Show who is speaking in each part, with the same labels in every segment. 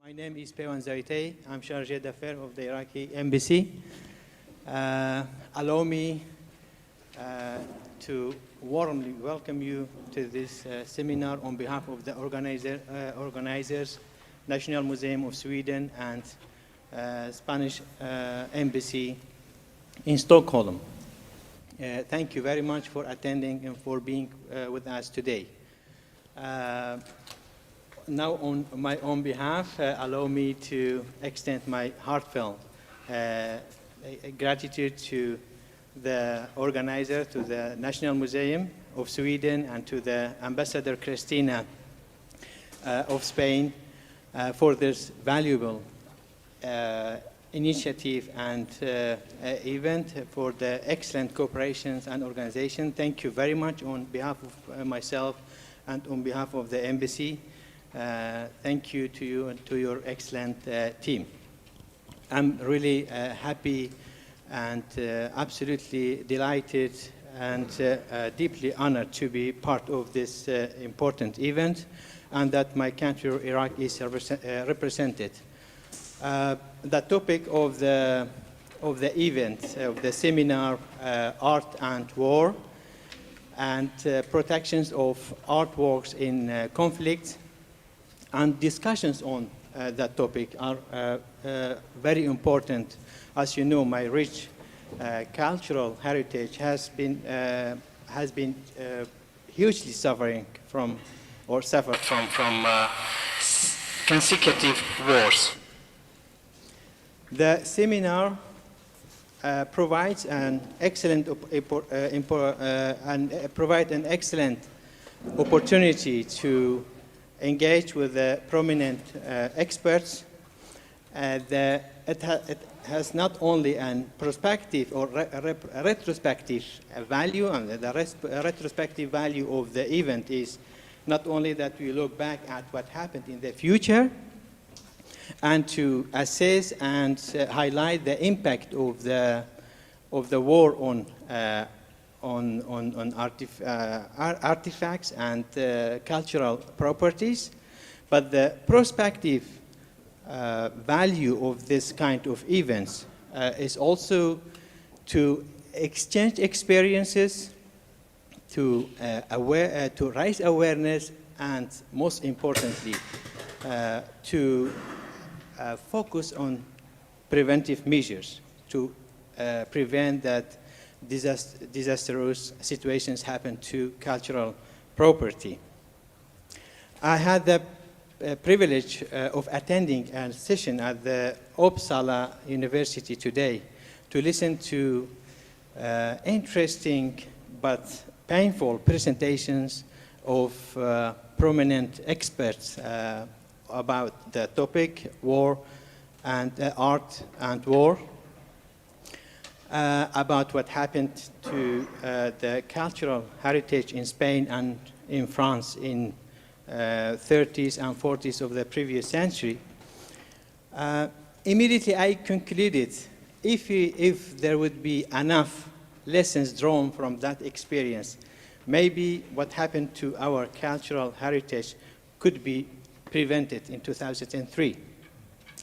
Speaker 1: My name is Peywan Zaitei. I'm Chargé d'Affaires of the Iraqi Embassy. Allow me to warmly welcome you to this seminar on behalf of the organizers, National Museum of Sweden and Spanish Embassy in Stockholm. Thank you very much for attending and for being with us today. Now, on my own behalf, allow me to extend my heartfelt gratitude to the organizer, to the National Museum of Sweden, and to the Ambassador Cristina of Spain for this valuable initiative and event, for the excellent cooperations and organization. Thank you very much on behalf of myself and on behalf of the embassy. Thank you to you and to your excellent team. I'm really happy and absolutely delighted and deeply honored to be part of this important event, and that my country, Iraq, is represented. The topic of the event, of the seminar, Art and War, and protections of artworks in conflict, and discussions on that topic are very important. As you know, my rich cultural heritage has been hugely suffering from, or suffered from consecutive wars. The seminar provides an excellent opportunity to engage with the prominent experts. It has not only a prospective or a retrospective value, and the retrospective value of the event is not only that we look back at what happened in the future and to assess and highlight the impact of the war on artifacts and cultural properties, but the prospective value of this kind of events is also to exchange experiences, to raise awareness, and most importantly, to focus on preventive measures to prevent that disastrous situations happen to cultural property. I had the privilege of attending a session at the Uppsala University today to listen to interesting but painful presentations of prominent experts about the topic, war and art and war, about what happened to the cultural heritage in Spain and in France in 30s and 40s of the previous century. Immediately I concluded if there would be enough lessons drawn from that experience, maybe what happened to our cultural heritage could be prevented in 2003.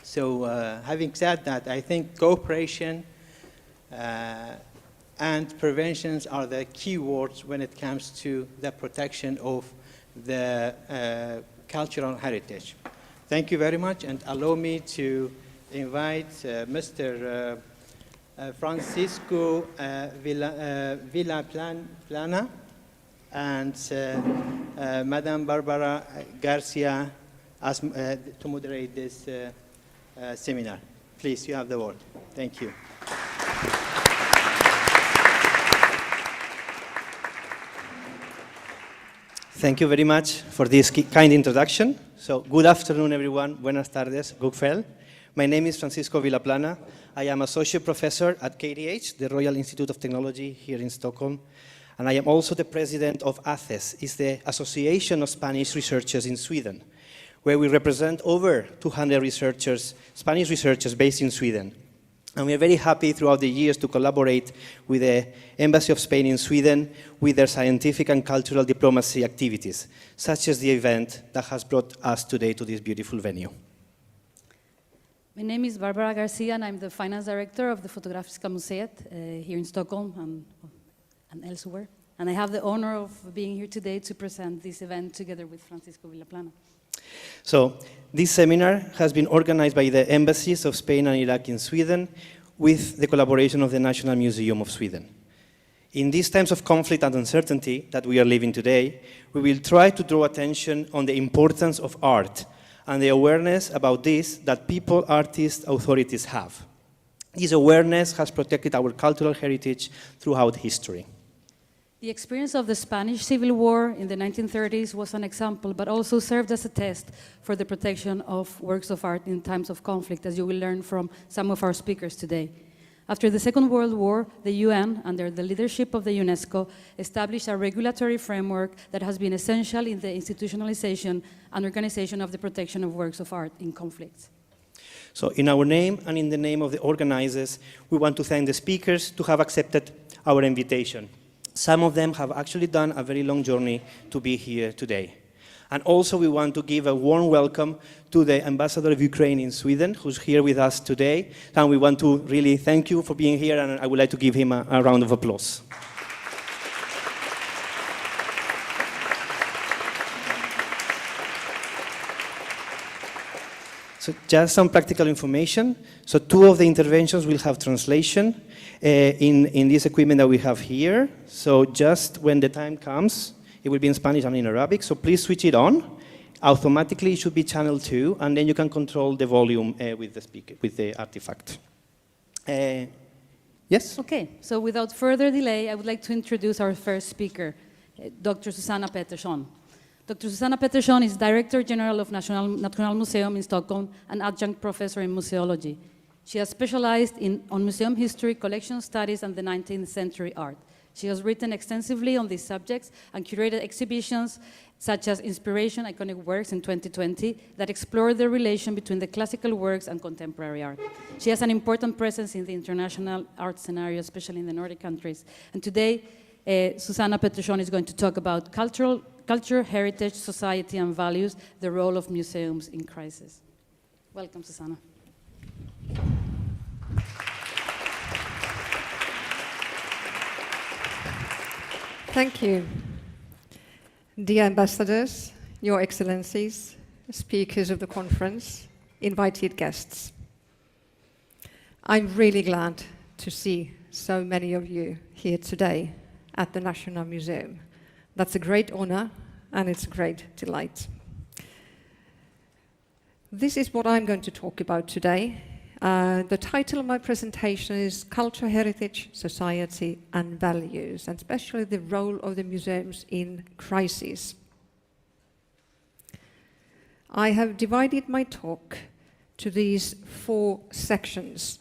Speaker 1: So having said that, I think cooperation and preventions are the key words when it comes to the protection of the cultural heritage. Thank you very much, and allow me to invite Mr. Francisco Villaplana and Madame Barbara Garcia to moderate this seminar. Please, you have the word. Thank you.
Speaker 2: Thank you very much for this kind introduction. So, good afternoon, everyone. Buenas tardes, Gugfel. My name is Francisco Villaplana. I am Associate Professor at KTH, the Royal Institute of Technology here in Stockholm. And I am also the President of ACES, it's the Association of Spanish Researchers in Sweden, where we represent over 200 researchers, Spanish researchers based in Sweden. And we are very happy throughout the years to collaborate with the Embassy of Spain in Sweden with their scientific and cultural diplomacy activities, such as the event that has brought us today to this beautiful venue.
Speaker 3: My name is Barbara Garcia, and I'm the finance director of the Fotografiska Museet here in Stockholm and elsewhere. And I have the honor of being here today to present this event together with Francisco Villaplana.
Speaker 2: So, this seminar has been organized by the embassies of Spain and Iraq in Sweden with the collaboration of the National Museum of Sweden. In these times of conflict and uncertainty that we are living today, we will try to draw attention on the importance of art and the awareness about this that people, artists, authorities have. This awareness has protected our cultural heritage throughout history.
Speaker 3: The experience of the Spanish Civil War in the 1930s was an example, but also served as a test for the protection of works of art in times of conflict, as you will learn from some of our speakers today. After the Second World War, the UN, under the leadership of the UNESCO, established a regulatory framework that has been essential in the institutionalization and organization of the protection of works of art in conflicts.
Speaker 2: So in our name and in the name of the organizers, we want to thank the speakers to have accepted our invitation. Some of them have actually done a very long journey to be here today. And also we want to give a warm welcome to the Ambassador of Ukraine in Sweden, who's here with us today. And we want to really thank you for being here, and I would like to give him a round of applause. So just some practical information. So 2 of the interventions will have translation in this equipment that we have here. So just when the time comes, it will be in Spanish and in Arabic, so please switch it on. Automatically, it should be channel 2, and then you can control the volume with the speaker, with the artifact. Yes?
Speaker 3: Okay, so without further delay, I would like to introduce our first speaker, Dr. Susanna Pettersson. Dr. Susanna Pettersson is Director General of National Museum in Stockholm and Adjunct Professor in Museology. She has specialized on museum history, collection studies, and the 19th century art. She has written extensively on these subjects and curated exhibitions such as Inspiration Iconic Works in 2020 that explore the relation between the classical works and contemporary art. She has an important presence in the international art scenario, especially in the Nordic countries. And today, Susanna Pettersson is going to talk about culture, heritage, society, and values, the role of museums in crisis. Welcome, Susanna.
Speaker 4: Thank you. Dear ambassadors, your excellencies, speakers of the conference, invited guests. I'm really glad to see so many of you here today at the National Museum. That's a great honor and it's a great delight. This is what I'm going to talk about today. The title of my presentation is Culture, Heritage, Society and Values, and especially the role of the museums in crisis. I have divided my talk to these 4 sections.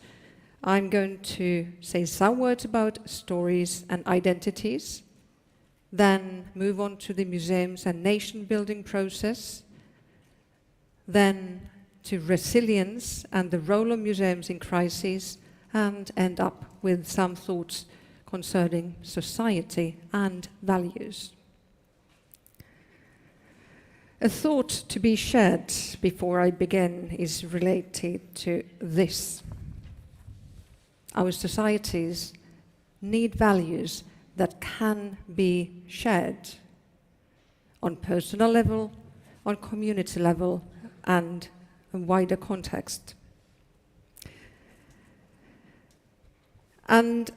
Speaker 4: I'm going to say some words about stories and identities, then move on to the museums and nation-building process, then to resilience and the role of museums in crisis, and end up with some thoughts concerning society and values. A thought to be shared before I begin is related to this. Our societies need values that can be shared on personal level, on community level, and a wider context. And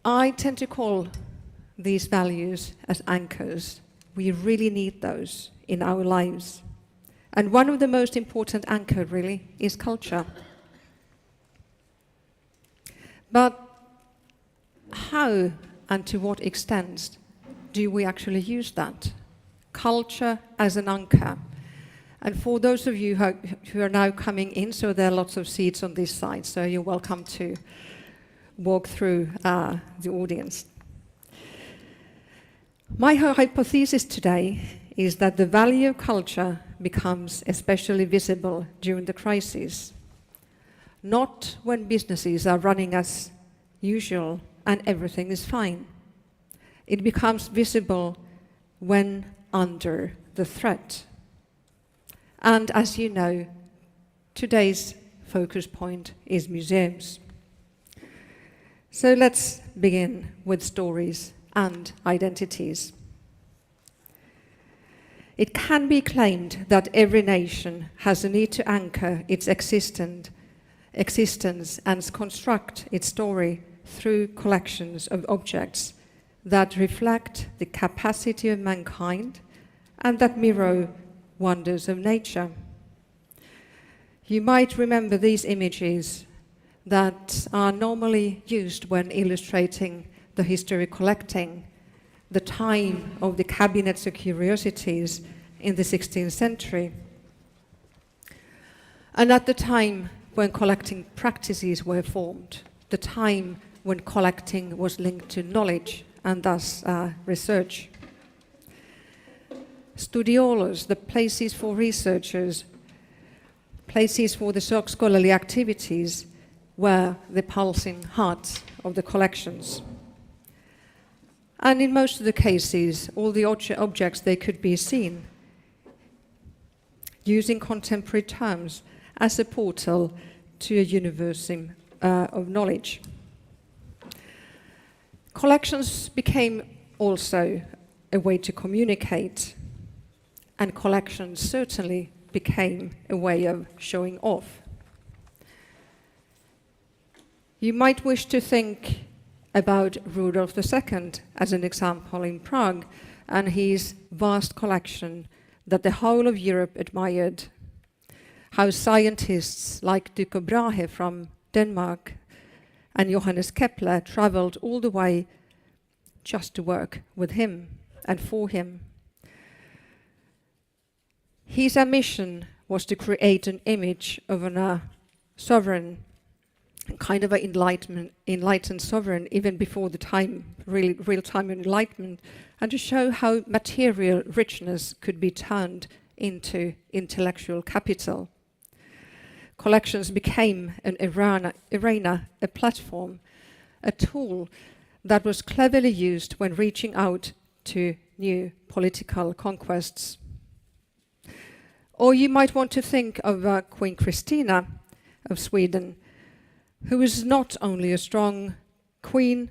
Speaker 4: I tend to call these values as anchors. We really need those in our lives. And one of the most important anchors really is culture. But how and to what extent do we actually use that? Culture as an anchor. And for those of you who are now coming in, so there are lots of seats on this side, so you're welcome to walk through the audience. My hypothesis today is that the value of culture becomes especially visible during the crisis, not when businesses are running as usual and everything is fine. It becomes visible when under the threat. And as you know, today's focus point is museums. So let's begin with stories and identities. It can be claimed that every nation has a need to anchor its existence and construct its story through collections of objects that reflect the capacity of mankind and that mirror wonders of nature. You might remember these images that are normally used when illustrating the history of collecting, the time of the cabinets of curiosities in the 16th century. And at the time when collecting practices were formed, the time when collecting was linked to knowledge and thus research. Studiolos, the places for researchers, places for the scholarly activities, were the pulsing hearts of the collections. And in most of the cases, all the objects, they could be seen using contemporary terms as a portal to a universe of knowledge. Collections became also a way to communicate, and collections certainly became a way of showing off. You might wish to think about Rudolf II as an example in Prague and his vast collection that the whole of Europe admired. How scientists like Tycho Brahe from Denmark and Johannes Kepler traveled all the way just to work with him and for him. His ambition was to create an image of a sovereign, kind of an enlightened sovereign, even before the time, real time of enlightenment, and to show how material richness could be turned into intellectual capital. Collections became an arena, a platform, a tool that was cleverly used when reaching out to new political conquests. Or you might want to think of Queen Christina of Sweden, who is not only a strong queen,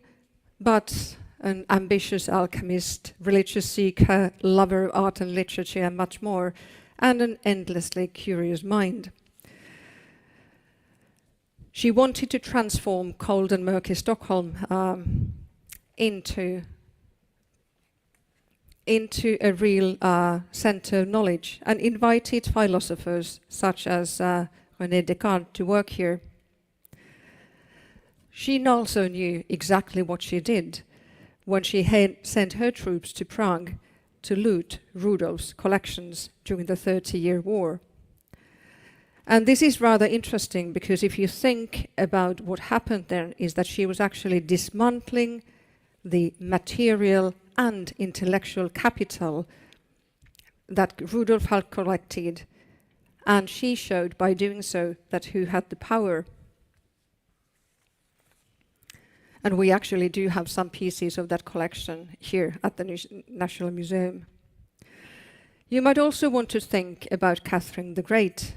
Speaker 4: but an ambitious alchemist, religious seeker, lover of art and literature, and much more, and an endlessly curious mind. She wanted to transform cold and murky Stockholm into a real center of knowledge, and invited philosophers such as René Descartes to work here. She also knew exactly what she did when she had sent her troops to Prague to loot Rudolf's collections during the 30-Year War. And this is rather interesting because if you think about what happened then, is that she was actually dismantling the material and intellectual capital that Rudolf had collected, and she showed by doing so that who had the power. And we actually do have some pieces of that collection here at the National Museum. You might also want to think about Catherine the Great,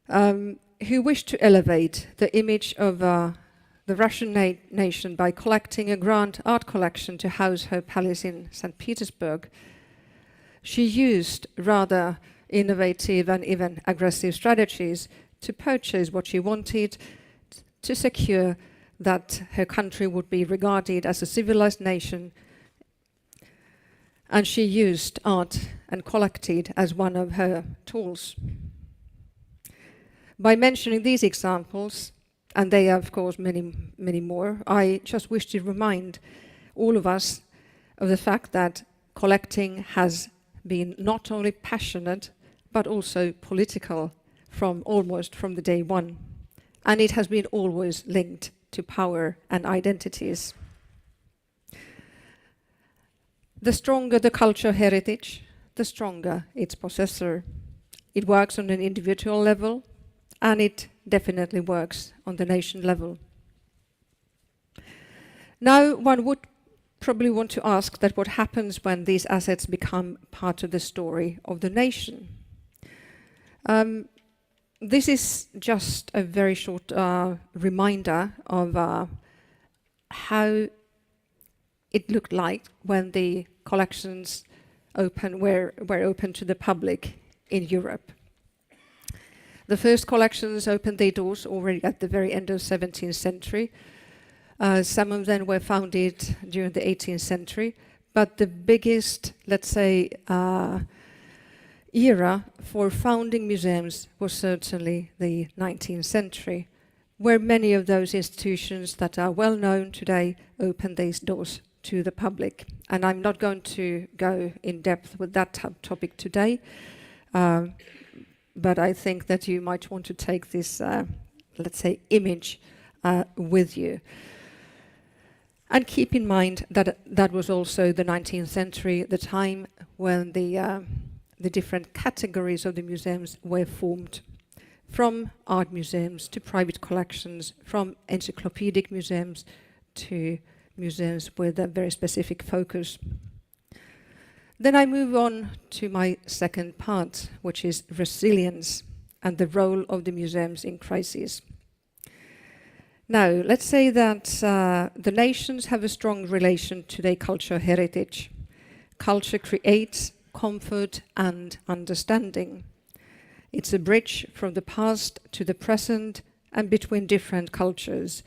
Speaker 4: who wished to elevate the image of the Russian nation by collecting a grand art collection to house her palace in St. Petersburg. She used rather innovative and even aggressive strategies to purchase what she wanted, to secure that her country would be regarded as a civilized nation. And she used art and collected as one of her tools. By mentioning these examples, and they are of course many, many more, I just wish to remind all of us of the fact that collecting has been not only passionate, but also political almost from the day one. And it has been always linked to power and identities. The stronger the cultural heritage, the stronger its possessor. It works on an individual level, and it definitely works on the nation level. Now, one would probably want to ask that what happens when these assets become part of the story of the nation. this is just a very short reminder of how it looked like when the collections were open to the public in Europe. The first collections opened their doors already at the very end of the 17th century. Some of them were founded during the 18th century, but the biggest, let's say, era for founding museums was certainly the 19th century, where many of those institutions that are well known today opened these doors to the public. And I'm not going to go in depth with that topic today, but I think that you might want to take this, let's say, image with you. And keep in mind that that was also the 19th century, the time when the different categories of the museums were formed, from art museums to private collections, from encyclopedic museums to museums with a very specific focus. Then I move on to my second part, which is resilience and the role of the museums in crises. Now, let's say that the nations have a strong relation to their cultural heritage. Culture creates comfort and understanding. It's a bridge from the past to the present and between different cultures.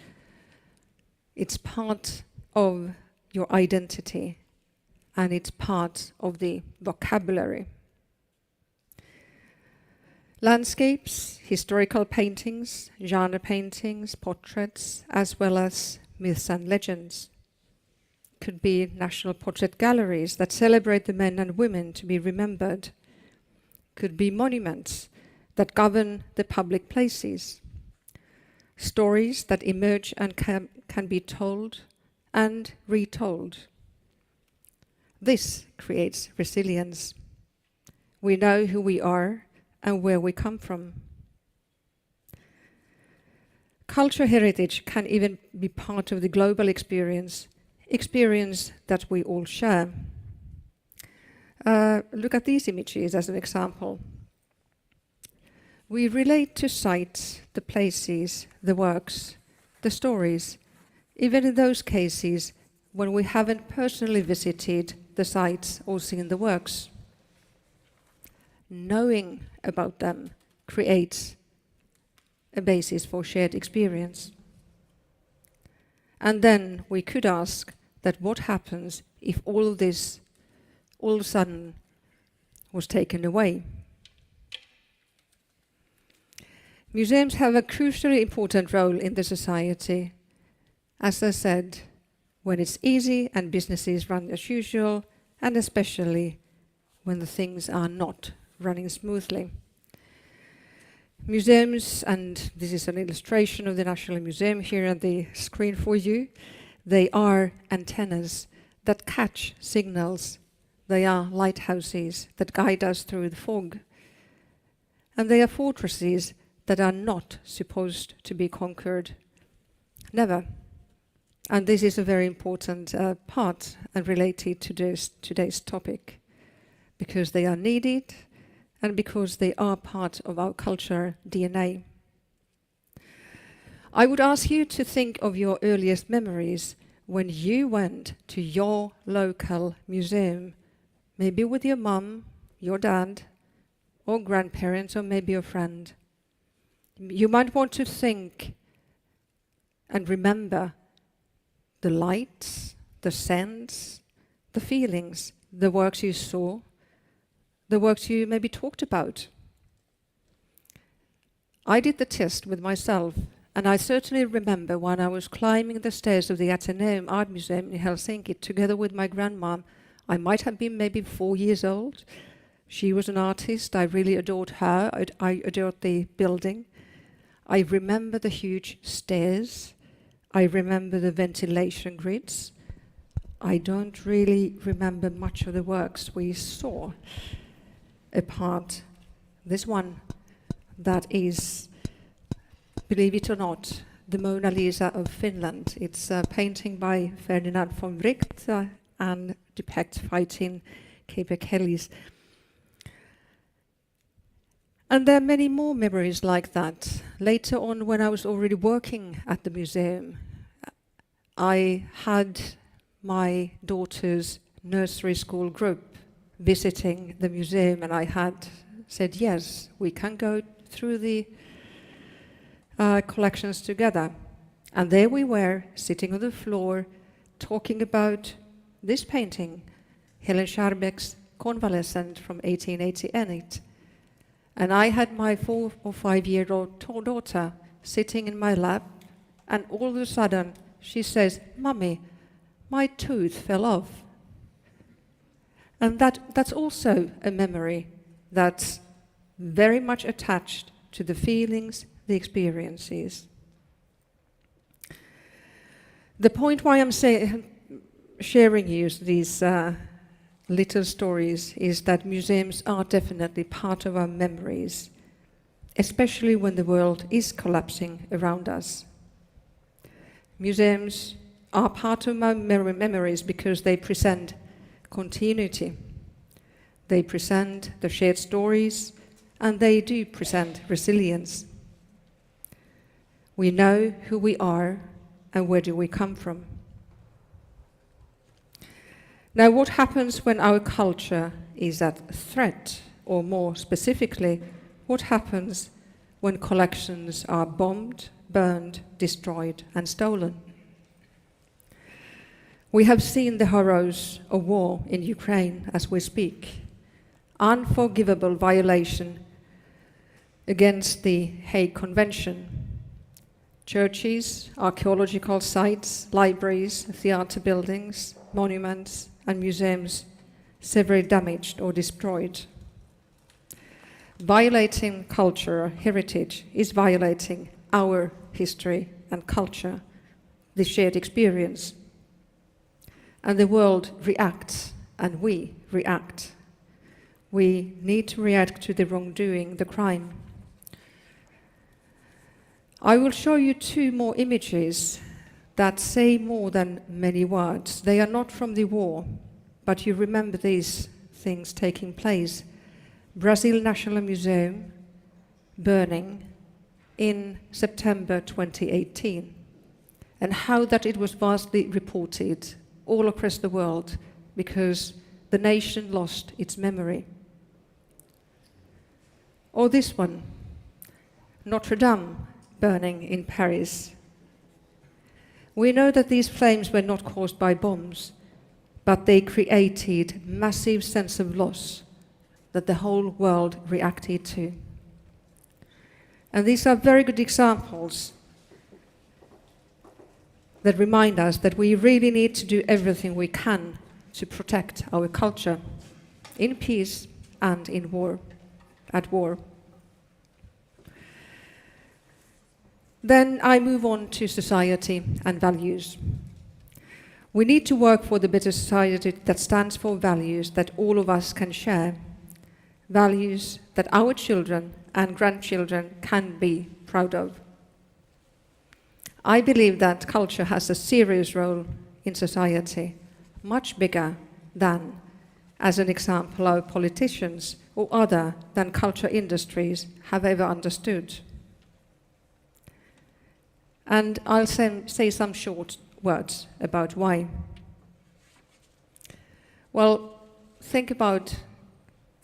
Speaker 4: It's part of your identity and it's part of the vocabulary. Landscapes, historical paintings, genre paintings, portraits, as well as myths and legends. Could be national portrait galleries that celebrate the men and women to be remembered. Could be monuments that govern the public places. Stories that emerge and can be told and retold. This creates resilience. We know who we are and where we come from. Cultural heritage can even be part of the global experience that we all share. Look at these images as an example. We relate to sites, the places, the works, the stories, even in those cases when we haven't personally visited the sites or seen the works. Knowing about them creates a basis for shared experience. And then we could ask that what happens if all this all of a sudden was taken away? Museums have a crucially important role in the society. As I said, when it's easy and businesses run as usual, and especially when the things are not running smoothly. Museums, and this is an illustration of the National Museum here on the screen for you, they are antennas that catch signals. They are lighthouses that guide us through the fog. And they are fortresses that are not supposed to be conquered. Never. And this is a very important part and related to today's topic, because they are needed and because they are part of our cultural DNA. I would ask you to think of your earliest memories when you went to your local museum, maybe with your mum, your dad, or grandparents, or maybe a friend. You might want to think and remember the lights, the scents, the feelings, the works you saw, the works you maybe talked about. I did the test with myself, and I certainly remember when I was climbing the stairs of the Auditorium Art Museum in Helsinki together with my grandmom. I might have been maybe 4 years old. She was an artist. I really adored her. I adored the building. I remember the huge stairs. I remember the ventilation grids. I don't really remember much of the works we saw, apart this one that is, believe it or not, the Mona Lisa of Finland. It's a painting by Ferdinand von Wright and depicts fighting Caper Kellys. And there are many more memories like that. Later on, when I was already working at the museum, I had my daughter's nursery school group visiting the museum, and I had said, yes, we can go through the collections together. And there we were, sitting on the floor, talking about this painting, Helen Skärbeck's Convalescent from 1888. And I had my 4 or 5-year-old daughter sitting in my lap, and all of a sudden she says, "Mummy, my tooth fell off." And that's also a memory that's very much attached to the feelings, the experiences. The point why I'm sharing you these little stories is that museums are definitely part of our memories, especially when the world is collapsing around us. Museums are part of my memories because they present continuity. They present the shared stories, and they do present resilience. We know who we are and where do we come from. Now, what happens when our culture is at threat, or more specifically, what happens when collections are bombed, burned, destroyed, and stolen? We have seen the horrors of war in Ukraine as we speak. Unforgivable violation against the Hague Convention. Churches, archaeological sites, libraries, theatre buildings, monuments, and museums severely damaged or destroyed. Violating culture or heritage is violating our history and culture, the shared experience. And the world reacts, and we react. We need to react to the wrongdoing, the crime. I will show you 2 more images that say more than many words. They are not from the war, but you remember these things taking place. Brazil National Museum burning in September 2018, and how that it was vastly reported all across the world because the nation lost its memory. Or this one, Notre Dame burning in Paris. We know that these flames were not caused by bombs, but they created massive sense of loss that the whole world reacted to. And these are very good examples that remind us that we really need to do everything we can to protect our culture in peace and in war, at war. Then I move on to society and values. We need to work for the better society that stands for values that all of us can share, values that our children and grandchildren can be proud of. I believe that culture has a serious role in society, much bigger than, as an example, our politicians or other than culture industries have ever understood. And I'll say some short words about why. Well, think about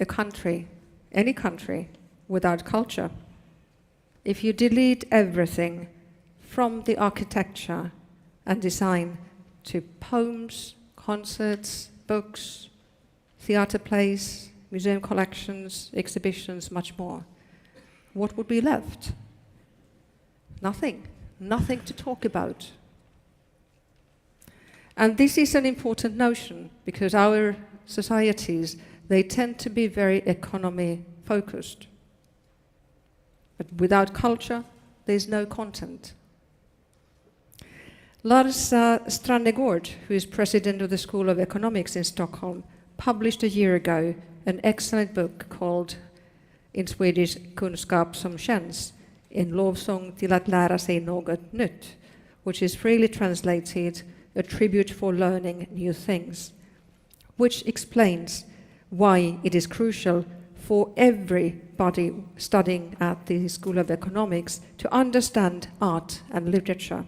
Speaker 4: a country, any country, without culture. If you delete everything from the architecture and design to poems, concerts, books, theatre plays, museum collections, exhibitions, much more, what would be left? Nothing. Nothing to talk about. And this is an important notion because our societies, they tend to be very economy focused. But without culture, there's no content. Lars Strannegård, who is president of the School of Economics in Stockholm, published a year ago an excellent book called, in Swedish, Kunskap som känns, En lovsång till att lära sig något nytt, which is freely translated, a tribute for learning new things, which explains why it is crucial for everybody studying at the School of Economics to understand art and literature.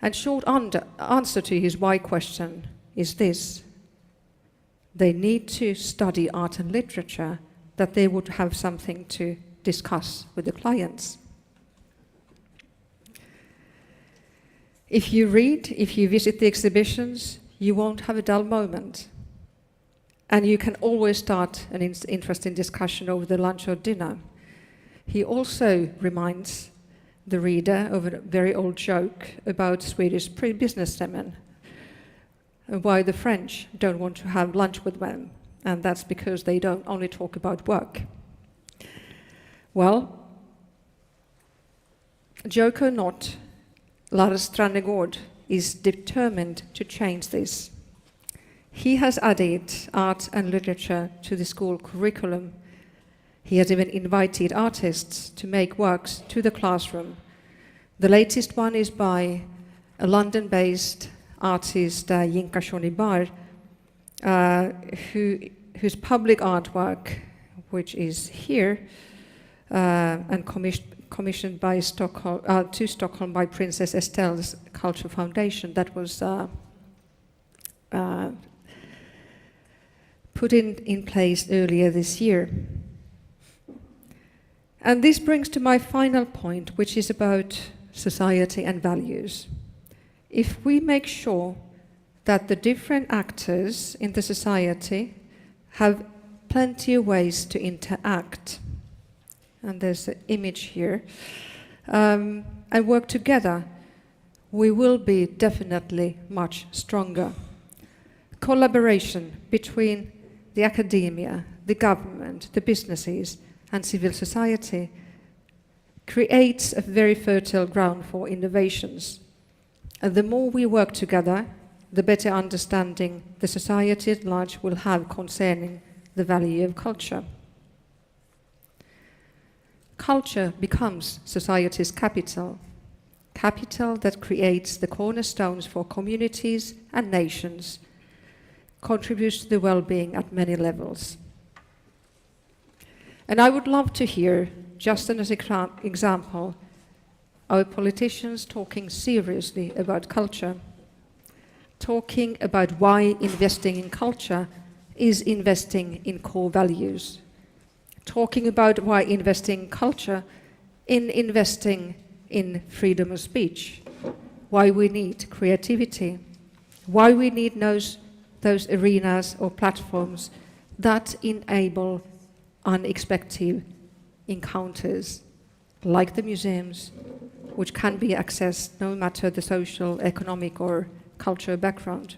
Speaker 4: And short answer to his why question is this: they need to study art and literature that they would have something to discuss with the clients. If you read, if you visit the exhibitions, you won't have a dull moment. And you can always start an interesting discussion over the lunch or dinner. He also reminds the reader of a very old joke about Swedish businessmen, why the French don't want to have lunch with them, and that's because they don't only talk about work. Well, joke or not, Lars Strannegård is determined to change this. He has added art and literature to the school curriculum. He has even invited artists to make works to the classroom. The latest one is by a London-based artist, Yinka Shonibar, whose public artwork, which is here, and commissioned by to Stockholm by Princess Estelle's Culture Foundation, that was put in place earlier this year. And this brings to my final point, which is about society and values. If we make sure that the different actors in the society have plenty of ways to interact, and there's an image here, and work together, we will be definitely much stronger. Collaboration between the academia, the government, the businesses, and civil society creates a very fertile ground for innovations. And the more we work together, the better understanding the society at large will have concerning the value of culture. Culture becomes society's capital that creates the cornerstones for communities and nations, contributes to the well-being at many levels. And I would love to hear, just as an example, our politicians talking seriously about culture, talking about why investing in culture is investing in core values, talking about why investing in culture in investing in freedom of speech, why we need creativity, why we need those arenas or platforms that enable unexpected encounters, like the museums, which can be accessed no matter the social, economic, or cultural background.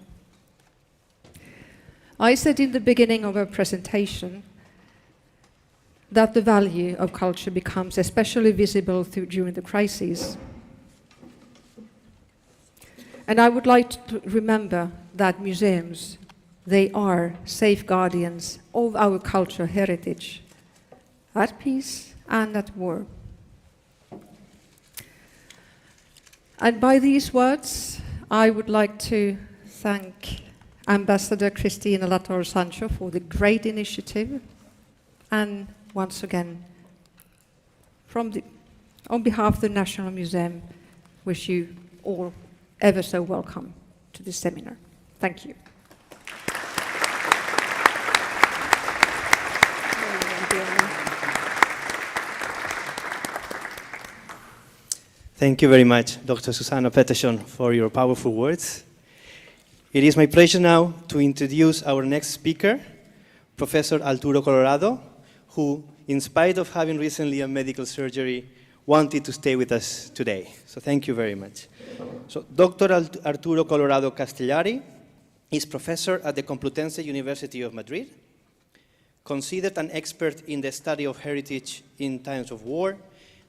Speaker 4: I said in the beginning of our presentation that the value of culture becomes especially visible during the crises. And I would like to remember that museums, they are safe guardians of our cultural heritage, at peace and at war. And by these words, I would like to thank Ambassador Cristina Latorre Sancho for the great initiative, and once again, on behalf of the National Museum, wish you all ever so welcome to this seminar. Thank you.
Speaker 2: Thank you very much, Dr. Susanna Pettersson, for your powerful words. It is my pleasure now to introduce our next speaker, Professor Arturo Colorado, who, in spite of having recently a medical surgery, wanted to stay with us today. So thank you very much. So Dr. Arturo Colorado Castellari is professor at the Complutense University of Madrid, considered an expert in the study of heritage in times of war.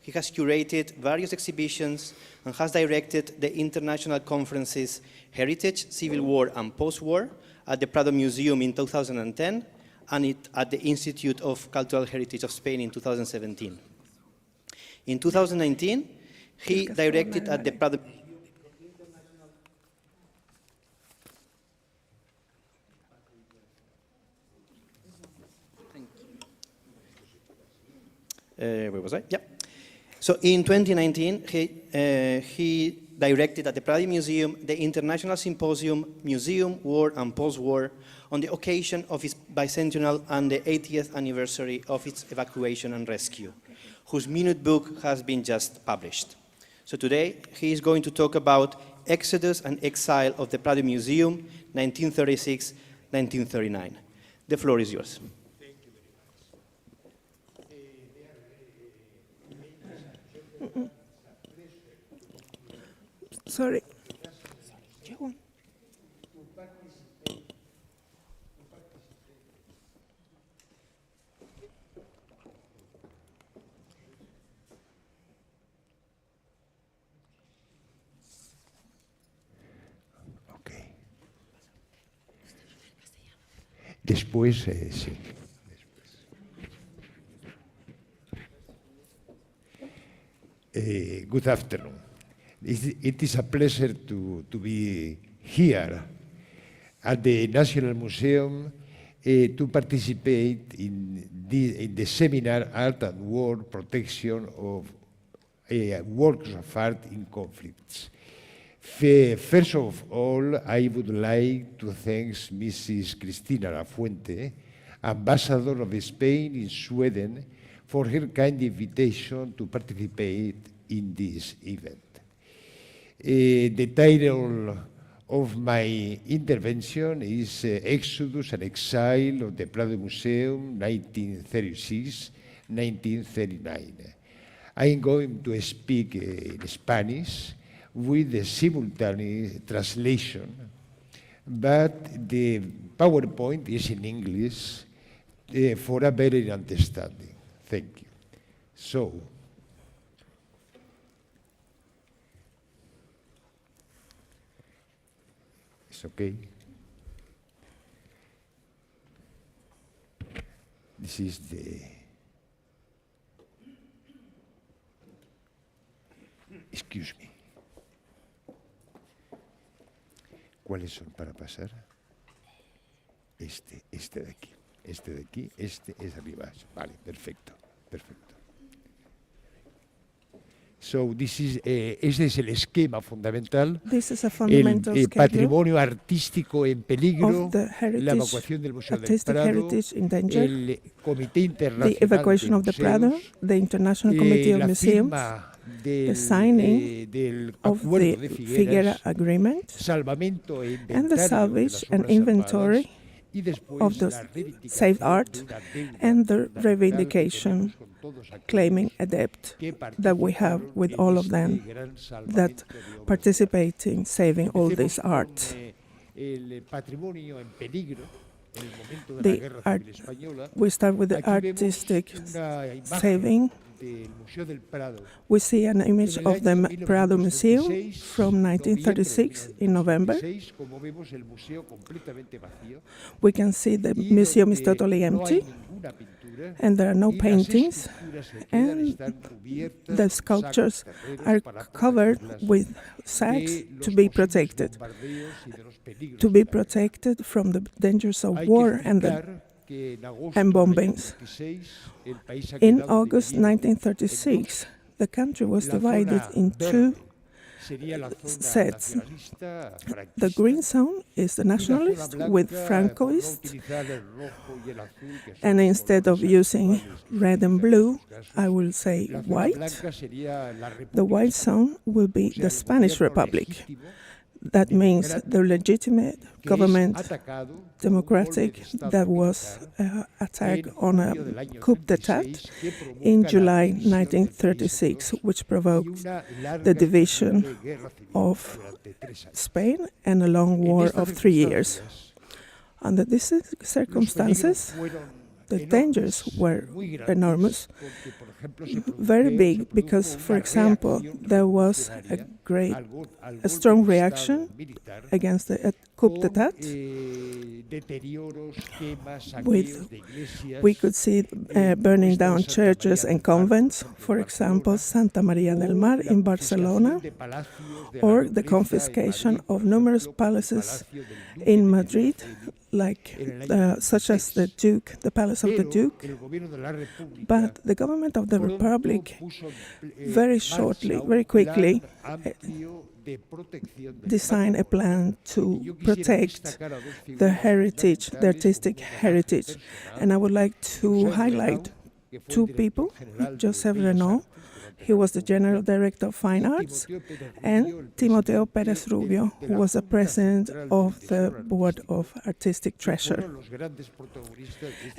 Speaker 2: He has curated various exhibitions and has directed the international conferences Heritage, Civil War and Post-War at the Prado Museum in 2010 and at the Institute of Cultural Heritage of Spain in 2017. In 2019, he directed at the Prado Where was I? Yeah. So in 2019, he directed at the Prado Museum the International Symposium Museum, War and Post-War on the occasion of its bicentennial and the 80th anniversary of its evacuation and rescue, whose minute book has been just published. So today, he is going to talk about Exodus and Exile of the Prado Museum, 1936-1939. The floor is yours.
Speaker 5: Sorry.
Speaker 6: Okay. Después, sí. Good afternoon. It is a pleasure to be here at the National Museum to participate in the seminar Art and War Protection of Works of Art in Conflicts. First of all, I would like to thank Mrs. Cristina Lafuente, Ambassador of Spain in Sweden, for her kind invitation to participate in this event. The title of my intervention is Exodus and Exile of the Prado Museum, 1936-1939. I am going to speak in Spanish with the simultaneous translation, but the PowerPoint is in English for a better understanding. Thank you. So, it's okay. This is the... Excuse me. ¿Cuáles son para pasar? Este de aquí. Este de aquí, este es arriba. Vale, perfecto, perfecto. So este es el esquema fundamental.
Speaker 5: This is a fundamental
Speaker 6: el
Speaker 5: schedule
Speaker 6: patrimonio artístico en peligro,
Speaker 5: of the
Speaker 6: la evacuación del Museo del
Speaker 5: artistic
Speaker 6: Prado,
Speaker 5: heritage in danger,
Speaker 6: el Comité Internacional
Speaker 5: the evacuation
Speaker 6: de
Speaker 5: of the
Speaker 6: Museos,
Speaker 5: Prado, the International Committee of
Speaker 6: la
Speaker 5: Museums,
Speaker 6: firma
Speaker 5: the signing
Speaker 6: del
Speaker 5: of
Speaker 6: acuerdo
Speaker 5: the
Speaker 6: de
Speaker 5: Figueira Agreement,
Speaker 6: salvamento e
Speaker 5: and the
Speaker 6: inventario de
Speaker 5: salvage
Speaker 6: las
Speaker 5: and
Speaker 6: obras
Speaker 5: inventory
Speaker 6: salvadas, y después
Speaker 5: of the
Speaker 6: la reivindicación
Speaker 5: saved art
Speaker 6: de una deuda
Speaker 5: and the
Speaker 6: fundamental
Speaker 5: reivindication
Speaker 6: que tenemos con todos aquellos
Speaker 5: claiming a debt
Speaker 6: que
Speaker 5: that we have
Speaker 6: participaron
Speaker 5: with
Speaker 6: en
Speaker 5: all of
Speaker 6: este
Speaker 5: them
Speaker 6: gran salvamento
Speaker 5: that
Speaker 6: de obras.
Speaker 5: participate in saving all this
Speaker 6: Empecemos con,
Speaker 5: art.
Speaker 6: el patrimonio en peligro en el momento de
Speaker 5: The
Speaker 6: la Guerra
Speaker 5: art-
Speaker 6: Civil Española.
Speaker 5: We start with the
Speaker 6: Aquí vemos
Speaker 5: artistic
Speaker 6: una imagen
Speaker 5: saving.
Speaker 6: del Museo del Prado.
Speaker 5: We see an image
Speaker 6: En el
Speaker 5: of the
Speaker 6: año
Speaker 5: Prado Museum
Speaker 6: 1936,
Speaker 5: from 1936 in November.
Speaker 6: 1936, como vemos el museo completamente vacío.
Speaker 5: We can see the
Speaker 6: Y
Speaker 5: museum is
Speaker 6: donde
Speaker 5: totally
Speaker 6: no hay
Speaker 5: empty
Speaker 6: ninguna pintura,
Speaker 5: and there are no
Speaker 6: y las
Speaker 5: paintings,
Speaker 6: esculturas que quedan
Speaker 5: and
Speaker 6: están cubiertas
Speaker 5: the
Speaker 6: con
Speaker 5: sculptures
Speaker 6: sacos terreros
Speaker 5: are
Speaker 6: para
Speaker 5: covered
Speaker 6: protegerlas
Speaker 5: with sacks
Speaker 6: de
Speaker 5: to
Speaker 6: los
Speaker 5: be
Speaker 6: posibles
Speaker 5: protected,
Speaker 6: bombardeos y de los peligros
Speaker 5: to
Speaker 6: de
Speaker 5: be
Speaker 6: la guerra.
Speaker 5: protected from the dangers of
Speaker 6: Hay que
Speaker 5: war and
Speaker 6: explicar que en agosto
Speaker 5: and
Speaker 6: del
Speaker 5: bombings.
Speaker 6: 1936, el país ha
Speaker 5: In
Speaker 6: quedado
Speaker 5: August
Speaker 6: dividido
Speaker 5: 1936, the country was
Speaker 6: La
Speaker 5: divided
Speaker 6: zona
Speaker 5: in two
Speaker 6: verde sería la zona
Speaker 5: sets.
Speaker 6: nacionalista
Speaker 5: The
Speaker 6: franquista,
Speaker 5: green zone is the
Speaker 6: y la zona
Speaker 5: nationalist with
Speaker 6: blanca,
Speaker 5: Francoist,
Speaker 6: por no utilizar el rojo y el azul, que son
Speaker 5: and
Speaker 6: los
Speaker 5: instead of
Speaker 6: colores
Speaker 5: using
Speaker 6: habituales
Speaker 5: red and
Speaker 6: en
Speaker 5: blue,
Speaker 6: estos casos.
Speaker 5: I will say
Speaker 6: La zona
Speaker 5: white.
Speaker 6: blanca sería la
Speaker 5: The
Speaker 6: República
Speaker 5: white zone will be
Speaker 6: o sea,
Speaker 5: the
Speaker 6: el
Speaker 5: Spanish
Speaker 6: gobierno
Speaker 5: Republic.
Speaker 6: legítimo,
Speaker 5: That means the legitimate
Speaker 6: que
Speaker 5: government,
Speaker 6: es atacado por un
Speaker 5: democratic,
Speaker 6: golpe de Estado
Speaker 5: that was
Speaker 6: militar
Speaker 5: attacked
Speaker 6: en
Speaker 5: on a
Speaker 6: julio del año
Speaker 5: coup d'etat
Speaker 6: 36, que provoca
Speaker 5: in
Speaker 6: la
Speaker 5: July
Speaker 6: división del país en
Speaker 5: 1936,
Speaker 6: dos,
Speaker 5: which
Speaker 6: y
Speaker 5: provoked
Speaker 6: una larga
Speaker 5: the division
Speaker 6: terrible guerra civil
Speaker 5: of
Speaker 6: durante 3 años.
Speaker 5: Spain and a long
Speaker 6: En
Speaker 5: war
Speaker 6: estas
Speaker 5: of 3 years.
Speaker 6: circunstancias,
Speaker 5: Under these
Speaker 6: los
Speaker 5: circumstances,
Speaker 6: peligros fueron
Speaker 5: the
Speaker 6: enormes,
Speaker 5: dangers were
Speaker 6: muy grandes,
Speaker 5: enormous,
Speaker 6: porque, por ejemplo, se
Speaker 5: very
Speaker 6: se
Speaker 5: big,
Speaker 6: produjo
Speaker 5: because, for
Speaker 6: una
Speaker 5: example,
Speaker 6: reacción
Speaker 5: there was a
Speaker 6: revolucionaria
Speaker 5: great,
Speaker 6: al
Speaker 5: a
Speaker 6: golpe
Speaker 5: strong
Speaker 6: de
Speaker 5: reaction
Speaker 6: Estado militar,
Speaker 5: against the coup
Speaker 6: con,
Speaker 5: d'etat.
Speaker 6: deterioros, quemas,
Speaker 5: With-
Speaker 6: saqueos de iglesias,
Speaker 5: We could see burning down churches and convents, for example, Santa Maria del Mar in Barcelona, or the confiscation of numerous palaces in Madrid, such as the Palace of the Duke. But the government of the Republic very quickly designed a plan to protect the heritage, the artistic heritage. And I would like to highlight two people, Joseph Renaud. He was the General Director of Fine Arts, and Timoteo Pérez Rubio, who was the President of the Board of Artistic Treasure.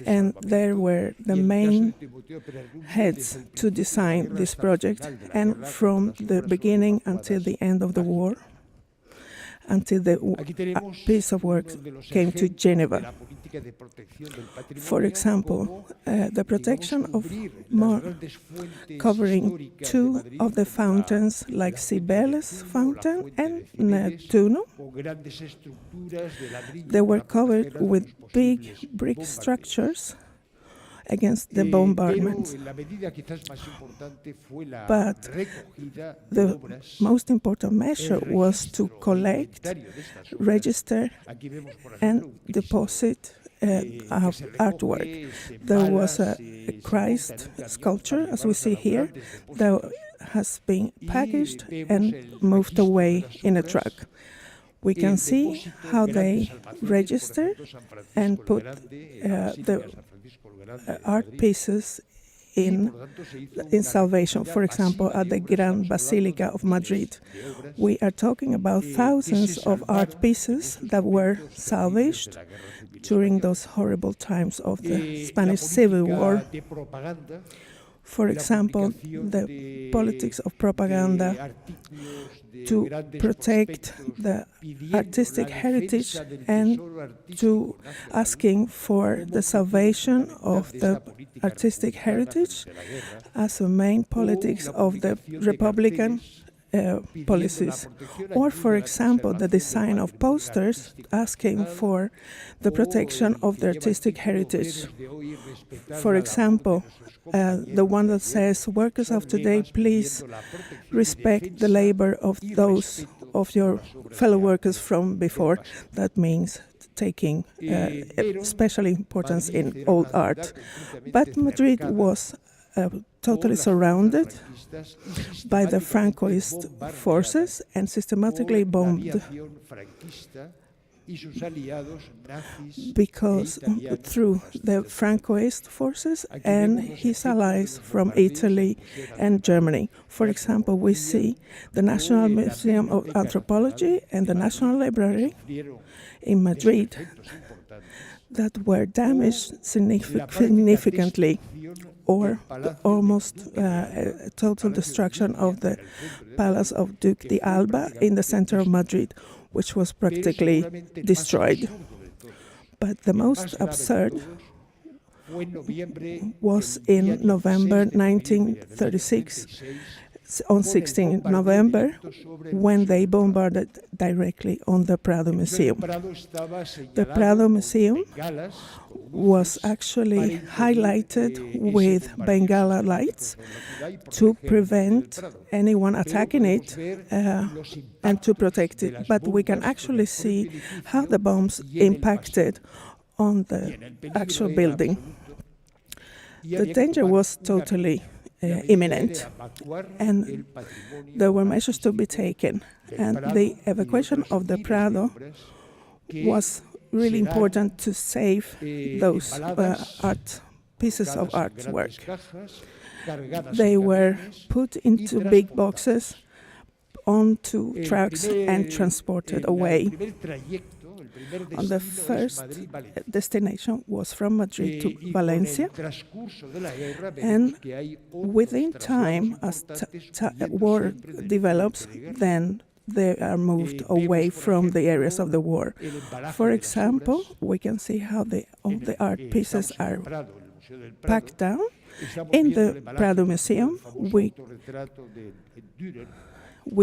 Speaker 5: And they were the main heads to design this project, and from the beginning until the end of the war, until the piece of work came to Geneva. For example, the protection of covering two of the fountains, like Cibeles Fountain and Neptuno. They were covered with big brick structures against the bombardments. But the most important measure was to collect, register, and deposit artwork. There was a Christ sculpture, as we see here, that has been packaged and moved away in a truck. We can see how they registered and put the art pieces in salvation. For example, at the Grand Basilica of Madrid, we are talking about thousands of art pieces that were salvaged during those horrible times of the Spanish Civil War. For example, the politics of propaganda to protect the artistic heritage and to asking for the salvation of the artistic heritage as a main politics of the Republican policies. Or, for example, the design of posters asking for the protection of the artistic heritage. For example, the one that says, "Workers of today, please respect the labor of those of your fellow workers from before." That means taking special importance in old art. But Madrid was totally surrounded by the Francoist forces and systematically bombed, because through the Francoist forces and his allies from Italy and Germany. For example, we see the National Museum of Anthropology and the National Library in Madrid that were damaged significantly, or almost total destruction of the Palace of Duke de Alba in the center of Madrid, which was practically destroyed. But the most absurd was in November 1936, on 16 November, when they bombarded directly on the Prado Museum. The Prado Museum was actually highlighted with Bengala lights to prevent anyone attacking it and to protect it. But we can actually see how the bombs impacted on the actual building. The danger was totally imminent, and there were measures to be taken, and the evacuation of the Prado was really important to save those pieces of artwork. They were put into big boxes, onto trucks, and transported away. And the first destination was from Madrid to Valencia, and within time, as war develops, then they are moved away from the areas of the war. For example, we can see how all the art pieces are packed down. In the Prado Museum, we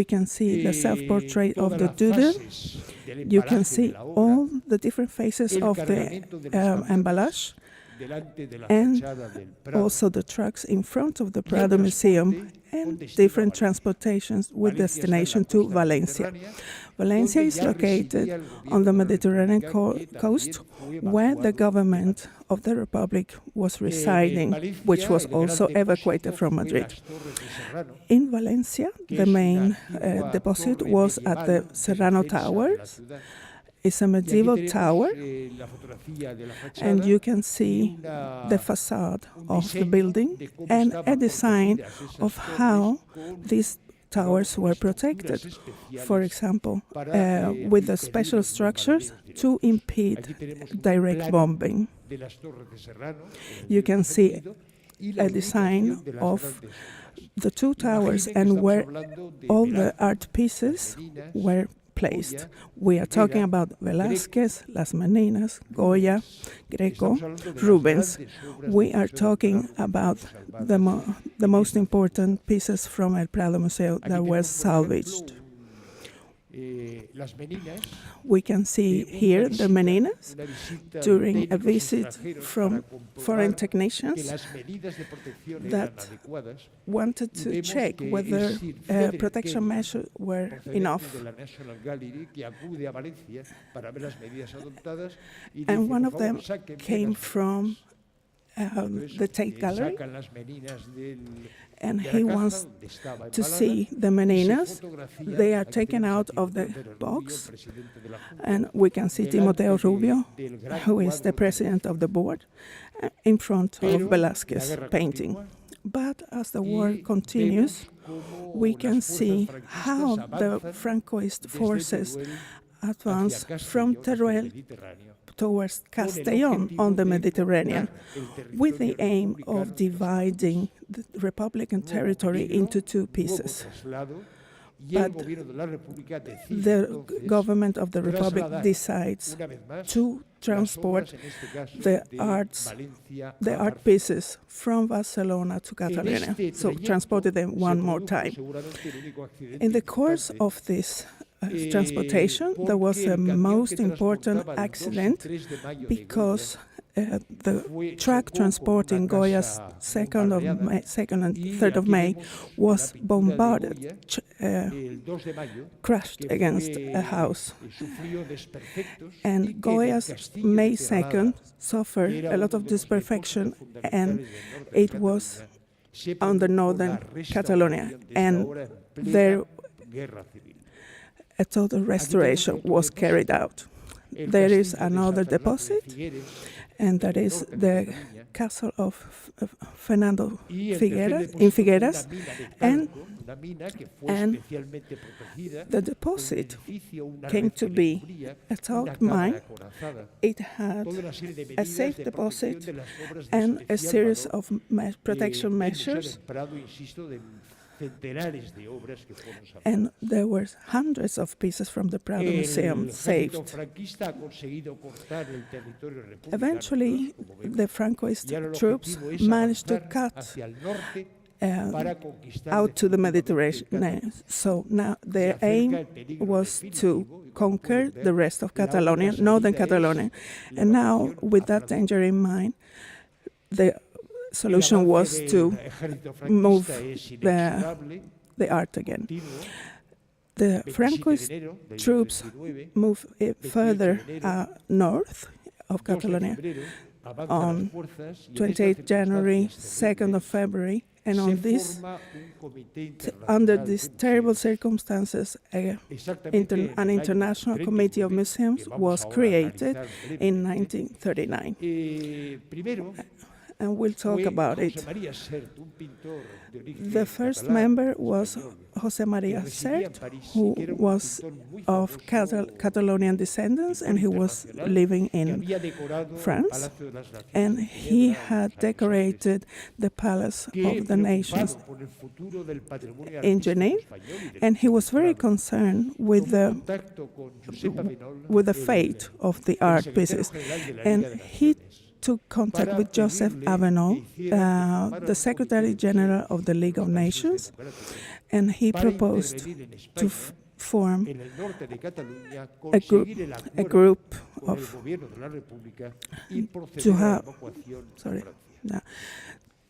Speaker 5: can see the self-portrait of the Dürer. You can see all the different phases of the emballage, and also the trucks in front of the Prado Museum and different transportations with destination to Valencia. Valencia is located on the Mediterranean coast, where the government of the Republic was residing, which was also evacuated from Madrid. In Valencia, the main deposit was at the Serrano Towers. It's a medieval tower, and you can see the facade of the building and a design of how these towers were protected. For example, with the special structures to impede direct bombing. You can see a design of the two towers and where all the art pieces were placed. We are talking about Velázquez, Las Meninas, Goya, Greco, Rubens. We are talking about the most important pieces from El Prado Museum that were salvaged. We can see here the Meninas during a visit from foreign technicians that wanted to check whether protection measures were enough. And one of them came from the Tate Gallery, and he wants to see the Meninas. They are taken out of the box, and we can see Timoteo Rubio, who is the president of the board, in front of Velázquez painting. But as the war continues, we can see how the Francoist forces advance from Teruel towards Castellón on the Mediterranean, with the aim of dividing the Republican territory into two pieces. But the government of the Republic decides to transport the art pieces from Barcelona to Catalonia, so transported them one more time. In the course of this transportation, there was a most important accident because the truck transporting Goya's 2nd and 3rd of May was bombarded, crashed against a house. And Goya's May 2nd suffered a lot of disperfection, and it was on the northern Catalonia, and there a total restoration was carried out. There is another deposit, and that is the castle of Fernando Figueras, in Figueras, and the deposit came to be a talc mine. It had a safe deposit and a series of protection measures, and there were hundreds of pieces from the Prado Museum saved. Eventually, the Francoist troops managed to cut out to the Mediterranean. So now their aim was to conquer the rest of Catalonia, northern Catalonia. And now, with that danger in mind, the solution was to move the art again. The Francoist troops moved further north of Catalonia on 28th January, 2nd of February, and on this, under these terrible circumstances, an international committee of museums was created in 1939. And we'll talk about it. The first member was José María Sert, who was of Catalonian descendants, and he was living in France. And he had decorated the Palace of the Nations in Geneva, and he was very concerned with the fate of the art pieces. And he took contact with Joseph Avenol, the Secretary General of the League of Nations, and he proposed to form a group of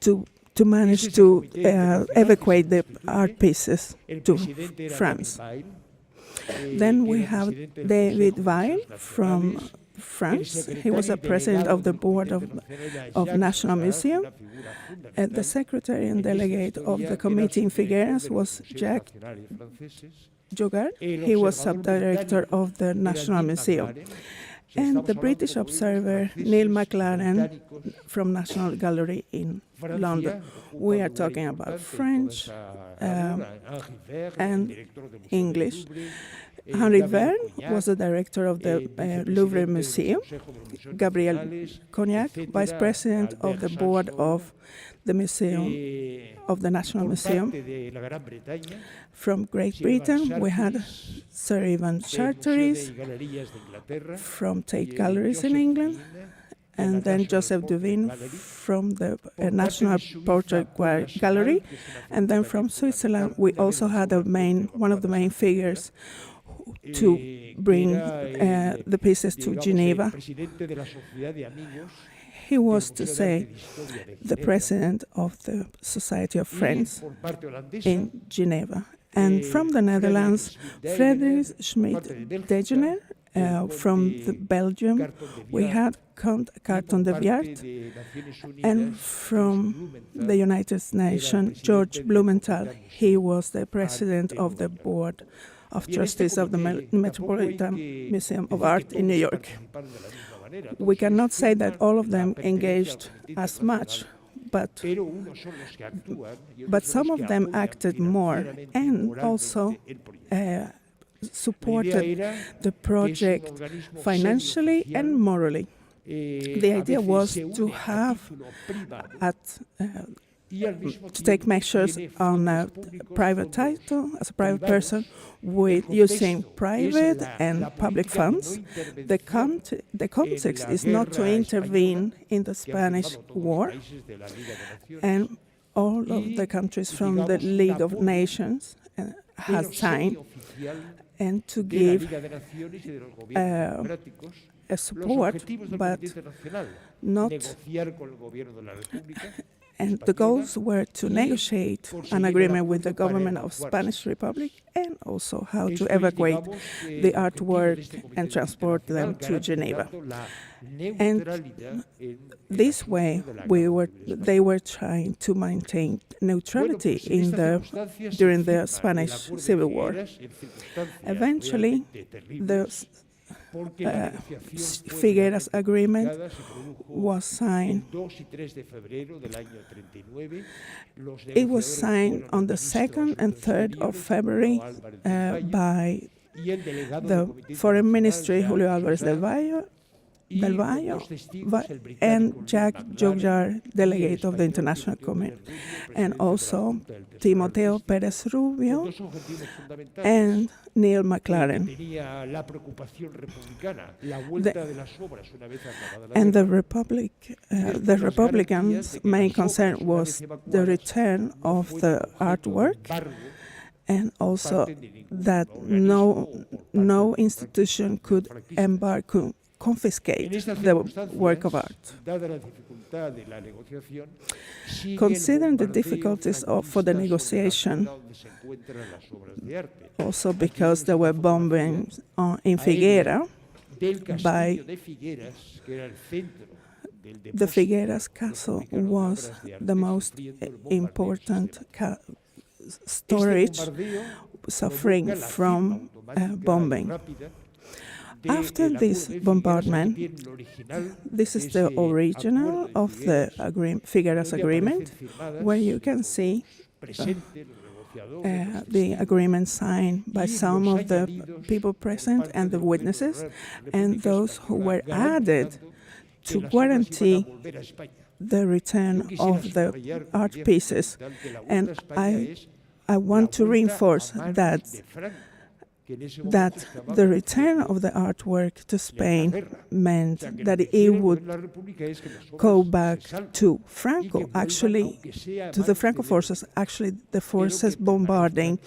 Speaker 5: to manage to evacuate the art pieces to France. Then we have David Weil from France. He was a president of the board of National Museum. The secretary and delegate of the committee in Figueras was Jacques Jogard. He was subdirector of the National Museum. And the British observer Neil McLaren from National Gallery in London. We are talking about French and English. Henri Verne was the director of the Louvre Museum. Gabriel Cognac, vice president of the board of the Museum, of the National Museum. From Great Britain, we had Sir Ivan Charteris from Tate Galleries in England, and then Joseph Duvin from the National Portrait Gallery. And then from Switzerland, we also had one of the main figures to bring the pieces to Geneva. He was, to say, the president of the Society of Friends in Geneva. And from the Netherlands, Frederik Schmidt-Degener. From Belgium, we had Count Carton de Viart. And from the United Nations, George Blumenthal. He was the president of the board of trustees of the Metropolitan Museum of Art in New York. We cannot say that all of them engaged as much, but some of them acted more and also supported the project financially and morally. The idea was to have to take measures on a private title, as a private person, with using private and public funds. The context is not to intervene in the Spanish War, and all of the countries from the League of Nations had signed, and to give a support, but not. And the goals were to negotiate an agreement with the government of Spanish Republic and also how to evacuate the artwork and transport them to Geneva. And this way, they were trying to maintain neutrality during the Spanish Civil War. Eventually, the Figueras Agreement was signed. It was signed on the 2nd and 3rd of February by the Foreign Ministry, Julio Álvarez del Valle, and Jacques Jogard, delegate of the International Committee, and also Timoteo Pérez Rubio and Neil McLaren. The Republicans' main concern was the return of the artwork, and also that no institution could confiscate the work of art. Considering the difficulties for the negotiation, also because there were bombings in Figueras by the Figueras Castle was the most important storage suffering from bombing. After this bombardment, this is the original of the Figueras Agreement, where you can see the agreement signed by some of the people present and the witnesses, and those who were added to guarantee the return of the art pieces. And I want to reinforce that the return of the artwork to Spain meant that it would go back to Franco, actually, to the Franco forces, actually the forces bombarding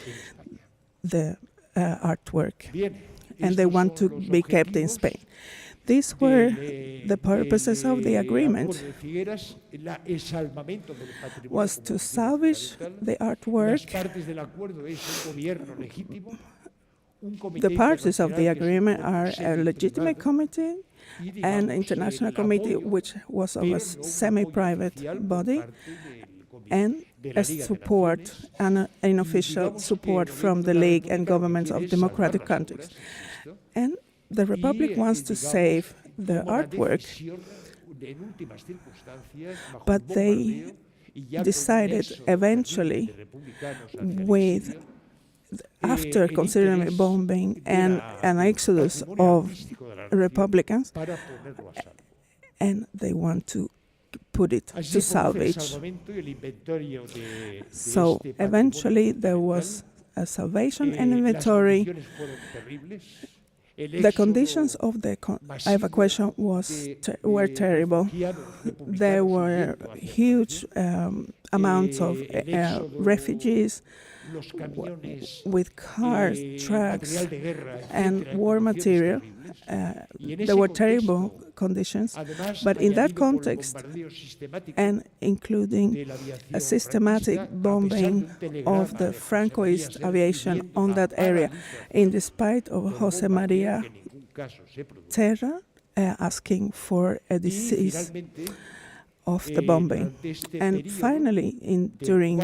Speaker 5: the artwork, and they want to be kept in Spain. These were the purposes of the agreement, was to salvage the artwork The parties of the agreement are a legitimate committee, an international committee, which was of a semi-private body, and a support, an unofficial support from the League and governments of democratic countries. And the Republic wants to save the artwork, but they decided eventually, after considering a bombing and an exodus of Republicans, and they want to put it to salvage. So eventually there was a salvation and inventory. The conditions of the evacuation were terrible. There were huge amounts of refugees with cars, trucks, and war material. There were terrible conditions, but in that context, and including a systematic bombing of the Francoist aviation on that area, in despite of Jose Maria Terra asking for a decease of the bombing. And finally, during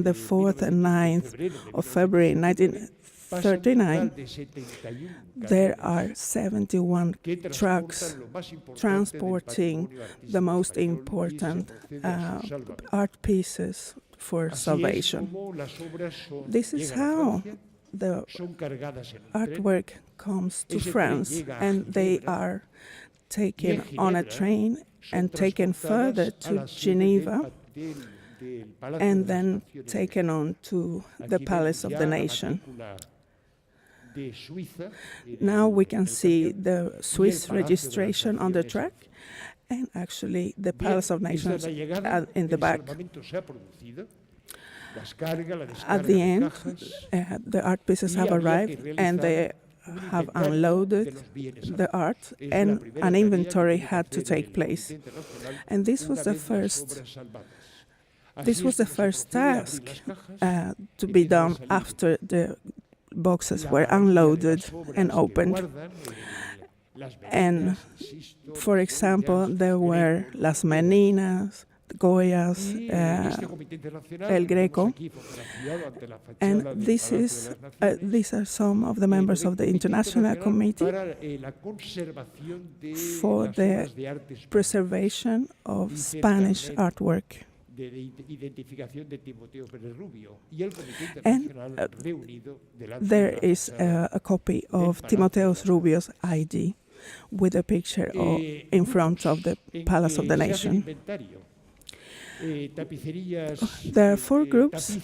Speaker 5: the 4th and 9th of February 1939, there are 71 trucks transporting the most important art pieces for salvation. This is how the artwork comes to France, and they are taken on a train and taken further to Geneva, and then taken on to the Palace of the Nation. Now we can see the Swiss registration on the track, and actually the Palace of Nations in the back. At the end, the art pieces have arrived, and they have unloaded the art, and an inventory had to take place. And this was the first task to be done after the boxes were unloaded and opened. And, for example, there were Las Meninas, Goyas, El Greco, and these are some of the members of the International Committee for the preservation of Spanish artwork. And there is a copy of Timoteus Rubio's ID with a picture in front of the Palace of the Nation. There are 4 groups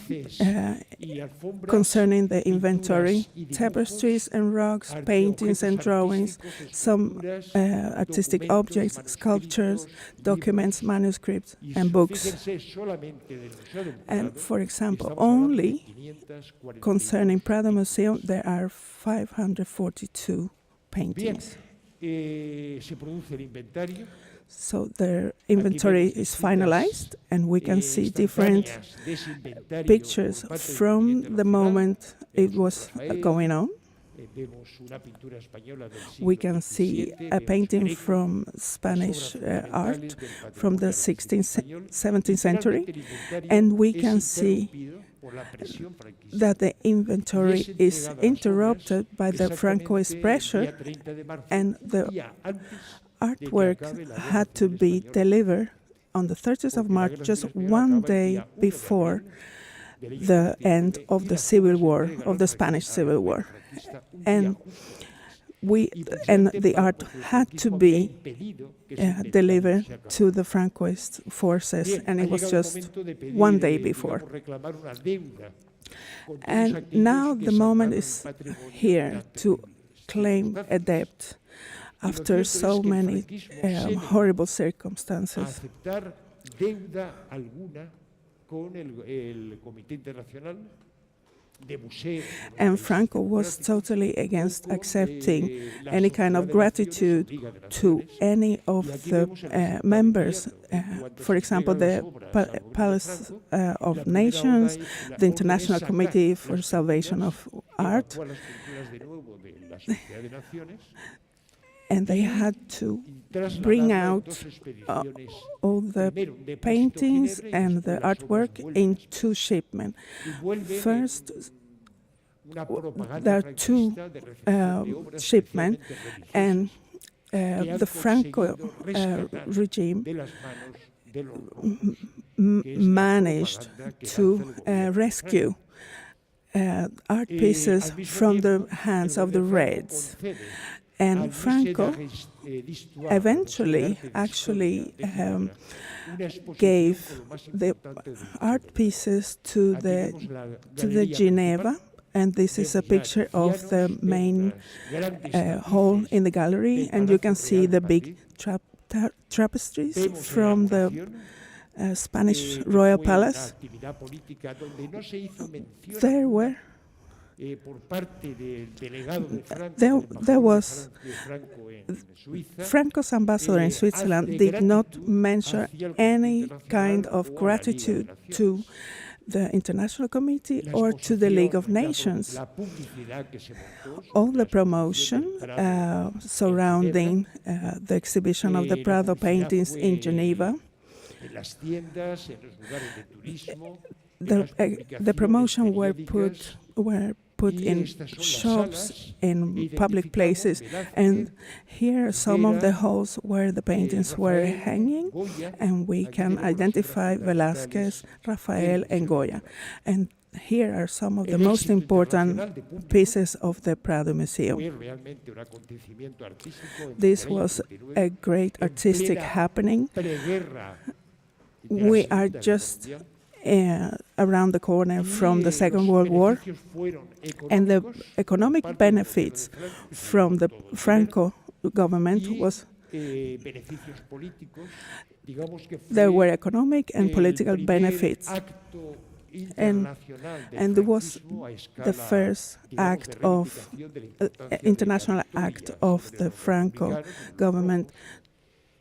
Speaker 5: concerning the inventory: tapestries and rugs, paintings and drawings, some artistic objects, sculptures, documents, manuscripts, and books. And, for example, only concerning Prado Museum, there are 542 paintings. So the inventory is finalized, and we can see different pictures from the moment it was going on. We can see a painting from Spanish art from the 16th, 17th century, and we can see that the inventory is interrupted by the Francoist pressure, and the artwork had to be delivered on the 30th of March, just one day before the end of the Civil War, of the Spanish Civil War. And the art had to be delivered to the Francoist forces, and it was just one day before. And now the moment is here to claim a debt after so many horrible circumstances. And Franco was totally against accepting any kind of gratitude to any of the members. For example, the Palace of Nations, the International Committee for Salvation of Art, and they had to bring out all the paintings and the artwork in two shipments. First, there are two shipments, and the Franco regime managed to rescue art pieces from the hands of the Reds. And Franco eventually actually gave the art pieces to the Geneva, and this is a picture of the main hall in the gallery, and you can see the big tapestries from the Spanish royal palace. There was Franco's ambassador in Switzerland did not mention any kind of gratitude to the International Committee or to the League of Nations. All the promotion surrounding the exhibition of the Prado paintings in Geneva, the promotion were put in shops, in public places, and here are some of the halls where the paintings were hanging, and we can identify Velázquez, Rafael, and Goya. And here are some of the most important pieces of the Prado Museum. This was a great artistic happening. We are just around the corner from the Second World War, and the economic benefits from the Franco government was there were economic and political benefits, and it was the first act of international act of the Franco government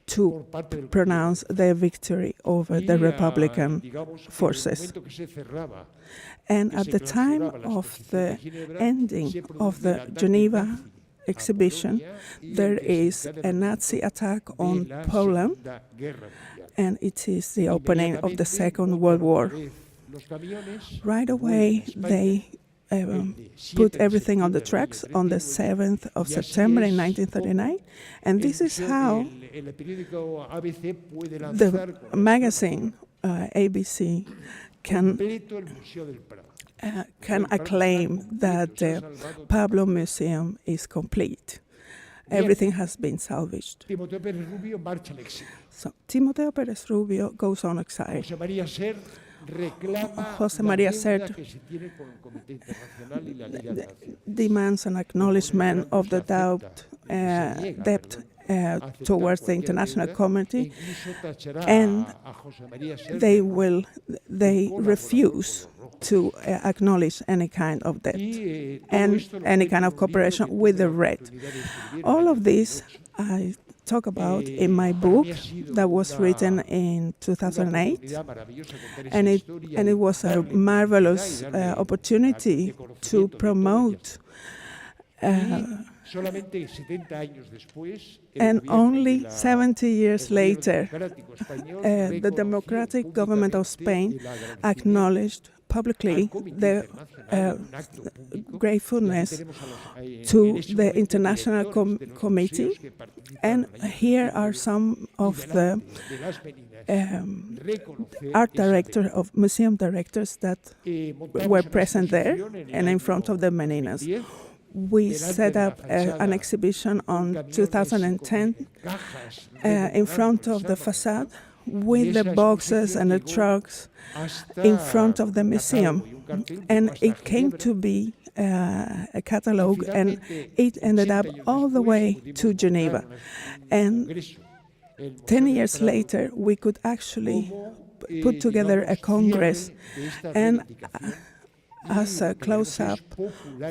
Speaker 5: to pronounce their victory over the Republican forces. And at the time of the ending of the Geneva exhibition, there is a Nazi attack on Poland, and it is the opening of the Second World War. Right away, they put everything on the tracks on the 7th of September in 1939, and this is how the magazine ABC can acclaim that the Prado Museum is complete. Everything has been salvaged. So Timoteo Pérez Rubio goes on exile. José María Sert demands an acknowledgement of the debt towards the international community, and they refuse to acknowledge any kind of debt and any kind of cooperation with the Red. All of this I talk about in my book that was written in 2008, and it was a marvelous opportunity to promote and only 70 years later, the democratic government of Spain acknowledged publicly the gratefulness to the International Committee. And here are some of the art directors, of museum directors that were present there and in front of the Meninas. We set up an exhibition on 2010 in front of the facade with the boxes and the trucks in front of the museum. And it came to be a catalogue, and it ended up all the way to Geneva. And 10 years later, we could actually put together a congress and as a close-up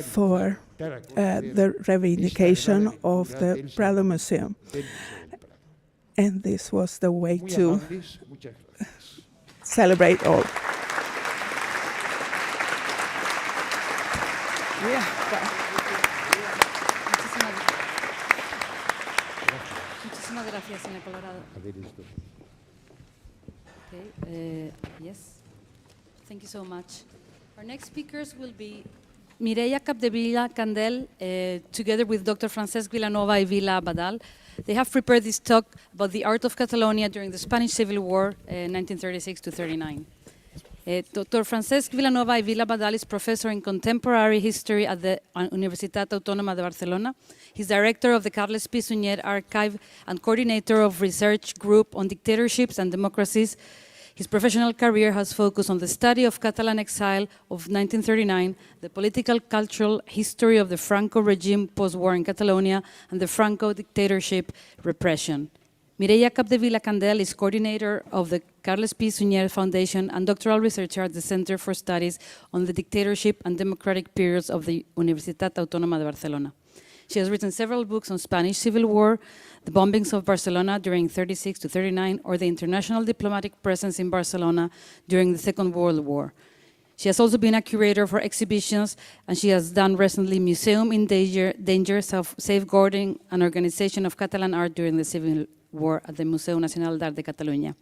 Speaker 5: for the reivindication of the Prado Museum. And this was the way to celebrate all.
Speaker 3: Muchísimas gracias, señor Colorado. Okay, yes, thank you so much. Our next speakers will be Mireia Capdevila Candel, together with Dr. Francesc Vilanova y Vila Badal. They have prepared this talk about the art of Catalonia during the Spanish Civil War, 1936 to 39. Dr. Francesc Vilanova y Vila Badal is professor in contemporary history at the Universitat Autònoma de Barcelona. He's director of the Carles Pi Sunyer Archive and coordinator of research group on dictatorships and democracies. His professional career has focused on the study of Catalan exile of 1939, the political cultural history of the Franco regime post-war in Catalonia, and the Franco dictatorship repression. Mireia Capdevila Candel is coordinator of the Carles Pi Sunyer Foundation and doctoral researcher at the Center for Studies on the Dictatorship and Democratic Periods of the Universitat Autònoma de Barcelona. She has written several books on Spanish Civil War, the bombings of Barcelona during 36 to 39, or the international diplomatic presence in Barcelona during the Second World War. She has also been a curator for exhibitions, and she has done recently Museum in Danger, Safeguarding an Organization of Catalan Art During the Civil War at the Museu Nacional d'Art de Catalunya.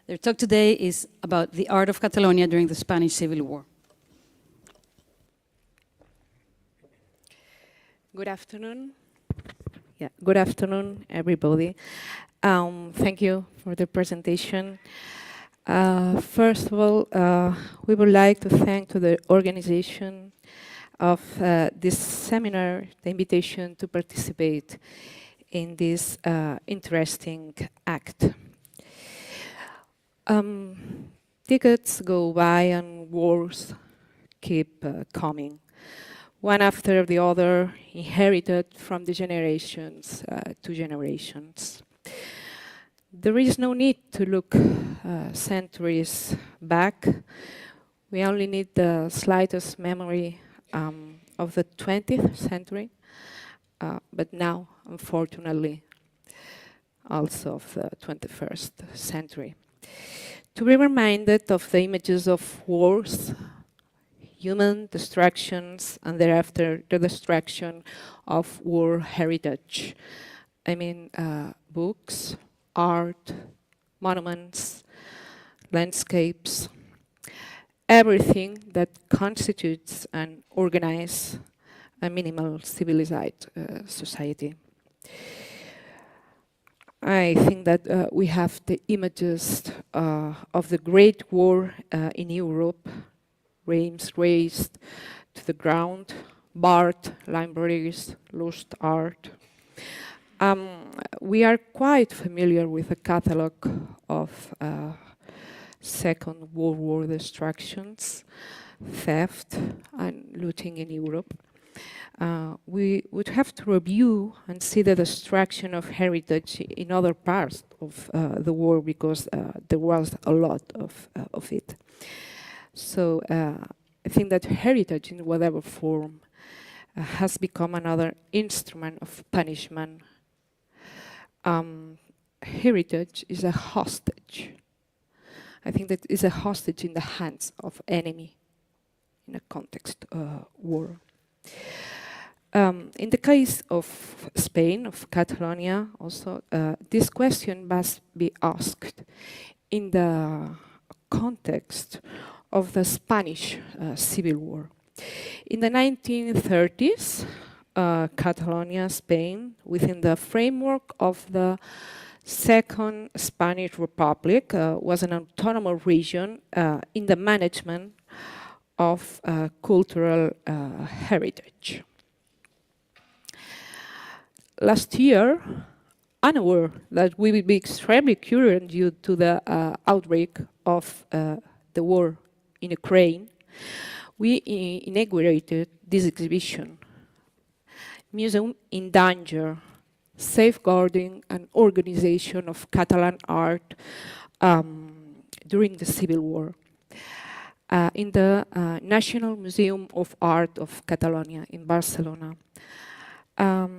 Speaker 3: Their talk today is about the art of Catalonia during the Spanish Civil War.
Speaker 7: Good afternoon. Yeah, good afternoon, everybody. Thank you for the presentation. First of all, we would like to thank to the organization of this seminar, the invitation to participate in this interesting act. Decades go by and wars keep coming, one after the other, inherited from the generations to generations. There is no need to look centuries back. We only need the slightest memory of the 20th century, but now, unfortunately, also of the 21st century. To be reminded of the images of wars, human destructions, and thereafter the destruction of war heritage. I mean, books, art, monuments, landscapes, everything that constitutes and organizes a minimal civilized society. I think that we have the images of the Great War in Europe, reims razed to the ground, barred libraries, lost art. We are quite familiar with the catalogue of Second World War destructions, theft, and looting in Europe. We would have to review and see the destruction of heritage in other parts of the war, because there was a lot of it. So I think that heritage, in whatever form, has become another instrument of punishment. Heritage is a hostage. I think that is a hostage in the hands of enemy in a context war. In the case of Spain, of Catalonia, also, this question must be asked in the context of the Spanish Civil War. In the 1930s, Catalonia, Spain, within the framework of the Second Spanish Republic, was an autonomous region in the management of cultural heritage. Last year, unaware that we will be extremely curious due to the outbreak of the war in Ukraine, we inaugurated this exhibition, Museum in Danger, Safeguarding an Organization of Catalan Art during the Civil War. in the National Museum of Art of Catalonia in Barcelona.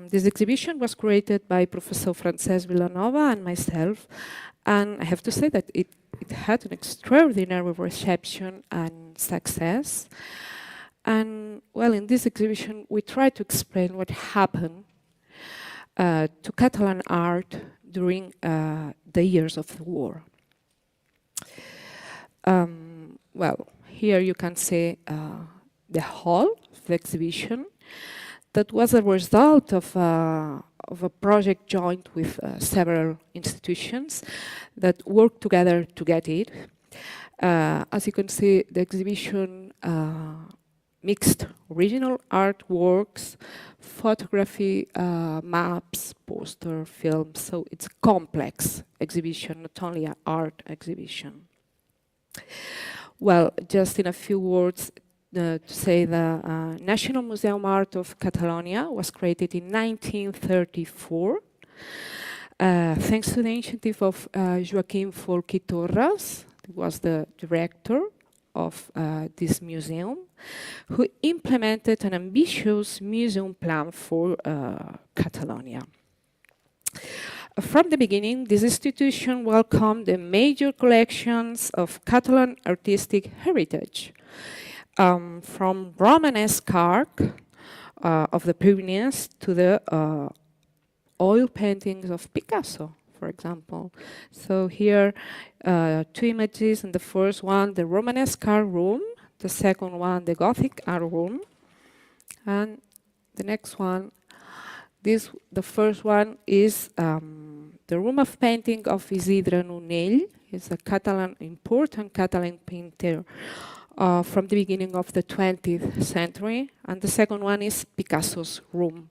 Speaker 7: This exhibition was created by Professor Francesc Vilanova and myself, and I have to say that it had an extraordinary reception and success. And well, in this exhibition, we try to explain what happened to Catalan art during the years of the war. Well, here you can see the hall of the exhibition that was a result of a project joined with several institutions that worked together to get it. As you can see, the exhibition mixed original artworks, photography, maps, poster, films. So it's a complex exhibition, not only an art exhibition. Well, just in a few words, to say the National Museum Art of Catalonia was created in 1934, thanks to the initiative of Joaquim Folchi Torres, who was the director of this museum, who implemented an ambitious museum plan for Catalonia. From the beginning, this institution welcomed the major collections of Catalan artistic heritage, from Romanesque art of the Pyrenees to the oil paintings of Picasso, for example. So here, two images, and the first one, the Romanesque art room, the second one, the Gothic art room, and the next one, the first one is the room of painting of Isidre Nonell. He's a important Catalan painter from the beginning of the 20th century, and the second one is Picasso's room.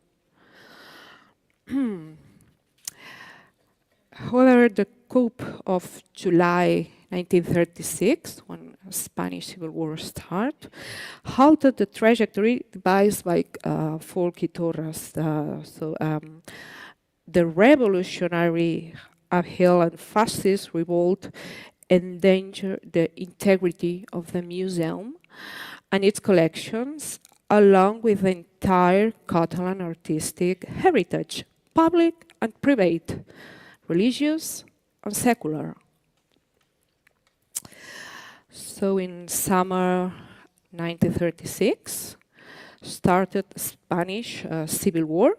Speaker 7: However, the coup of July 1936, when the Spanish Civil War started, halted the trajectory devised by Folchi Torres. The revolutionary uphill and fascist revolt endangered the integrity of the museum and its collections, along with the entire Catalan artistic heritage, public and private, religious and secular. So in summer 1936 started the Spanish Civil War.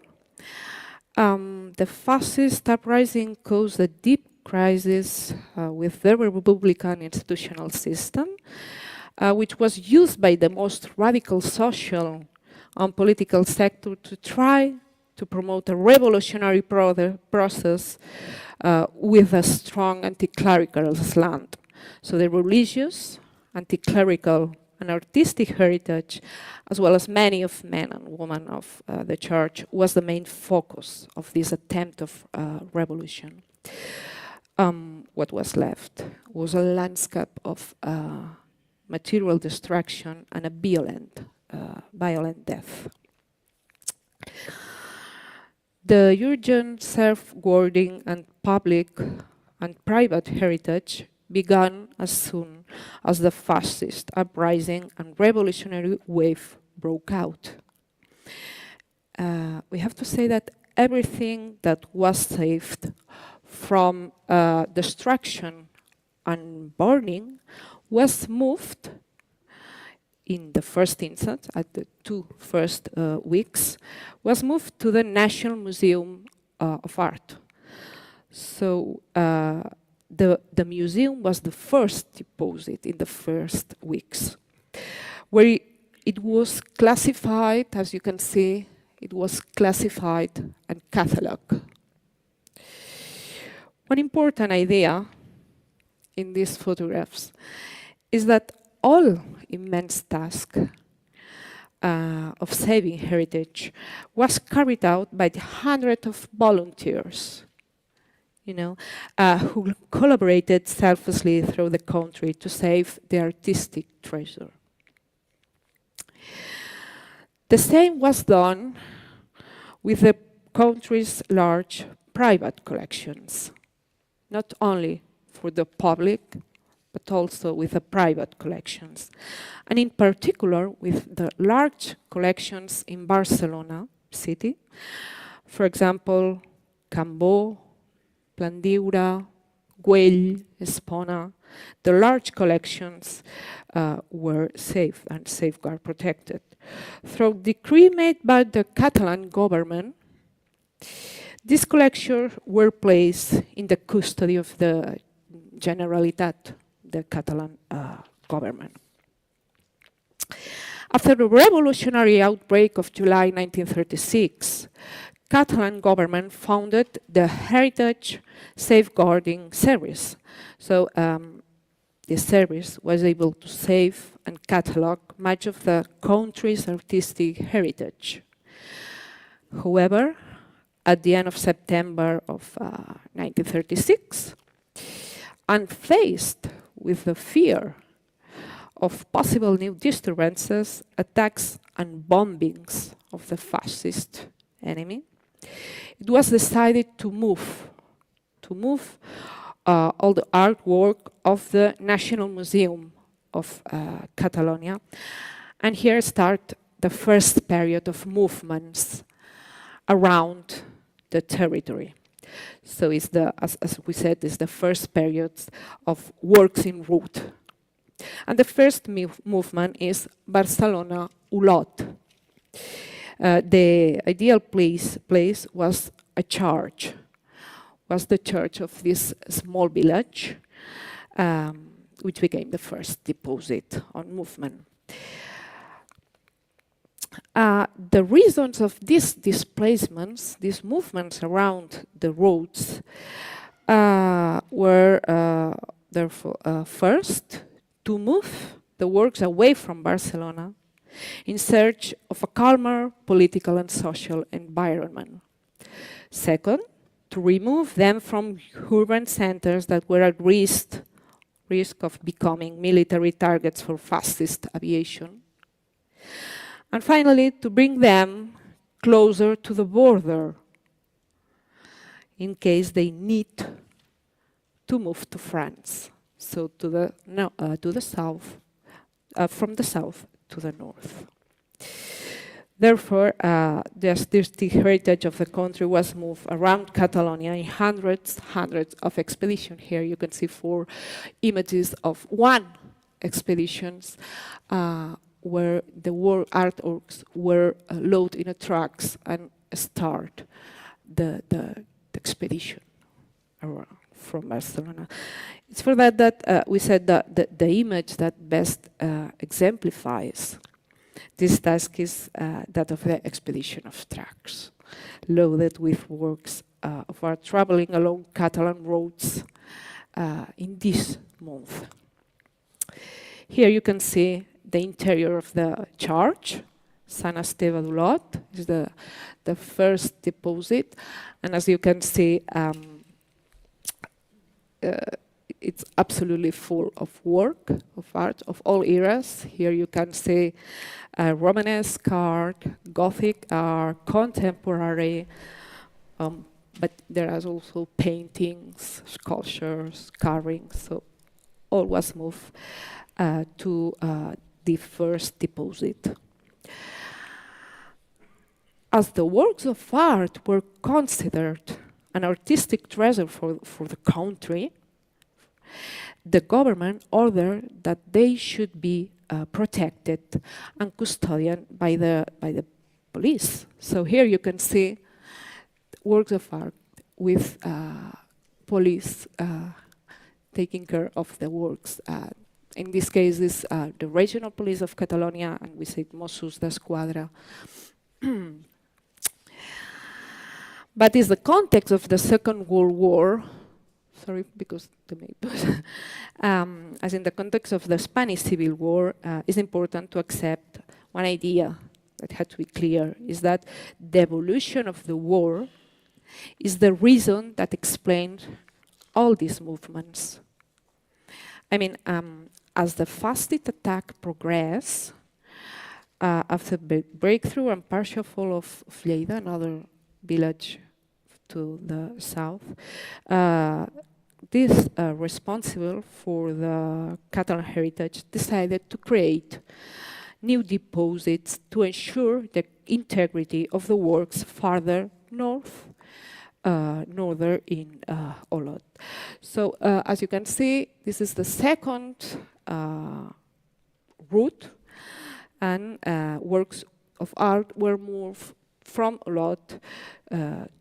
Speaker 7: The fascist uprising caused a deep crisis with the Republican institutional system, which was used by the most radical social and political sector to try to promote a revolutionary process with a strong anti-clerical slant. So the religious, anti-clerical, and artistic heritage, as well as many of men and women of the church, was the main focus of this attempt of revolution. What was left was a landscape of material destruction and a violent death. The urgent safeguarding and public and private heritage began as soon as the fascist uprising and revolutionary wave broke out. We have to say that everything that was saved from destruction and burning was moved in the first instance, at the two first weeks, was moved to the National Museum of Art. So the museum was the first deposit in the first weeks, where it was classified, as you can see, it was classified and catalogued. One important idea in these photographs is that all immense task of saving heritage was carried out by the hundreds of volunteers, who collaborated selflessly through the country to save the artistic treasure. The same was done with the country's large private collections, not only for the public, but also with the private collections, and in particular with the large collections in Barcelona city. For example, Cambó, Plandiura, Güell, Espona. The large collections were safe and safeguard protected. Through decree made by the Catalan government, these collections were placed in the custody of the Generalitat, the Catalan government. After the revolutionary outbreak of July 1936, Catalan government founded the Heritage Safeguarding Service. So the service was able to save and catalog much of the country's artistic heritage. However, at the end of September of 1936, unfaced with the fear of possible new disturbances, attacks and bombings of the fascist enemy, it was decided to move all the artwork of the National Museum of Catalonia. And here start the first period of movements around the territory. So it's the, as we said, it's the first period of works in route. And the first movement is Barcelona Olot. The ideal place was a church, was the church of this small village, which became the first deposit on movement. The reasons of these displacements, these movements around the roads, were therefore first to move the works away from Barcelona in search of a calmer political and social environment. Second, to remove them from urban centers that were at risk of becoming military targets for fascist aviation. And finally, to bring them closer to the border in case they need to move to France. So to the south, from the south to the north. Therefore, the artistic heritage of the country was moved around Catalonia in hundreds of expeditions. Here you can see 4 images of one expeditions where the artworks were loaded in a trucks and start the expedition around from Barcelona. It's for that we said that the image that best exemplifies this task is that of the expedition of trucks, loaded with works of art traveling along Catalan roads in this month. Here you can see the interior of the church. Sant Esteve d'Olot is the first deposit, and as you can see, it's absolutely full of work, of art, of all eras. Here you can see Romanesque art, Gothic art, contemporary, but there are also paintings, sculptures, carvings, so all was moved to the first deposit. As the works of art were considered an artistic treasure for the country, the government ordered that they should be protected and custodied by the police. So here you can see works of art with police taking care of the works. In this case, is the regional police of Catalonia, and we say Mossos d'Esquadra. But it's the context of the Second World War. Sorry, because the map. As in the context of the Spanish Civil War, it's important to accept one idea that had to be clear, is that the evolution of the war is the reason that explains all these movements. I mean, as the fascist attack progressed, after the breakthrough and partial fall of Lleida, another village to the south, this responsible for the Catalan heritage decided to create new deposits to ensure the integrity of the works farther northern in Olot. So as you can see, this is the second route, and works of art were moved from Olot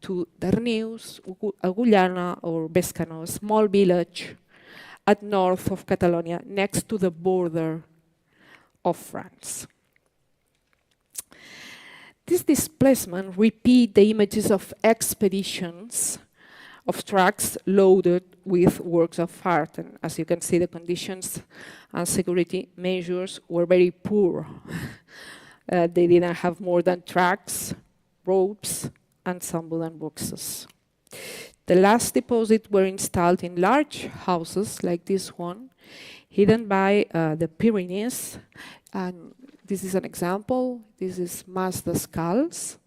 Speaker 7: to Darnius, Agullana or Bescanó, a small village at north of Catalonia, next to the border of France. This displacement repeat the images of expeditions of trucks loaded with works of art. And as you can see, the conditions and security measures were very poor. They didn't have more than trucks, ropes, and some wooden boxes. The last deposits were installed in large houses like this one, hidden by the Pyrenees. And this is an example. This is Mas de Sculls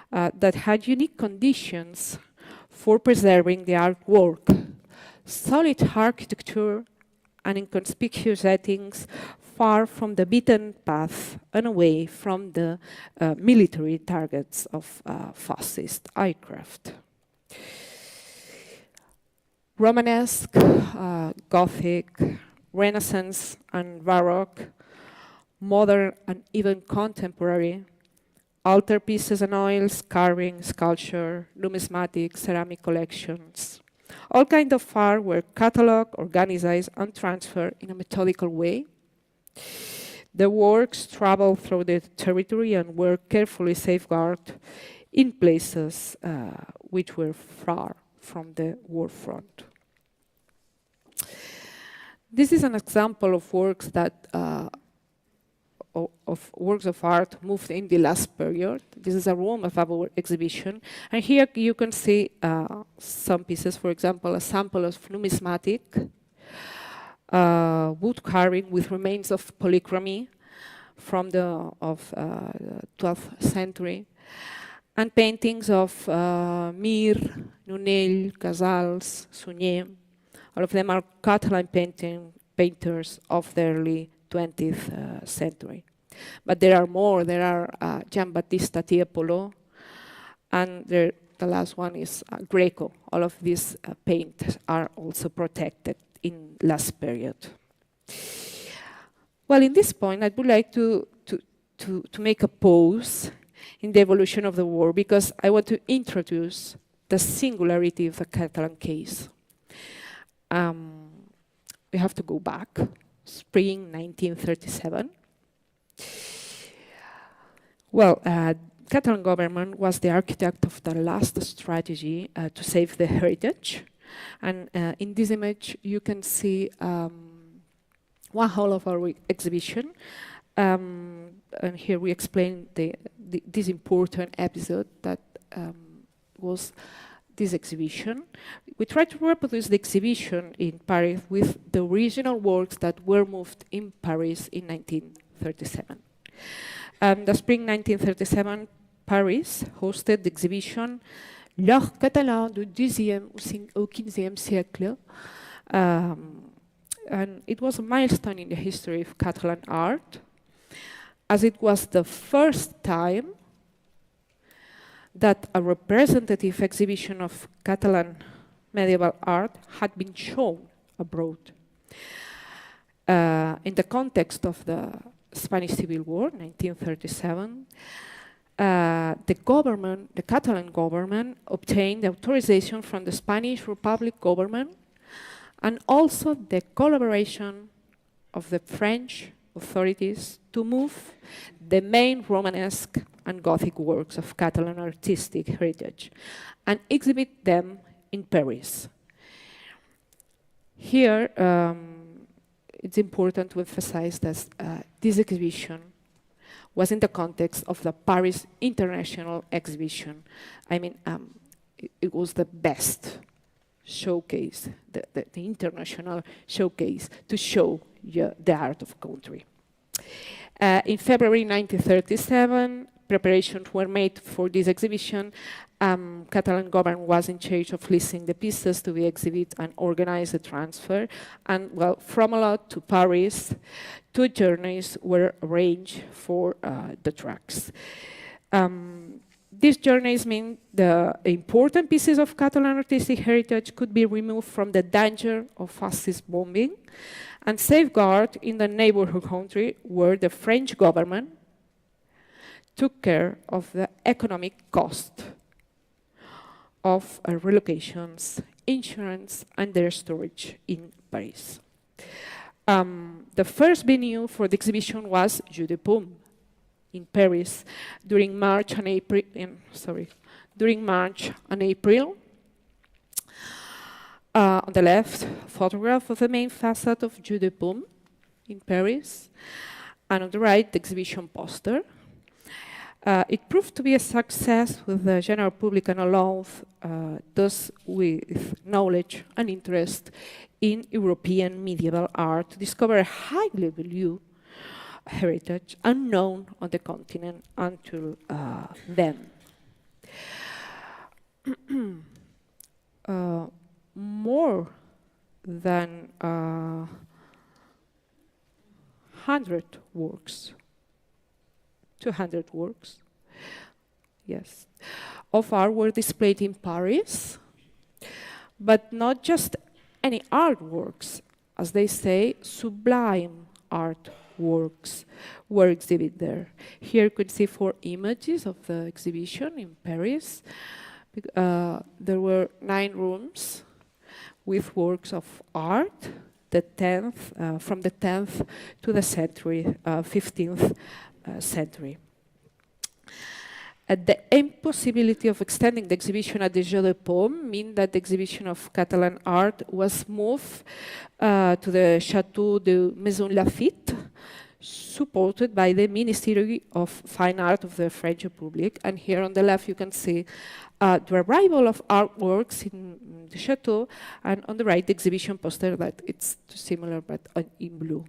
Speaker 7: that had unique conditions for preserving the artwork. Solid architecture and inconspicuous settings far from the beaten path and away from the military targets of fascist aircraft. Romanesque, Gothic, Renaissance and Baroque, modern and even contemporary, altarpieces and oils, carving, sculpture, numismatic, ceramic collections. All kinds of art were catalogued, organized, and transferred in a methodical way. The works traveled through the territory and were carefully safeguarded in places which were far from the war front. This is an example of works that of works of art moved in the last period. This is a room of our exhibition. And here you can see some pieces, for example, a sample of numismatic, wood carving with remains of polychromy from the 12th century, and paintings of Mir, Nunell, Casals, Sunyer. All of them are Catalan painters of the early 20th century. But there are more. There are Gian Battista Tiepolo, and the last one is Greco. All of these paints are also protected in last period. Well, in this point, I would like to make a pause in the evolution of the war, because I want to introduce the singularity of the Catalan case. We have to go back, spring 1937. Well, Catalan government was the architect of the last strategy to save the heritage. And in this image, you can see one hall of our exhibition. And here we explain this important episode that was this exhibition. We tried to reproduce the exhibition in Paris with the original works that were moved in Paris in 1937. The spring 1937, Paris hosted the exhibition L'art catalan du XIe au XVe siècle. And it was a milestone in the history of Catalan art, as it was the first time that a representative exhibition of Catalan medieval art had been shown abroad. In the context of the Spanish Civil War, 1937, the Catalan government obtained authorization from the Spanish Republic government, and also the collaboration of the French authorities to move the main Romanesque and Gothic works of Catalan artistic heritage and exhibit them in Paris. Here, it's important to emphasize that this exhibition was in the context of the Paris International Exhibition. I mean, it was the best showcase, the international showcase to show the art of country. In February 1937, preparations were made for this exhibition, Catalan government was in charge of listing the pieces to be exhibited and organize the transfer. And well, from Olot to Paris, 2 journeys were arranged for the tracks. These journeys mean the important pieces of Catalan artistic heritage could be removed from the danger of fascist bombing and safeguarded in the neighborhood country where the French government took care of the economic cost of relocations, insurance, and their storage in Paris. The first venue for the exhibition was Jeu de Paume in Paris during March and April. On the left, photograph of the main facade of Jeu de Paume in Paris, and on the right, the exhibition poster. It proved to be a success with the general public and allowed those with knowledge and interest in European medieval art to discover a highly valued heritage unknown on the continent until then. More than 100 works, 200 works, yes, of art were displayed in Paris, but not just any artworks. As they say, sublime artworks were exhibited there. Here you could see 4 images of the exhibition in Paris. There were 9 rooms with works of art, from the 10th to the 15th century. The impossibility of extending the exhibition at the Jeu de Paume meant that the exhibition of Catalan art was moved to the Château de Maison Lafitte, supported by the Ministry of Fine Art of the French Republic. And here on the left you can see the arrival of artworks in the chateau, and on the right the exhibition poster that it's similar but in blue.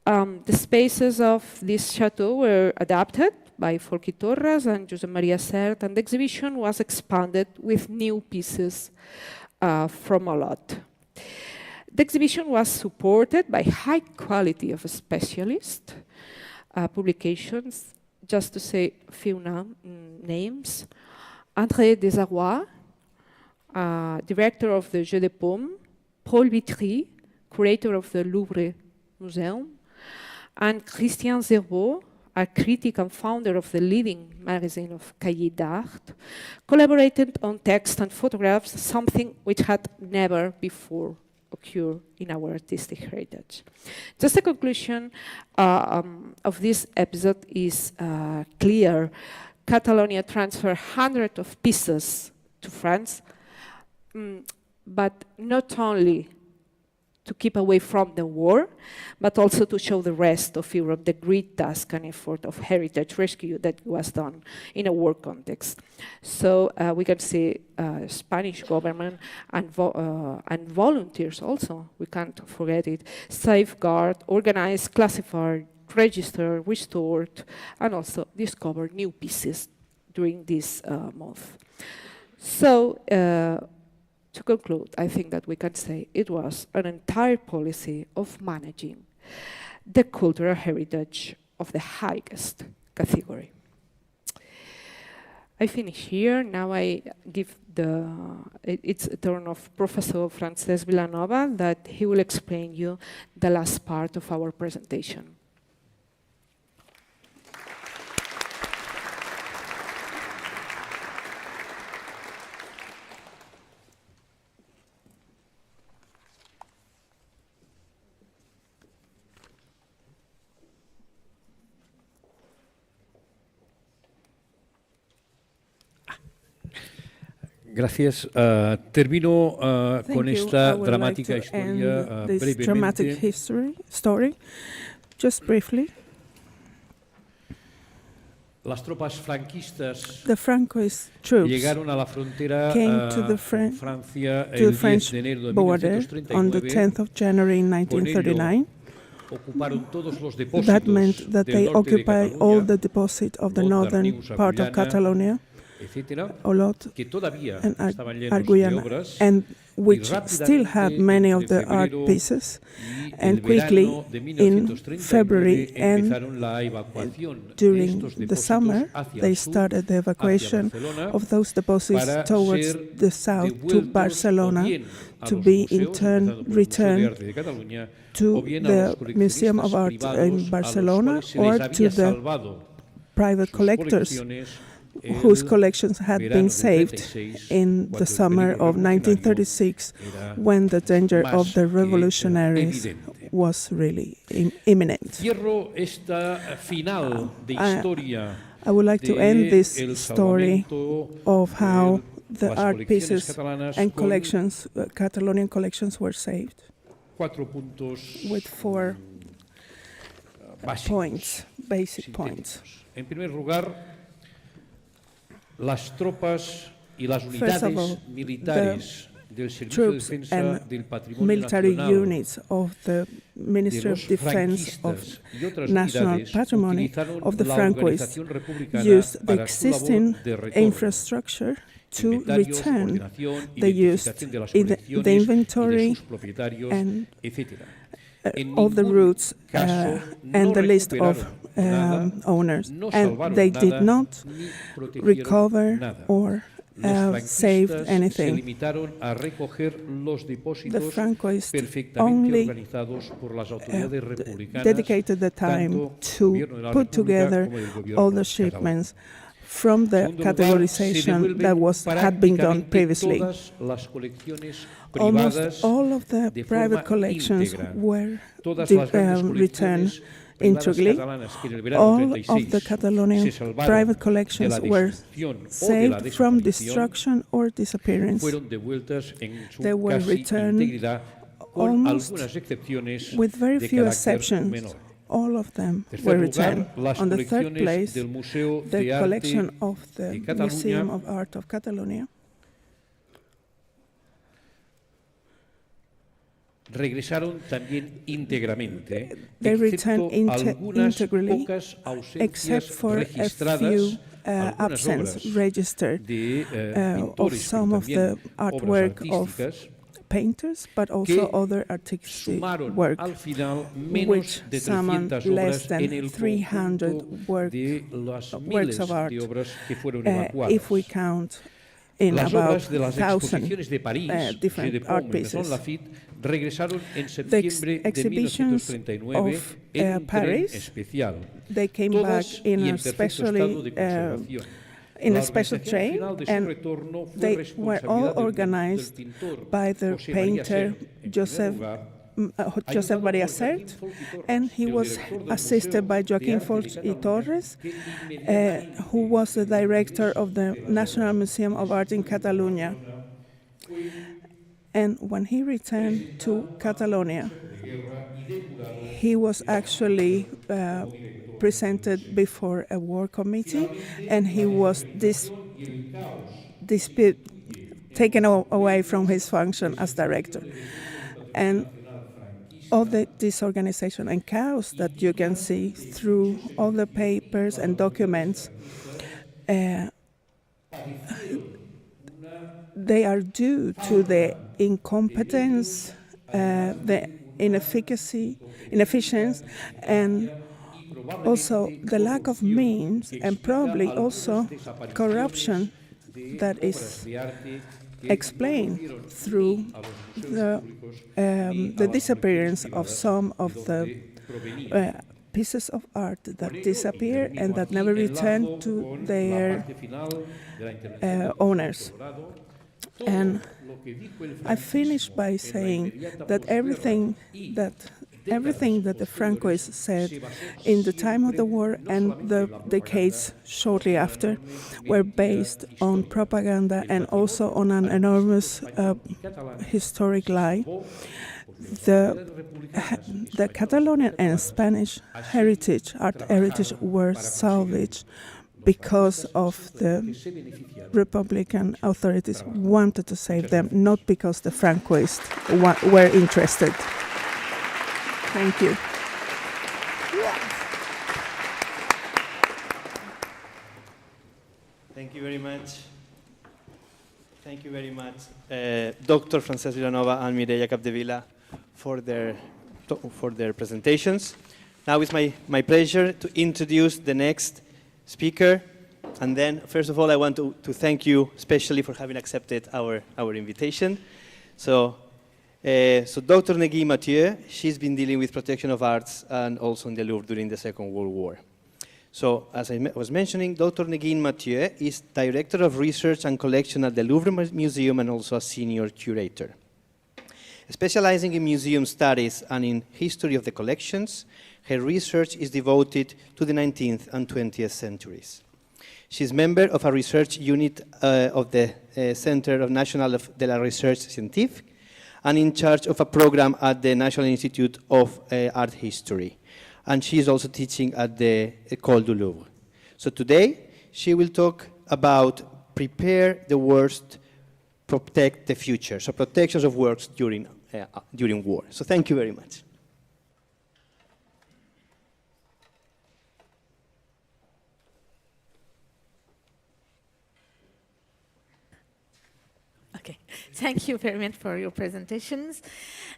Speaker 7: The spaces of this chateau were adapted by Folky Torres and Josep Maria Sert, and the exhibition was expanded with new pieces from Olot. The exhibition was supported by high quality of specialist publications. Just to say a few names: André Desarrois, director of the Jeu de Paume; Paul Vitry, curator of the Louvre Museum; and Christian Zerbeau, a critic and founder of the leading magazine of Cahiers d'Art, collaborated on text and photographs, something which had never before occurred in our artistic heritage. Just a conclusion of this episode is clear. Catalonia transferred hundreds of pieces to France, but not only to keep away from the war, but also to show the rest of Europe the great task and effort of heritage rescue that was done in a war context. So we can see Spanish government and volunteers also, we can't forget it, safeguard, organize, classify, register, restored, and also discover new pieces during this month. So, to conclude, I think that we can say it was an entire policy of managing the cultural heritage of the highest category. I finish here. Now I give it's a turn of Professor Francesc Vilanova, that he will explain you the last part of our presentation.
Speaker 8: Gracias. Termino con esta dramática historia
Speaker 5: dramatic story, just briefly.
Speaker 8: Las tropas franquistas
Speaker 5: The Francoist troops
Speaker 8: llegaron a la frontera
Speaker 5: came to the
Speaker 8: con Francia
Speaker 5: to the
Speaker 8: el 10
Speaker 5: French
Speaker 8: de enero de
Speaker 5: border on the
Speaker 8: 1939
Speaker 5: 10th of January 1939
Speaker 8: ocuparon todos los
Speaker 5: That meant
Speaker 8: depósitos
Speaker 5: that
Speaker 8: del
Speaker 5: they
Speaker 8: norte de
Speaker 5: occupy all
Speaker 8: Cataluña,
Speaker 5: the deposit of the
Speaker 8: Olot,
Speaker 5: northern
Speaker 8: Darnius,
Speaker 5: part of
Speaker 8: Agullana,
Speaker 5: Catalonia,
Speaker 8: etcétera,
Speaker 5: Olot
Speaker 8: que todavía
Speaker 5: and
Speaker 8: estaban llenos de
Speaker 5: Arguyana,
Speaker 8: obras,
Speaker 5: and
Speaker 8: y
Speaker 5: which still had many of the art
Speaker 8: febrero
Speaker 5: pieces.
Speaker 8: y
Speaker 5: And
Speaker 8: el
Speaker 5: quickly,
Speaker 8: verano de
Speaker 5: in
Speaker 8: 1939,
Speaker 5: February and
Speaker 8: empezaron la evacuación de
Speaker 5: during
Speaker 8: estos
Speaker 5: the
Speaker 8: depósitos
Speaker 5: summer,
Speaker 8: hacia
Speaker 5: they
Speaker 8: el sur,
Speaker 5: started the
Speaker 8: hacia
Speaker 5: evacuation
Speaker 8: Barcelona,
Speaker 5: of those deposits
Speaker 8: para
Speaker 5: towards
Speaker 8: ser
Speaker 5: the south to
Speaker 8: devueltos
Speaker 5: Barcelona,
Speaker 8: o bien a
Speaker 5: to
Speaker 8: los
Speaker 5: be in
Speaker 8: museos,
Speaker 5: turn
Speaker 8: empezando por el Museo de
Speaker 5: returned
Speaker 8: Arte de Cataluña, o
Speaker 5: to
Speaker 8: bien a
Speaker 5: the
Speaker 8: los
Speaker 5: Museum of
Speaker 8: coleccionistas
Speaker 5: Art
Speaker 8: privados
Speaker 5: in
Speaker 8: a
Speaker 5: Barcelona
Speaker 8: los cuales se
Speaker 5: or
Speaker 8: les
Speaker 5: to
Speaker 8: había
Speaker 5: the
Speaker 8: salvado
Speaker 5: private
Speaker 8: sus
Speaker 5: collectors
Speaker 8: colecciones
Speaker 5: whose
Speaker 8: el
Speaker 5: collections had
Speaker 8: verano
Speaker 5: been
Speaker 8: del
Speaker 5: saved
Speaker 8: 36,
Speaker 5: in
Speaker 8: cuando
Speaker 5: the
Speaker 8: el
Speaker 5: summer
Speaker 8: peligro
Speaker 5: of 1936,
Speaker 8: era
Speaker 5: when the danger
Speaker 8: más
Speaker 5: of the
Speaker 8: que
Speaker 5: revolutionaries
Speaker 8: evidente.
Speaker 5: was really imminent.
Speaker 8: Cierro esta final de historia
Speaker 5: I would like to end this
Speaker 8: el
Speaker 5: story
Speaker 8: salvamento
Speaker 5: of how
Speaker 8: de
Speaker 5: the
Speaker 8: las
Speaker 5: art
Speaker 8: colecciones
Speaker 5: pieces
Speaker 8: catalanas
Speaker 5: and
Speaker 8: con
Speaker 5: collections, Catalonian collections, were saved
Speaker 8: 4 puntos
Speaker 5: with 4
Speaker 8: básicos,
Speaker 5: points, basic
Speaker 8: sintéticos.
Speaker 5: points.
Speaker 8: En primer lugar, las tropas y las
Speaker 5: First of all,
Speaker 8: unidades militares del Servicio de
Speaker 5: troops
Speaker 8: Defensa
Speaker 5: and
Speaker 8: del Patrimonio
Speaker 5: military
Speaker 8: Nacional
Speaker 5: units of the Ministry
Speaker 8: de
Speaker 5: of
Speaker 8: los
Speaker 5: Defense of
Speaker 8: franquistas y otras
Speaker 5: National
Speaker 8: unidades
Speaker 5: Patrimony
Speaker 8: utilizaron
Speaker 5: of the
Speaker 8: la
Speaker 5: Francoists
Speaker 8: organización republicana
Speaker 5: used the
Speaker 8: para su labor
Speaker 5: existing
Speaker 8: de retorno.
Speaker 5: infrastructure to
Speaker 8: Inventarios,
Speaker 5: return
Speaker 8: ordenación,
Speaker 5: the use
Speaker 8: identificación de las
Speaker 5: the
Speaker 8: colecciones y
Speaker 5: inventory
Speaker 8: de sus propietarios,
Speaker 5: and
Speaker 8: etcétera.
Speaker 5: all the routes
Speaker 8: caso
Speaker 5: and
Speaker 8: no
Speaker 5: the list of
Speaker 8: recuperaron nada,
Speaker 5: owners,
Speaker 8: no
Speaker 5: and
Speaker 8: salvaron
Speaker 5: they
Speaker 8: nada,
Speaker 5: did not
Speaker 8: ni protegieron
Speaker 5: recover
Speaker 8: nada.
Speaker 5: or
Speaker 8: Los
Speaker 5: saved
Speaker 8: franquistas se
Speaker 5: anything.
Speaker 8: limitaron a recoger los
Speaker 5: The
Speaker 8: depósitos
Speaker 5: Francoists
Speaker 8: perfectamente
Speaker 5: only
Speaker 8: organizados por las autoridades republicanas,
Speaker 5: dedicated the time
Speaker 8: tanto
Speaker 5: to
Speaker 8: gobierno de la
Speaker 5: put
Speaker 8: República
Speaker 5: together
Speaker 8: como del gobierno
Speaker 5: all the
Speaker 8: catalán.
Speaker 5: shipments from the
Speaker 8: Segundo lugar, se
Speaker 5: categorization
Speaker 8: devuelven
Speaker 5: that had been done
Speaker 8: prácticamente
Speaker 5: previously.
Speaker 8: todas las colecciones
Speaker 5: Almost
Speaker 8: privadas
Speaker 5: all of the
Speaker 8: de
Speaker 5: private
Speaker 8: forma
Speaker 5: collections
Speaker 8: íntegra.
Speaker 5: were
Speaker 8: Todas las grandes
Speaker 5: returned
Speaker 8: colecciones privadas
Speaker 5: integrally.
Speaker 8: catalanas que en el verano
Speaker 5: All
Speaker 8: 36
Speaker 5: of the Catalonian
Speaker 8: se salvaron
Speaker 5: private
Speaker 8: de
Speaker 5: collections
Speaker 8: la
Speaker 5: were
Speaker 8: destrucción o de la
Speaker 5: saved from
Speaker 8: desaparición,
Speaker 5: destruction or disappearance.
Speaker 8: fueron devueltas en su
Speaker 5: They were
Speaker 8: casi
Speaker 5: returned
Speaker 8: integridad, con
Speaker 5: almost
Speaker 8: algunas excepciones
Speaker 5: with very
Speaker 8: de
Speaker 5: few
Speaker 8: carácter
Speaker 5: exceptions.
Speaker 8: menor.
Speaker 5: All of them
Speaker 8: En
Speaker 5: were
Speaker 8: tercer
Speaker 5: returned.
Speaker 8: lugar, las
Speaker 5: On the third
Speaker 8: colecciones
Speaker 5: place,
Speaker 8: del Museo
Speaker 5: the
Speaker 8: de Arte
Speaker 5: collection of the
Speaker 8: de Cataluña
Speaker 5: Museum of Art of Catalonia
Speaker 8: regresaron también íntegramente,
Speaker 5: they returned
Speaker 8: excepto algunas
Speaker 5: integrally,
Speaker 8: pocas
Speaker 5: except
Speaker 8: ausencias
Speaker 5: for a
Speaker 8: registradas,
Speaker 5: few
Speaker 8: algunas
Speaker 5: absence
Speaker 8: obras
Speaker 5: registered
Speaker 8: de
Speaker 5: of
Speaker 8: pintores,
Speaker 5: some
Speaker 8: pero
Speaker 5: of the
Speaker 8: también
Speaker 5: artwork
Speaker 8: obras
Speaker 5: of
Speaker 8: artísticas,
Speaker 5: painters, but also
Speaker 8: que
Speaker 5: other artistic
Speaker 8: sumaron
Speaker 5: work,
Speaker 8: al final menos
Speaker 5: which
Speaker 8: de
Speaker 5: summoned
Speaker 8: 300
Speaker 5: less
Speaker 8: obras
Speaker 5: than
Speaker 8: en el
Speaker 5: 300
Speaker 8: conjunto de las
Speaker 5: works
Speaker 8: miles
Speaker 5: of art,
Speaker 8: de obras que fueron evacuadas.
Speaker 5: if we count in
Speaker 8: Las
Speaker 5: about
Speaker 8: obras de las
Speaker 5: 1,000
Speaker 8: exposiciones de París,
Speaker 5: different
Speaker 8: de
Speaker 5: art
Speaker 8: Paume y
Speaker 5: pieces.
Speaker 8: Maison Lafitte, regresaron en
Speaker 5: The
Speaker 8: septiembre de
Speaker 5: exhibitions
Speaker 8: 1939
Speaker 5: of
Speaker 8: en un tren
Speaker 5: Paris,
Speaker 8: especial,
Speaker 5: they came
Speaker 8: todas
Speaker 5: back in
Speaker 8: y
Speaker 5: a
Speaker 8: en perfecto estado de
Speaker 5: specially
Speaker 8: conservación.
Speaker 5: in
Speaker 8: La
Speaker 5: a special
Speaker 8: organización
Speaker 5: train,
Speaker 8: final de su
Speaker 5: and
Speaker 8: retorno fue
Speaker 5: they were
Speaker 8: responsabilidad
Speaker 5: all
Speaker 8: del
Speaker 5: organized
Speaker 8: pintor
Speaker 5: by the
Speaker 8: José María
Speaker 5: painter
Speaker 8: Sert, en
Speaker 5: Joseph
Speaker 8: primer lugar,
Speaker 5: Joseph
Speaker 8: ayudado
Speaker 5: Maria
Speaker 8: por
Speaker 5: Sert,
Speaker 8: Joaquín Folch y Torres,
Speaker 5: and he
Speaker 8: el
Speaker 5: was
Speaker 8: director del
Speaker 5: assisted
Speaker 8: Museo
Speaker 5: by
Speaker 8: de
Speaker 5: Joaquín
Speaker 8: Arte de
Speaker 5: Folch y
Speaker 8: Cataluña,
Speaker 5: Torres,
Speaker 8: que inmediatamente
Speaker 5: who was the director of the National Museum of Art in Catalonia. And when he returned to Catalonia, he was actually presented before a war committee, and he was taken away from his function as director. And all the disorganization and chaos that you can see through all the papers and documents, they are due to the incompetence, the inefficiency, and also the lack of means, and probably also corruption that is explained through the disappearance of some of the pieces of art that disappear and that never return to their owners. And I finish by saying that everything that the Francoists said in the time of the war and the decades shortly after were based on propaganda and also on an enormous historic lie. The Catalonian and Spanish heritage, art heritage, were salvaged because of the Republican authorities wanted to save them, not because the Francoists were interested. Thank you.
Speaker 2: Thank you very much. Thank you very much, Dr. Francesc Vilanova and Mireia Capdevila for their presentations. Now it's my pleasure to introduce the next speaker. And then, first of all, I want to thank you especially for having accepted our invitation. So Dr. Negui Mathieu, she's been dealing with protection of arts and also in the Louvre during the Second World War. So, as I was mentioning, Dr. Negui Mathieu is Director of Research and Collection at the Louvre Museum and also a Senior Curator. Specializing in museum studies and in history of the collections, her research is devoted to the 19th and 20th centuries. She's member of a research unit of the Center National de la Recherche Scientifique and in charge of a program at the National Institute of Art History. And she is also teaching at the École du Louvre. So today, she will talk about prepare the worst, protect the future. So protections of works during war. So thank you very much.
Speaker 9: Okay, thank you very much for your presentations.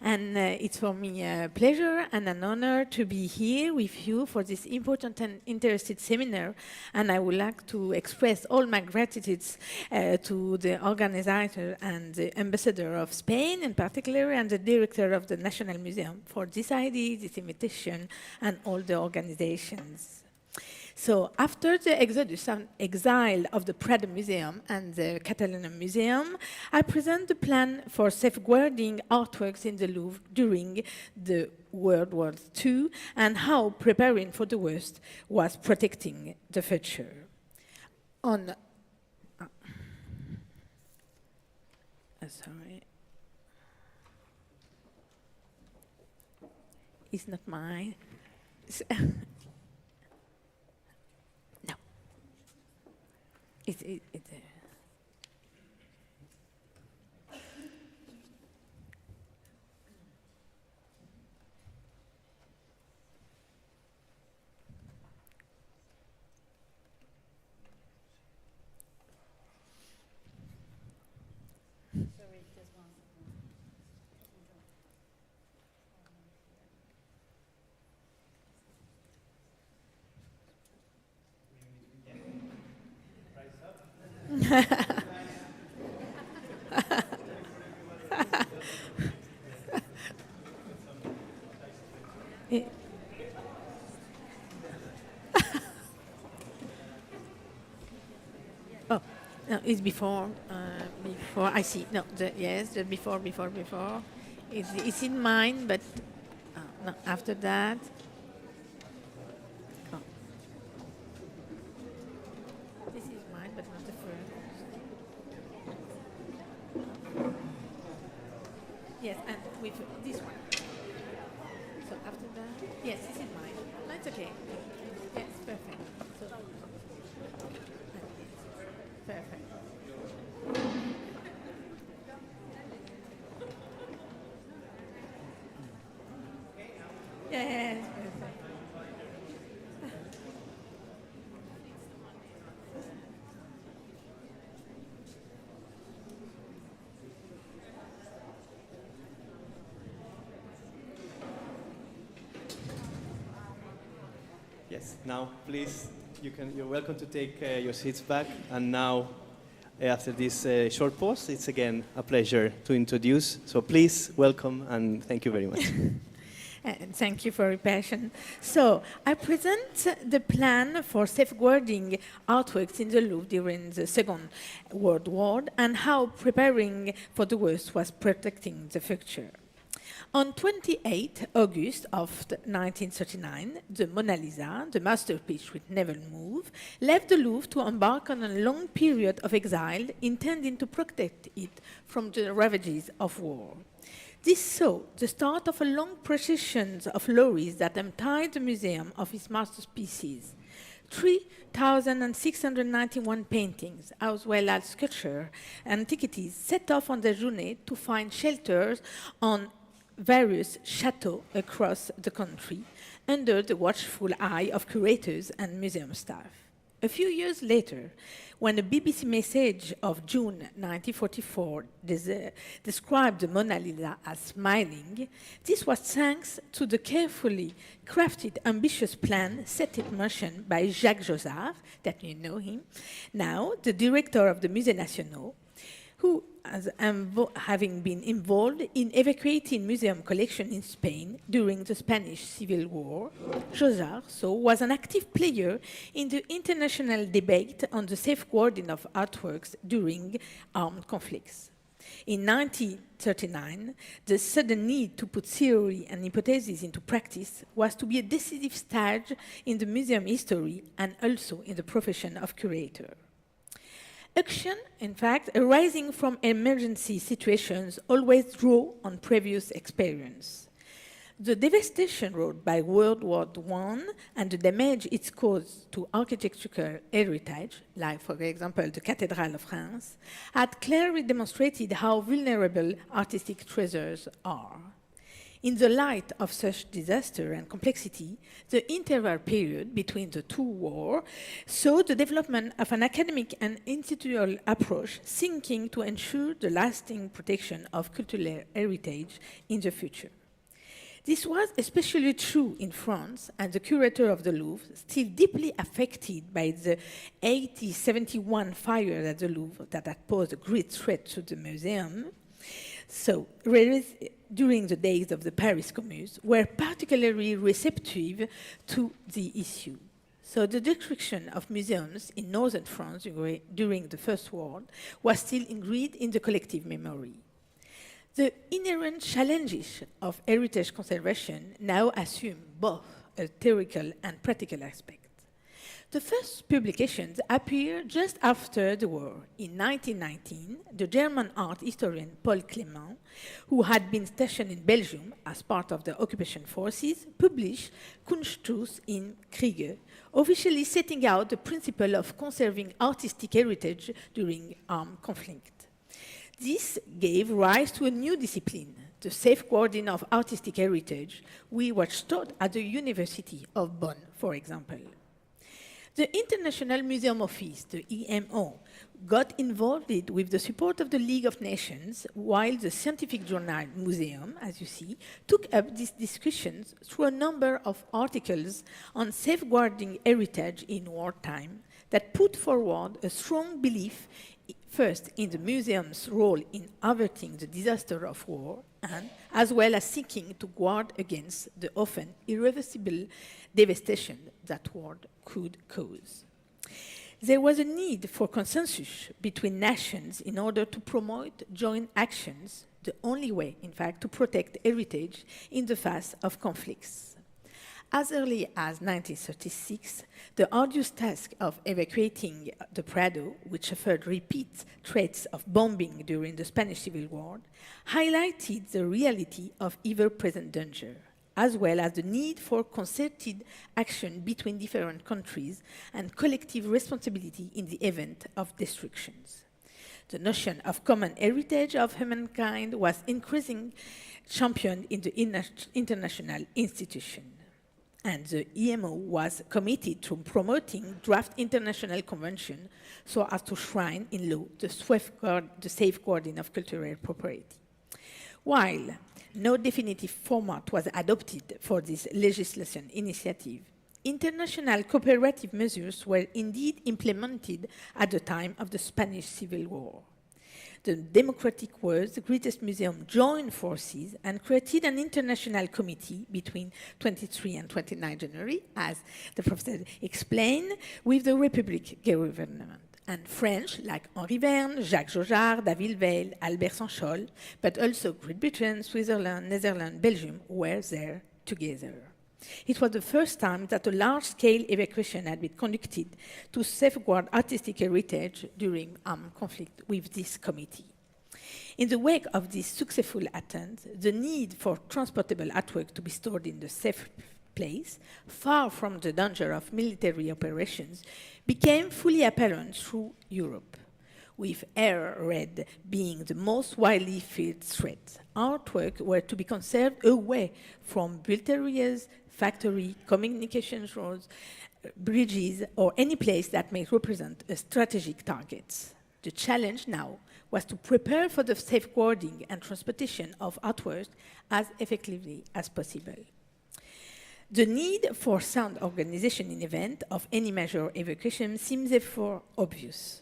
Speaker 9: And it's for me a pleasure and an honor to be here with you for this important and interesting seminar. And I would like to express all my gratitude to the organizer and the ambassador of Spain in particular, and the director of the National Museum for this idea, this invitation, and all the organizations. So after the exodus and exile of the Prado Museum and the Catalan Museum, I present the plan for safeguarding artworks in the Louvre during the World War II and how preparing for the worst was protecting the future. Sorry. It's not mine. Oh, no, it's before I see. No, yes, the before. It's in mine, but no, after that. Oh. This is mine, but not the first. Yes, and with this one. So after that, yes, this is mine. No, it's okay. Yes, perfect. So, perfect. Yes, perfect.
Speaker 2: Yes, now please, you're welcome to take your seats back. And now, after this short pause, it's again a pleasure to introduce. So please, welcome and thank you very much.
Speaker 9: And thank you for your passion. So I present the plan for safeguarding artworks in the Louvre during the Second World War and how preparing for the worst was protecting the future. On 28 August of 1939, the Mona Lisa, the masterpiece which never moved, left the Louvre to embark on a long period of exile, intending to protect it from the ravages of war. This saw the start of a long procession of lorries that emptied the museum of its masterpieces. 3,691 paintings, as well as sculpture and antiquities, set off on their journey to find shelters on various chateaux across the country, under the watchful eye of curators and museum staff. A few years later, when a BBC message of June 1944 described the Mona Lisa as smiling, this was thanks to the carefully crafted, ambitious plan set in motion by Jacques Josard, that you know him, now the director of the Musées Nationaux, who, having been involved in evacuating museum collection in Spain during the Spanish Civil War, Josard was an active player in the international debate on the safeguarding of artworks during armed conflicts. In 1939, the sudden need to put theory and hypotheses into practice was to be a decisive stage in the museum history and also in the profession of curator. Action, in fact, arising from emergency situations always draw on previous experience. The devastation wrought by World War I and the damage it caused to architectural heritage, like, for example, the Cathedral of Reims, had clearly demonstrated how vulnerable artistic treasures are. In the light of such disaster and complexity, the interwar period between the two wars saw the development of an academic and institutional approach seeking to ensure the lasting protection of cultural heritage in the future. This was especially true in France, and the curator of the Louvre, still deeply affected by the 1871 fire at the Louvre that had posed a great threat to the museum, during the days of the Paris Commune, were particularly receptive to the issue. So the destruction of museums in northern France during the First World was still ingrained in the collective memory. The inherent challenges of heritage conservation now assume both a theoretical and practical aspect. The first publications appeared just after the war. In 1919, the German art historian Paul Clément, who had been stationed in Belgium as part of the occupation forces, published Kunstschutz in Kriege, officially setting out the principle of conserving artistic heritage during armed conflict. This gave rise to a new discipline, the safeguarding of artistic heritage, which was taught at the University of Bonn, for example. The International Museum Office, the IMO, got involved with the support of the League of Nations, while the scientific journal Museum, as you see, took up these discussions through a number of articles on safeguarding heritage in wartime that put forward a strong belief, first in the museum's role in averting the disaster of war, and as well as seeking to guard against the often irreversible devastation that war could cause. There was a need for consensus between nations in order to promote joint actions, the only way, in fact, to protect heritage in the face of conflicts. As early as 1936, the arduous task of evacuating the Prado, which suffered repeat threats of bombing during the Spanish Civil War, highlighted the reality of ever-present danger, as well as the need for concerted action between different countries and collective responsibility in the event of destructions. The notion of common heritage of humankind was increasingly championed in the international institution. And the IMO was committed to promoting draft international convention so as to shrine in law the safeguarding of cultural property. While no definitive format was adopted for this legislation initiative, international cooperative measures were indeed implemented at the time of the Spanish Civil War. The democratic world's greatest museum joined forces and created an international committee between 23 and 29 January, as the professor explained, with the Republic government. And French, like Henri Verne, Jacques Josard, David Weil, Albert Sanchol, but also Great Britain, Switzerland, Netherlands, Belgium were there together. It was the first time that a large-scale evacuation had been conducted to safeguard artistic heritage during armed conflict with this committee. In the wake of this successful attempt, the need for transportable artwork to be stored in the safe place, far from the danger of military operations, became fully apparent through Europe, with air raid being the most widely feared threat. Artwork were to be conserved away from built areas, factory, communication roads, bridges, or any place that may represent a strategic target. The challenge now was to prepare for the safeguarding and transportation of artworks as effectively as possible. The need for sound organization in event of any major evacuation seems therefore obvious.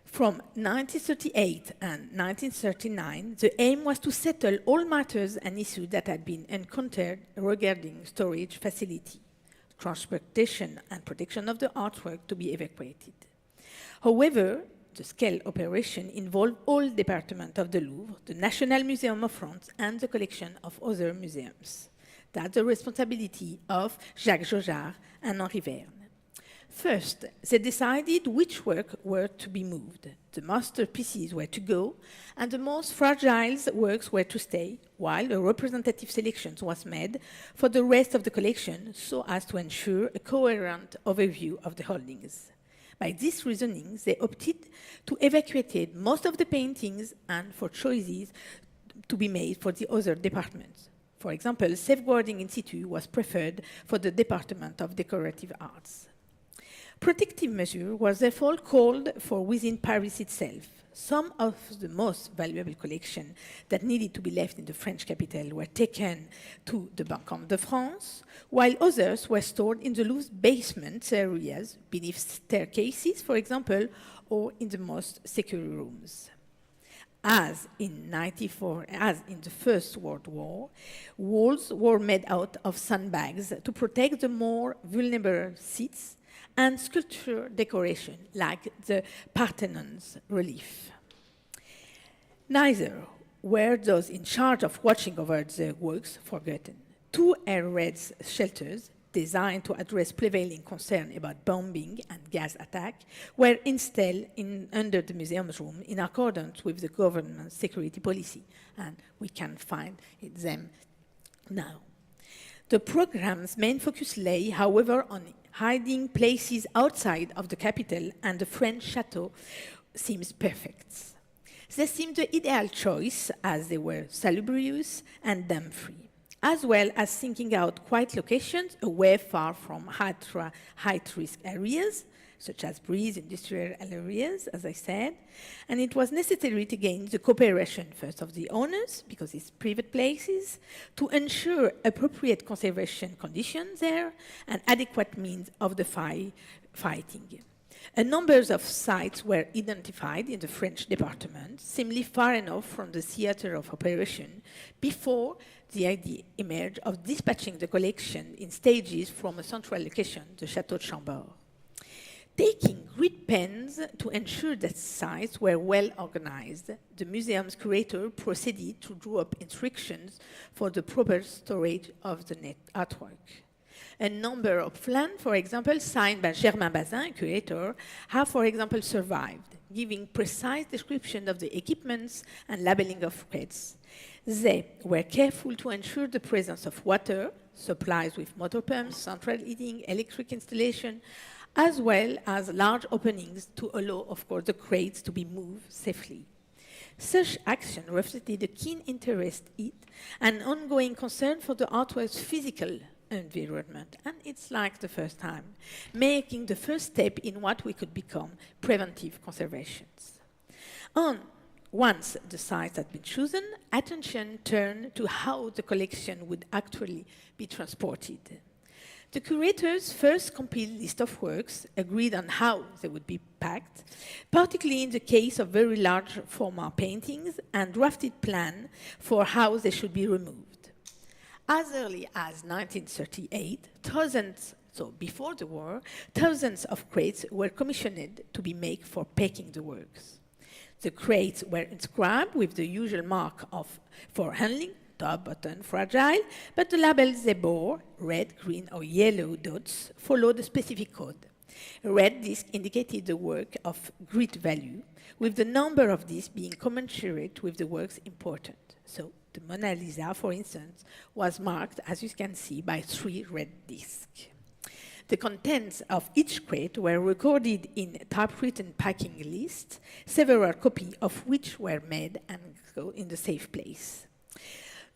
Speaker 9: From 1938 and 1939, the aim was to settle all matters and issues that had been encountered regarding storage facility, transportation and protection of the artwork to be evacuated. However, the scale operation involved all departments of the Louvre, the National Museum of France, and the collection of other museums. That's the responsibility of Jacques Jaujard and Henri Verne. First, they decided which works were to be moved. The masterpieces were to go, and the most fragile works were to stay, while a representative selection was made for the rest of the collection so as to ensure a coherent overview of the holdings. By this reasoning, they opted to evacuate most of the paintings and for choices to be made for the other departments. For example, safeguarding in situ was preferred for the Department of Decorative Arts. Protective measure was therefore called for within Paris itself. Some of the most valuable collections that needed to be left in the French capital were taken to the Banque de France, while others were stored in the Louvre's basement areas, beneath staircases, for example, or in the most secure rooms. As in the First World War, walls were made out of sandbags to protect the more vulnerable seats, and sculpture decoration, like the Parthenon's relief. Neither were those in charge of watching over the works forgotten. 2 air raid shelters, designed to address prevailing concern about bombing and gas attack, were installed under the museum's room in accordance with the government's security policy, and we can find them now. The program's main focus lay, however, on hiding places outside of the capital, and the French chateau seems perfect. They seemed the ideal choice as they were salubrious and damp-free, as well as thinking out quiet locations away far from high-risk areas, such as breeze industrial areas, as I said, and it was necessary to gain the cooperation first of the owners, because it's private places, to ensure appropriate conservation conditions there and adequate means of the fighting. A number of sites were identified in the French department, seemingly far enough from the theater of operation, before the idea emerged of dispatching the collection in stages from a central location, the Château de Chambord. Taking great pains to ensure that sites were well organized, the museum's curator proceeded to draw up instructions for the proper storage of the net artwork. A number of plans, for example, signed by Germain Bazin, curator, have, for example, survived, giving precise description of the equipments and labeling of crates. They were careful to ensure the presence of water, supplies with motor pumps, central heating, electric installation, as well as large openings to allow, of course, the crates to be moved safely. Such action reflected a keen interest in and ongoing concern for the artwork's physical environment, and it's like the first time, making the first step in what we could become preventive conservations. Once the site had been chosen, attention turned to how the collection would actually be transported. The curators first compiled a list of works, agreed on how they would be packed, particularly in the case of very large format paintings, and drafted plans for how they should be removed. As early as 1938, before the war, thousands of crates were commissioned to be made for packing the works. The crates were inscribed with the usual mark for handling, top, button, fragile, but the labels they bore, red, green, or yellow dots, followed a specific code. A red disc indicated the work of great value, with the number of discs being commensurate with the work's importance. So the Mona Lisa, for instance, was marked, as you can see, by 3 red discs. The contents of each crate were recorded in a typewritten packing list, several copies of which were made and go in the safe place.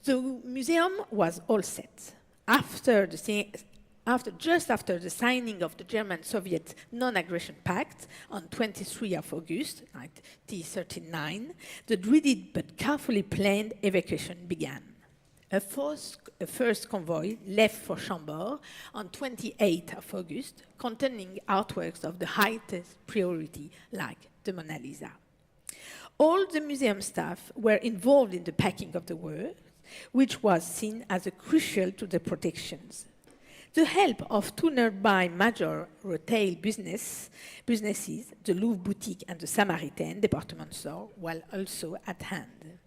Speaker 9: The museum was all set. After just after the signing of the German-Soviet Non-Aggression Pact on 23 of August 1939, the dreaded but carefully planned evacuation began. A first convoy left for Chambord on 28 of August, containing artworks of the highest priority, like the Mona Lisa. All the museum staff were involved in the packing of the works, which was seen as crucial to the protections. The help of two nearby major retail businesses, the Louvre Boutique and the Samaritan department store, were also at hand.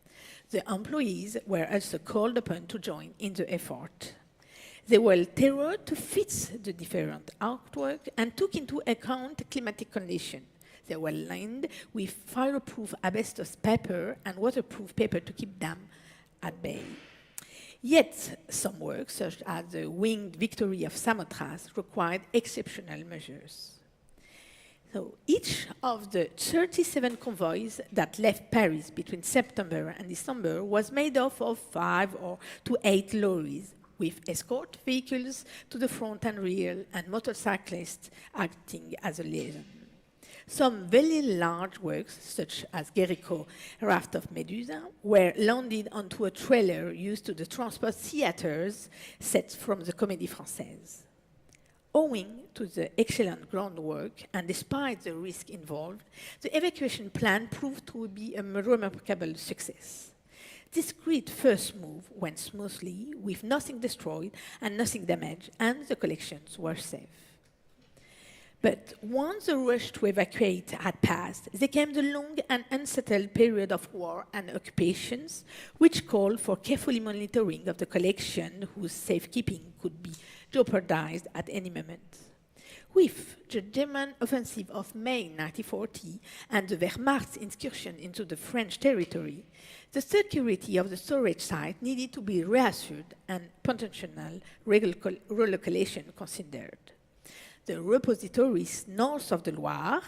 Speaker 9: The employees were also called upon to join in the effort. They were tailored to fit the different artwork and took into account climatic conditions. They were lined with fireproof asbestos paper and waterproof paper to keep them at bay. Yet, some works, such as the Winged Victory of Samothrace, required exceptional measures. So each of the 37 convoys that left Paris between September and December was made up of 5 to 8 lorries, with escort vehicles to the front and rear and motorcyclists acting as a liaison. Some very large works, such as Guerrico's Raft of Medusa, were landed onto a trailer used to the transport theaters set from the Comédie Française. Owing to the excellent groundwork and despite the risk involved, the evacuation plan proved to be a remarkable success. This great first move went smoothly, with nothing destroyed and nothing damaged, and the collections were safe. But once the rush to evacuate had passed, there came the long and unsettled period of war and occupations, which called for carefully monitoring of the collection whose safekeeping could be jeopardized at any moment. With the German offensive of May 1940 and the Wehrmacht's incursion into the French territory, the security of the storage site needed to be reassured and potential relocation considered. The repositories north of the Loire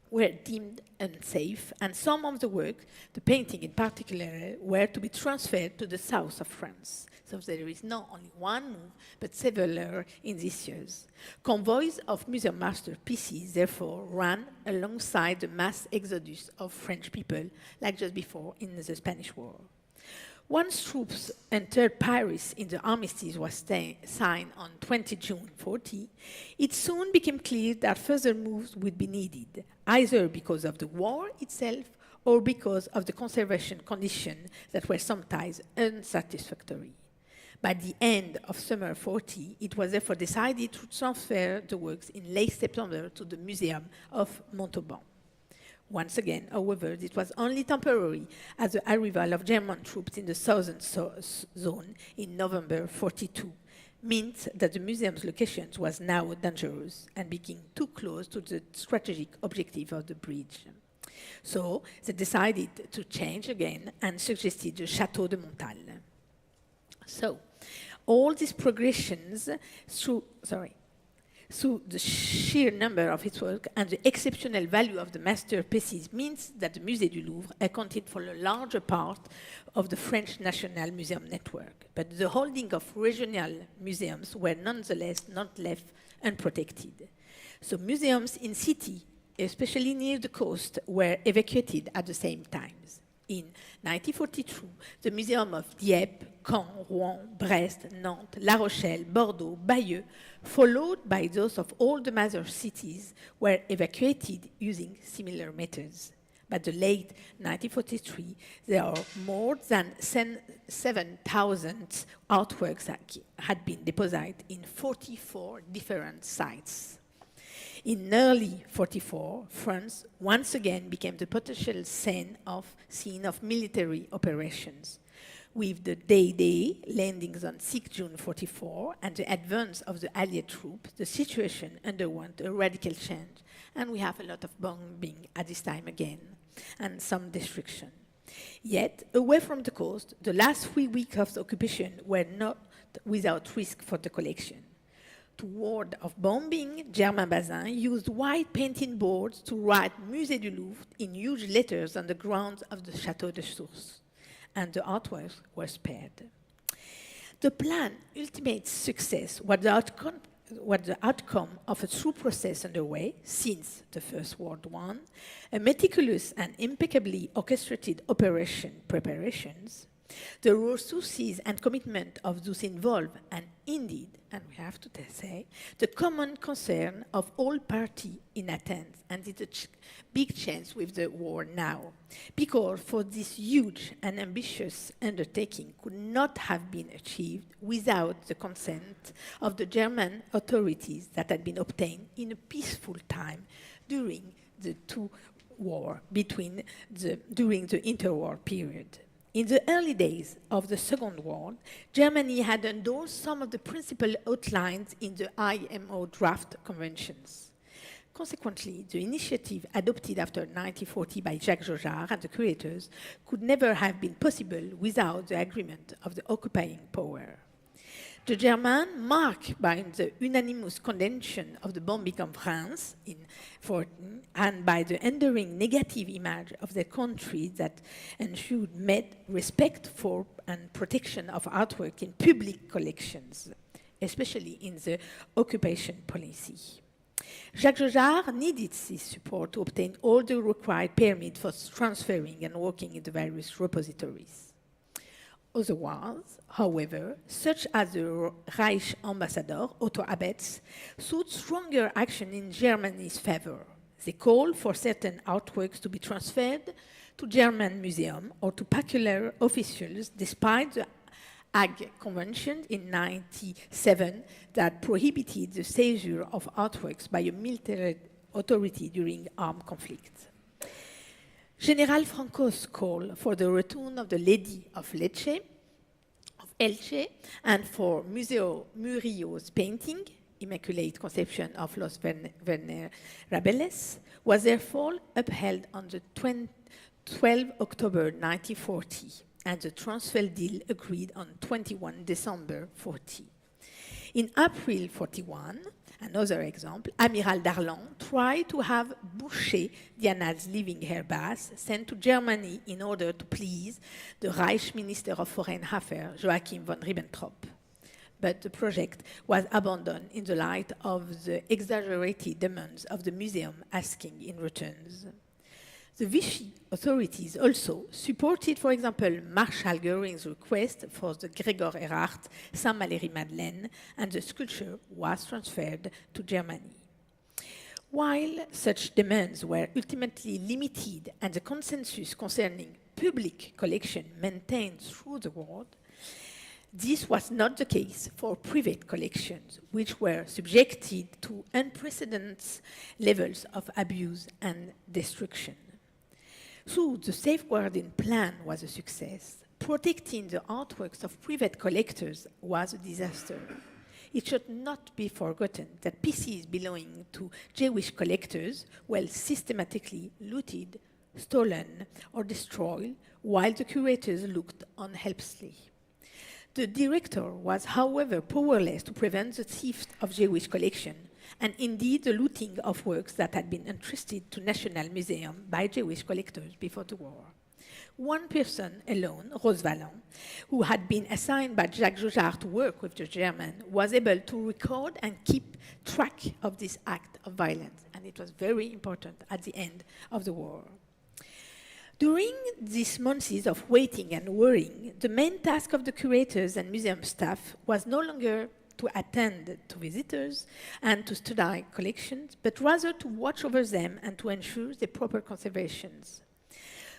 Speaker 9: were deemed unsafe, and some of the work, the painting in particular, were to be transferred to the south of France. So there is not only one move, but several in these years. Convoys of museum masterpieces, therefore, ran alongside the mass exodus of French people, like just before in the Spanish War. Once troops entered Paris in the armistice was signed on 20 June 40, it soon became clear that further moves would be needed, either because of the war itself or because of the conservation conditions that were sometimes unsatisfactory. By the end of summer 40, it was therefore decided to transfer the works in late September to the Museum of Montauban. Once again, however, this was only temporary, as the arrival of German troops in the southern zone in November 42 meant that the museum's location was now dangerous and became too close to the strategic objective of the bridge. So they decided to change again and suggested the Château de Montal. So all these progressions through the sheer number of its work and the exceptional value of the masterpieces means that the Musée du Louvre accounted for a larger part of the French National Museum network. But the holding of regional museums were nonetheless not left unprotected. So museums in city, especially near the coast, were evacuated at the same times. In 1942, the Museum of Dieppe, Caen, Rouen, Brest, Nantes, La Rochelle, Bordeaux, Bayeux, followed by those of all the major cities, were evacuated using similar methods. By the late 1943, there are more than 7,000 artworks that had been deposited in 44 different sites. In early 44, France once again became the potential scene of military operations. With the D-Day landings on 6 June 44 and the advance of the Allied troops, the situation underwent a radical change, and we have a lot of bombing at this time again, and some destruction. Yet, away from the coast, the last 3 weeks of the occupation were not without risk for the collection. To ward off bombing, Germain Bazin used white painting boards to write Musée du Louvre in huge letters on the grounds of the Château de Sources, and the artworks were spared. The plan's ultimate success was the outcome of a true process underway since the First World War, a meticulous and impeccably orchestrated operation preparations, the resources and commitment of those involved, and indeed, and we have to say, the common concern of all parties in Athens, and it's a big chance with the war now, because for this huge and ambitious undertaking could not have been achieved without the consent of the German authorities that had been obtained in a peaceful time during the during the interwar period. In the early days of the Second War, Germany had endorsed some of the principal outlines in the IMO draft conventions. Consequently, the initiative adopted after 1940 by Jacques Jaujard and the curators could never have been possible without the agreement of the occupying power. The Germans, marked by the unanimous condemnation of the bombing of France in 1914 and by the enduring negative image of their country that ensued, made respect for and protection of artwork in public collections, especially in the occupation policy. Jacques Jaujard needed this support to obtain all the required permits for transferring and working in the various repositories. Otherwise, however, such as the Reich ambassador, Otto Abetz, sought stronger action in Germany's favor. They called for certain artworks to be transferred to German museum or to particular officials, despite the Hague Convention in 1997 that prohibited the seizure of artworks by a military authority during armed conflicts. General Franco's call for the return of the Lady of Elche, and for Museo Murillo's painting, Immaculate Conception of Los Venerables, was therefore upheld on the 12 October 1940, and the transfer deal agreed on 21 December 40. In April 41, another example, Amiral Darlan tried to have Boucher, Diana's living airbus, sent to Germany in order to please the Reich Minister of Foreign Affairs, Joachim von Ribbentrop. But the project was abandoned in the light of the exaggerated demands of the museum asking in returns. The Vichy authorities also supported, for example, Marshal Goering's request for the Gregor Erhard Saint-Valéry-Madeleine, and the sculpture was transferred to Germany. While such demands were ultimately limited and the consensus concerning public collection maintained through the war, this was not the case for private collections, which were subjected to unprecedented levels of abuse and destruction. So the safeguarding plan was a success. Protecting the artworks of private collectors was a disaster. It should not be forgotten that pieces belonging to Jewish collectors were systematically looted, stolen, or destroyed, while the curators looked on helplessly. The director was, however, powerless to prevent the theft of Jewish collection, and indeed the looting of works that had been entrusted to National Museum by Jewish collectors before the war. One person alone, Rose Valland, who had been assigned by Jacques Jaujard to work with the German, was able to record and keep track of this act of violence, and it was very important at the end of the war. During these months of waiting and worrying, the main task of the curators and museum staff was no longer to attend to visitors and to study collections, but rather to watch over them and to ensure their proper conservations.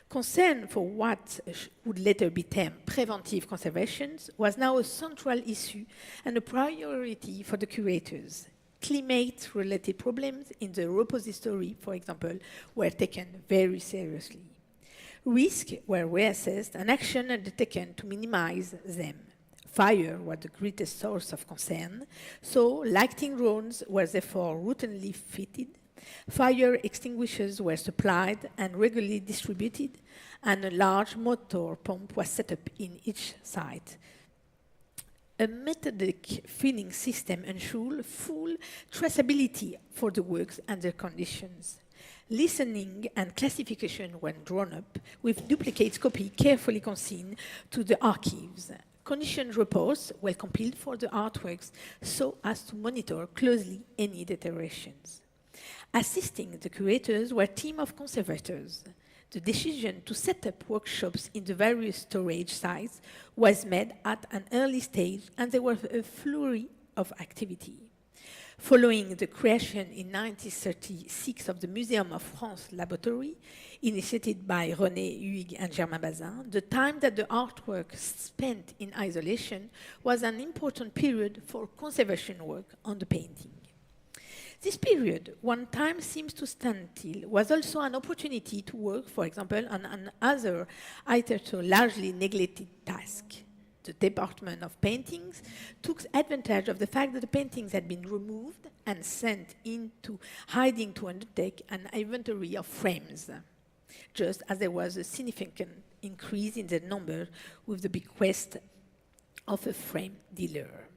Speaker 9: Concern for what would later be termed preventive conservations was now a central issue and a priority for the curators. Climate-related problems in the repository, for example, were taken very seriously. Risks were reassessed and action undertaken to minimize them. Fire was the greatest source of concern, so lighting drones were therefore routinely fitted, fire extinguishers were supplied and regularly distributed, and a large motor pump was set up in each site. A methodic filling system ensured full traceability for the works and their conditions. Listening and classification were drawn up, with duplicate copies carefully consigned to the archives. condition reports were compiled for the artworks so as to monitor closely any deteriorations. Assisting the curators were a team of conservators. The decision to set up workshops in the various storage sites was made at an early stage, and there was a flurry of activity. Following the creation in 1936 of the Museum of France Laboratory, initiated by René Huyghe and Germain Bazin, the time that the artwork spent in isolation was an important period for conservation work on the painting. This period, one time seems to stand still, was also an opportunity to work, for example, on another hitherto largely neglected task. The Department of Paintings took advantage of the fact that the paintings had been removed and sent into hiding to undertake an inventory of frames, just as there was a significant increase in the number with the bequest of a frame dealer.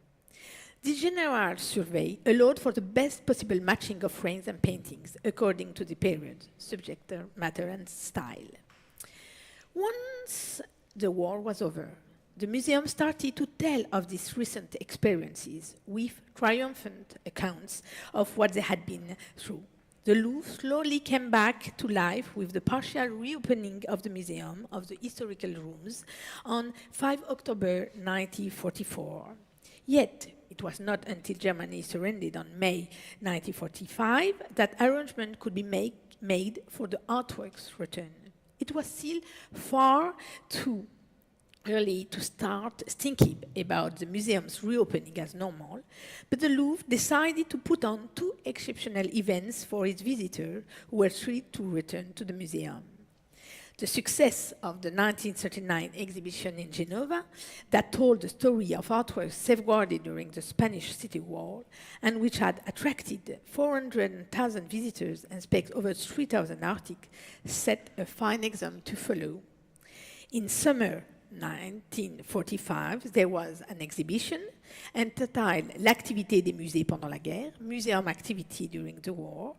Speaker 9: The general survey allowed for the best possible matching of frames and paintings according to the period, subject matter, and style. Once the war was over, the museum started to tell of these recent experiences with triumphant accounts of what they had been through. The Louvre slowly came back to life with the partial reopening of the museum of the historical rooms on 5 October 1944. Yet, it was not until Germany surrendered on May 1945 that arrangement could be made for the artwork's return. It was still far too early to start thinking about the museum's reopening as normal, but the Louvre decided to put on 2 exceptional events for its visitors who were free to return to the museum. The success of the 1939 exhibition in Genova that told the story of artworks safeguarded during the Spanish Civil War and which had attracted 400,000 visitors and inspected over 3,000 articles set a fine example to follow. In summer 1945, there was an exhibition entitled L'activité des musées pendant la guerre, Museum Activity During the War,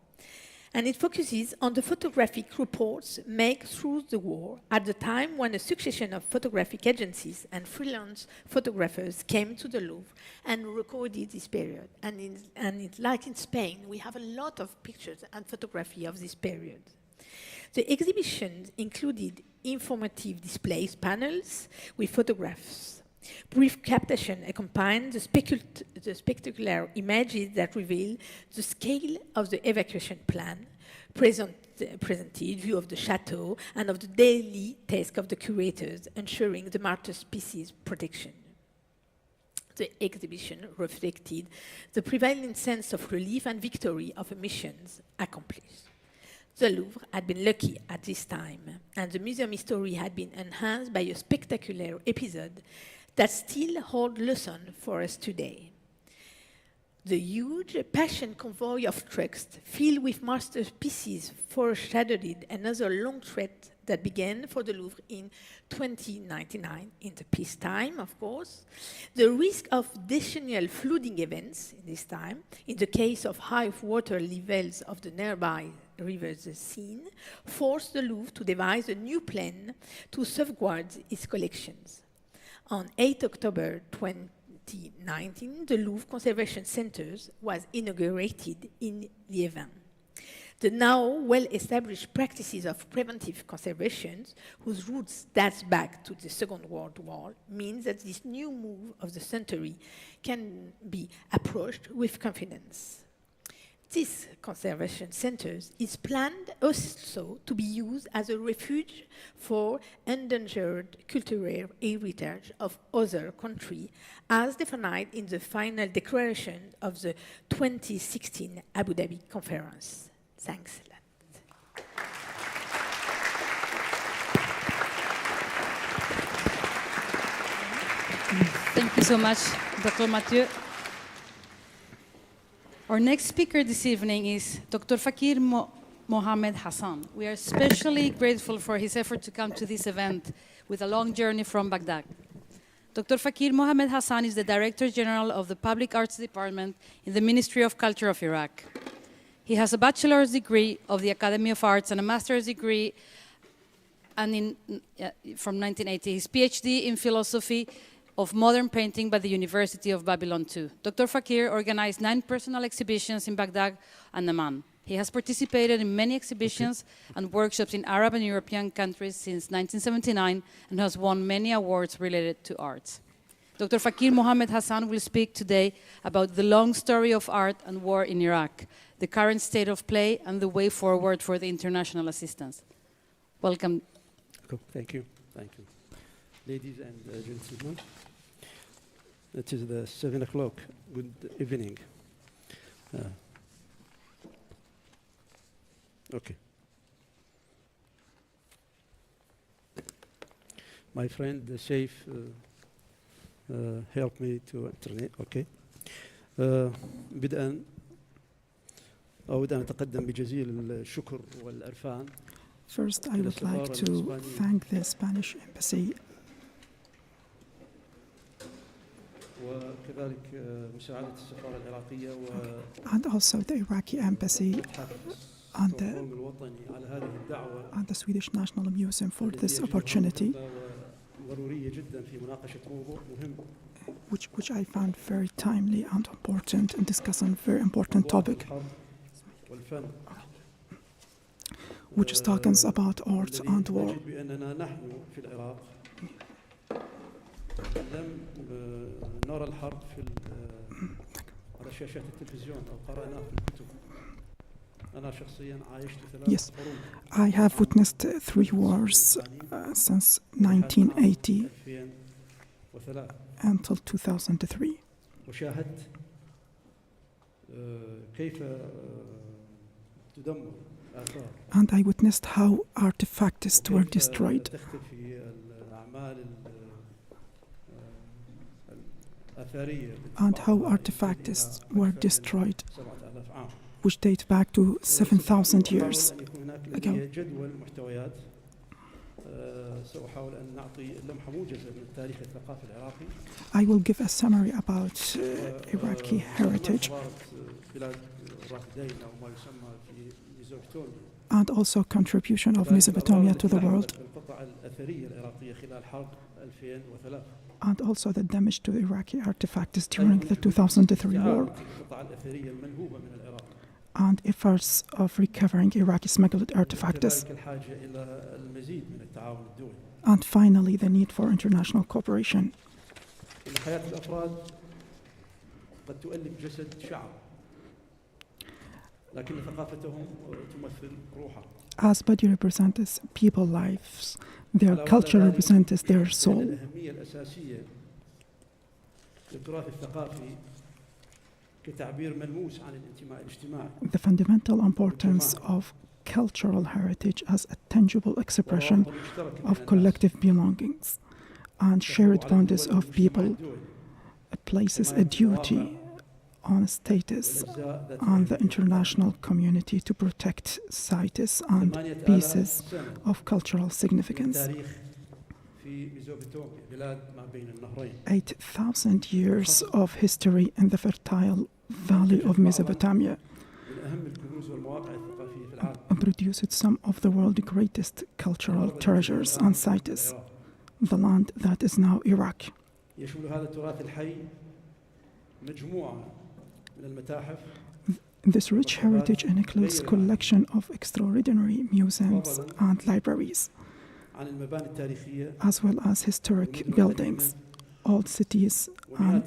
Speaker 9: and it focuses on the photographic reports made through the war at the time when a succession of photographic agencies and freelance photographers came to the Louvre and recorded this period. Like in Spain, we have a lot of pictures and photography of this period. The exhibition included informative displays panels with photographs. Brief captation accompanied the spectacular images that reveal the scale of the evacuation plan, presented view of the chateau and of the daily task of the curators, ensuring the martyr's pieces protection. The exhibition reflected the prevailing sense of relief and victory of a missions accomplished. The Louvre had been lucky at this time, and the museum history had been enhanced by a spectacular episode that still hold lesson for us today. The huge passion convoy of trucks filled with masterpieces foreshadowed another long thread that began for the Louvre in 2099, in the peacetime, of course. The risk of decennial flooding events in this time, in the case of high water levels of the nearby river Seine, forced the Louvre to devise a new plan to safeguard its collections. On 8 October 2019, the Louvre Conservation Center was inaugurated in Liévin. The now well-established practices of preventive conservation, whose roots date back to the Second World War, means that this new move of the century can be approached with confidence. This conservation center is planned also to be used as a refuge for endangered cultural heritage of other countries, as defined in the final declaration of the 2016 Abu Dhabi Conference. Thanks a lot.
Speaker 3: Thank you so much, Dr. Mathieu. Our next speaker this evening is Dr. Fakir Mohammed Hassan. We are especially grateful for his effort to come to this event with a long journey from Baghdad. Dr. Fakir Mohammed Hassan is the Director General of the Public Arts Department in the Ministry of Culture of Iraq. He has a bachelor's degree of the Academy of Arts and a master's degree from 1980. His PhD in philosophy of modern painting by the University of Babylon II. Dr. Fakir organized 9 personal exhibitions in Baghdad and Amman. He has participated in many exhibitions and workshops in Arab and European countries since 1979 and has won many awards related to arts. Dr. Fakir Mohammed Hassan will speak today about the long story of art and war in Iraq, the current state of play, and the way forward for the international assistance. Welcome.
Speaker 10: Thank you. Thank you. Ladies and gentlemen, it is the 7 o'clock. Good evening. Okay. My friend Saif helped me to internet. Okay. بدءا أود أن أتقدم بجزيل الشكر والعرفان.
Speaker 5: First, I would like to thank the Spanish Embassy and also the Iraqi Embassy and the Swedish National Museum for this opportunity, which I found very timely and important in discussing a very important topic, which is talking about art and war. Yes, I have witnessed 3 wars since 1980 until 2003. And I witnessed how artifacts were destroyed and how artifacts were destroyed, which date back to 7,000 years ago. I will give a summary about Iraqi heritage and also contribution of Mesopotamia to the world, and also the damage to the Iraqi artifacts during the 2003 war, and efforts of recovering Iraqi smuggled artifacts, and finally the need for international cooperation. As body represents people's lives, their culture represents their soul. The fundamental importance of cultural heritage as a tangible expression of collective belongings and shared bonds of people places a duty on status on the international community to protect sites and pieces of cultural significance. 8,000 years of history in the fertile valley of Mesopotamia produced some of the world's greatest cultural treasures and sites, the land that is now Iraq. This rich heritage includes a collection of extraordinary museums and libraries, as well as historic buildings, old cities, and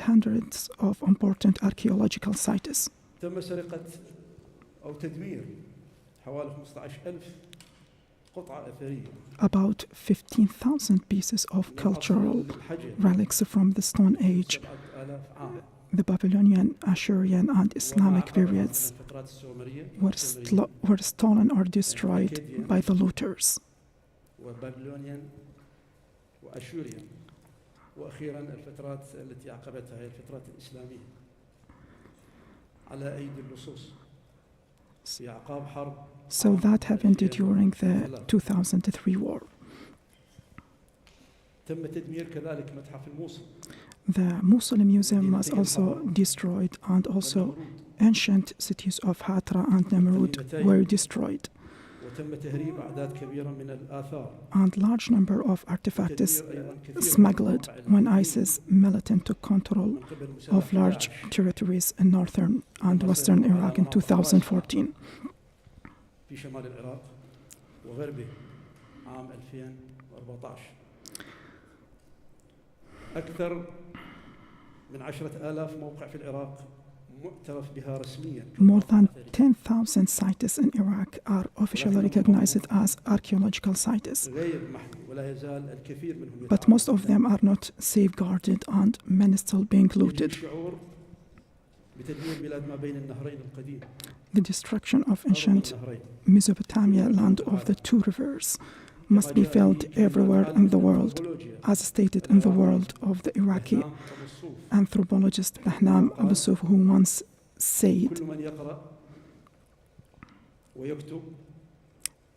Speaker 5: hundreds of important archaeological sites. About 15,000 pieces of cultural relics from the Stone Age, the Babylonian, Assyrian, and Islamic periods were stolen or destroyed by the looters. So that happened during the 2003 war. The Mosul Museum was also destroyed, and also ancient cities of Hatra and Namrud were destroyed.
Speaker 10: وتم تهريب أعداد كبيرة من الآثار.
Speaker 5: And large number of artifacts smuggled when ISIS militant took control of large territories in northern and western Iraq in 2014.
Speaker 10: في شمال العراق وغربه عام 2014. أكثر من 10,000 موقع في العراق معترف بها رسمياً.
Speaker 5: More than 10,000 sites in Iraq are officially recognized as archaeological sites.
Speaker 10: غير محمي ولا يزال الكثير منهم
Speaker 5: But most of them are not safeguarded and many still being looted.
Speaker 10: الشعور بتدمير بلاد ما بين النهرين القديم.
Speaker 5: The destruction of ancient Mesopotamia, land of the two rivers, must be felt everywhere in the world, as stated in the world of the Iraqi anthropologist Bahnam Abu Suf, who once said,
Speaker 10: كل من يقرأ ويكتب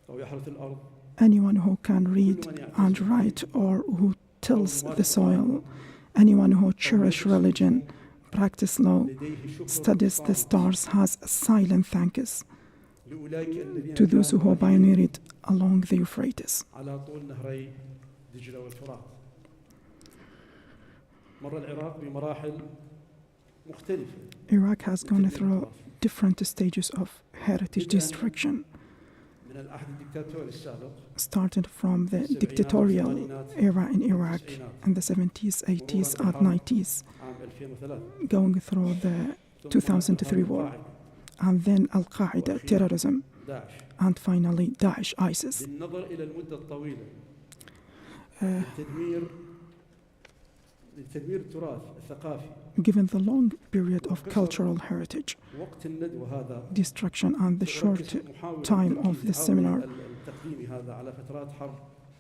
Speaker 10: أو يحرث الأرض.
Speaker 5: anyone who can read and write or who tills the soil, anyone who cherishes religion, practice law, studies the stars, has silent thanks to those who pioneered along the Euphrates.
Speaker 10: على طول نهري دجلة والفرات. مر العراق بمراحل مختلفة.
Speaker 5: Iraq has gone through different stages of heritage destruction,
Speaker 10: من العهد الدكتاتوري السابق.
Speaker 5: started from the dictatorial era in Iraq in the 70s, 80s, and 90s,
Speaker 10: عام 2003.
Speaker 5: going through the 2003 war, and then Al-Qaeda, terrorism,
Speaker 10: داعش.
Speaker 5: and finally Daesh, ISIS.
Speaker 10: بالنظر إلى المدة الطويلة. لتدمير التراث الثقافي.
Speaker 5: Given the long period of cultural heritage,
Speaker 10: وقت الندوة هذا.
Speaker 5: destruction, and the short time of the seminar,
Speaker 10: التقديم هذا على فترات حرب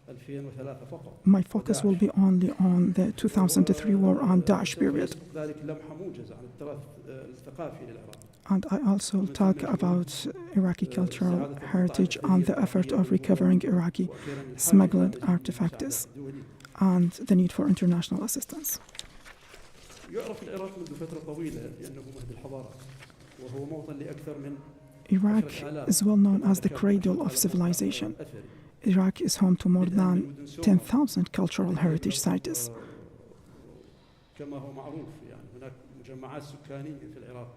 Speaker 10: 2003 فقط.
Speaker 5: my focus will be only on the 2003 war and Daesh period.
Speaker 10: ذلك لمحة موجزة عن التراث الثقافي للعراق.
Speaker 5: And I also talk about Iraqi cultural heritage and the effort of recovering Iraqi smuggled artifacts and the need for international assistance.
Speaker 10: يعرف العراق منذ فترة طويلة لأنه مهد الحضارة وهو موطن لأكثر من
Speaker 5: Iraq is well known as the cradle of civilization. Iraq is home to more than 10,000 cultural heritage sites.
Speaker 10: كما هو معروف يعني هناك مجمعات سكانية في العراق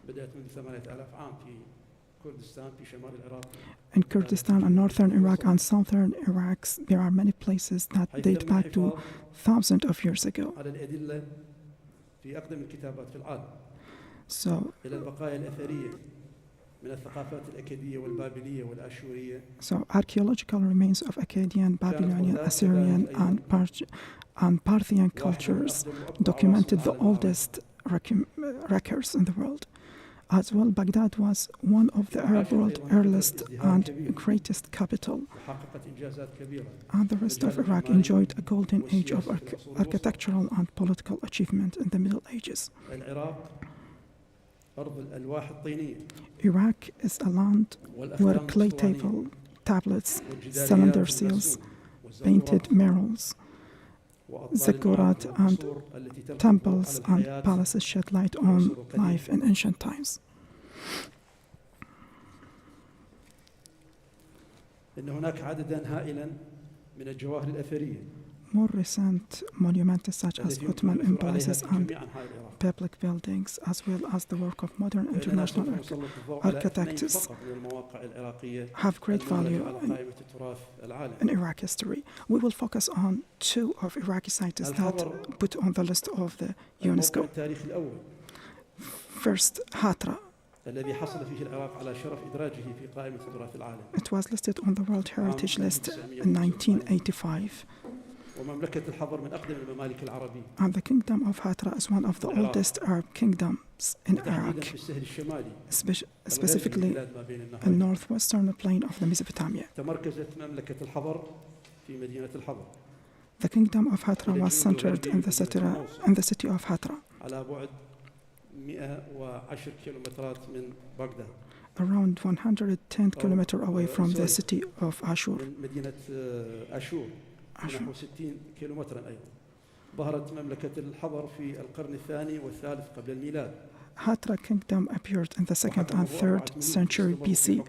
Speaker 10: بدأت منذ 8,000 عام في كردستان في شمال العراق. In
Speaker 5: Kurdistan and northern Iraq and southern Iraq, there are many places that date back to thousands of years ago.
Speaker 10: على الأدلة في أقدم الكتابات في العالم.
Speaker 5: So,
Speaker 10: إلى البقايا الأثرية من الثقافات الأكادية والبابلية والأشورية.
Speaker 5: So archaeological remains of Akkadian, Babylonian, Assyrian, and Parthian cultures documented the oldest records in the world. As well, Baghdad was one of the Arab world's earliest and greatest capital. And the rest of Iraq enjoyed a golden age of architectural and political achievement in the Middle Ages. Iraq is a land where clay tablets, cylinder seals, painted murals, ziggurat, and temples and palaces shed light on life in ancient times.
Speaker 10: إن هناك عدداً هائلاً من الجواهر الأثرية.
Speaker 5: More recent monuments such as Ottoman palaces and public buildings, as well as the work of modern international architects, have great value in Iraq history. We will focus on two of Iraqi sites that put on the list of the UNESCO. First, Hatra.
Speaker 10: الذي حصل فيه العراق على شرف إدراجه في قائمة تراث العالم.
Speaker 5: It was listed on the World Heritage List in 1985.
Speaker 10: ومملكة الحضر من أقدم الممالك العربية.
Speaker 5: And the kingdom of Hatra is one of the oldest Arab kingdoms in Iraq, specifically in the northwestern plain of the Mesopotamia.
Speaker 10: تمركزت مملكة الحضر في مدينة الحضر.
Speaker 5: The kingdom of Hatra was centered in the city of Hatra,
Speaker 10: على بعد 110 كيلومترات من بغداد.
Speaker 5: around 110 kilometers away from the city of Ashur.
Speaker 10: من مدينة أشور. نحو 60 كيلومترا أيضا. ظهرت مملكة الحضر في القرن الثاني والثالث قبل الميلاد.
Speaker 5: Hatra kingdom appeared in the 2nd and 3rd century BC.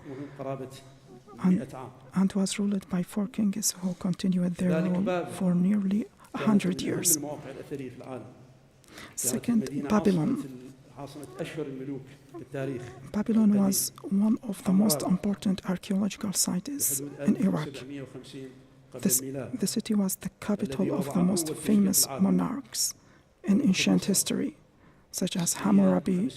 Speaker 5: and was ruled by 4 kings who continued their rule for nearly 100 years. Second, Babylon. Babylon was one of the most important archaeological sites in Iraq. The city was the capital of the most famous monarchs in ancient history, such as Hammurabi,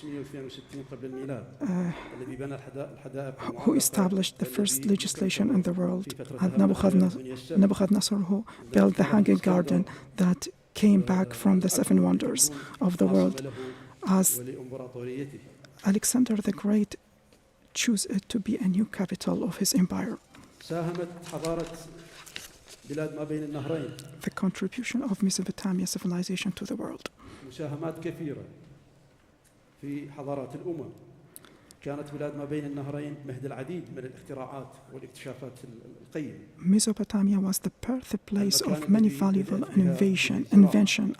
Speaker 5: who established the first legislation in the world, and Nebuchadnezzar, who built the Hanging Garden that came back from the 7 wonders of the world, as Alexander the Great chose it to be a new capital of his empire. The contribution of Mesopotamia civilization to the world.
Speaker 10: في حضارات الأمم كانت بلاد ما بين النهرين مهد العديد من الاختراعات والاكتشافات القيمة.
Speaker 5: Mesopotamia was the birthplace of many valuable invention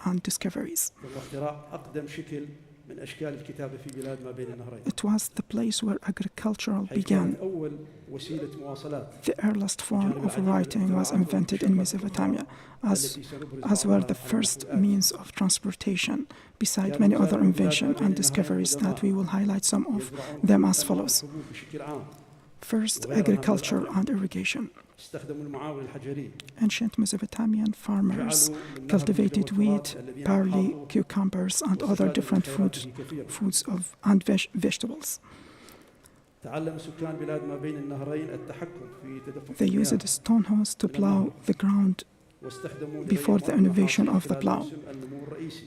Speaker 5: and discoveries.
Speaker 10: واختراع أقدم شكل من أشكال الكتابة في بلاد ما بين النهرين.
Speaker 5: It was the place where agriculture began.
Speaker 10: أول وسيلة مواصلات.
Speaker 5: The earliest form of writing was invented in Mesopotamia, as were the first means of transportation, beside many other inventions and discoveries that we will highlight some of them as follows. First, agriculture and irrigation. Ancient Mesopotamian farmers cultivated wheat, barley, cucumbers, and other different foods and vegetables. They used stone hoes to plow the ground before the innovation of the plow.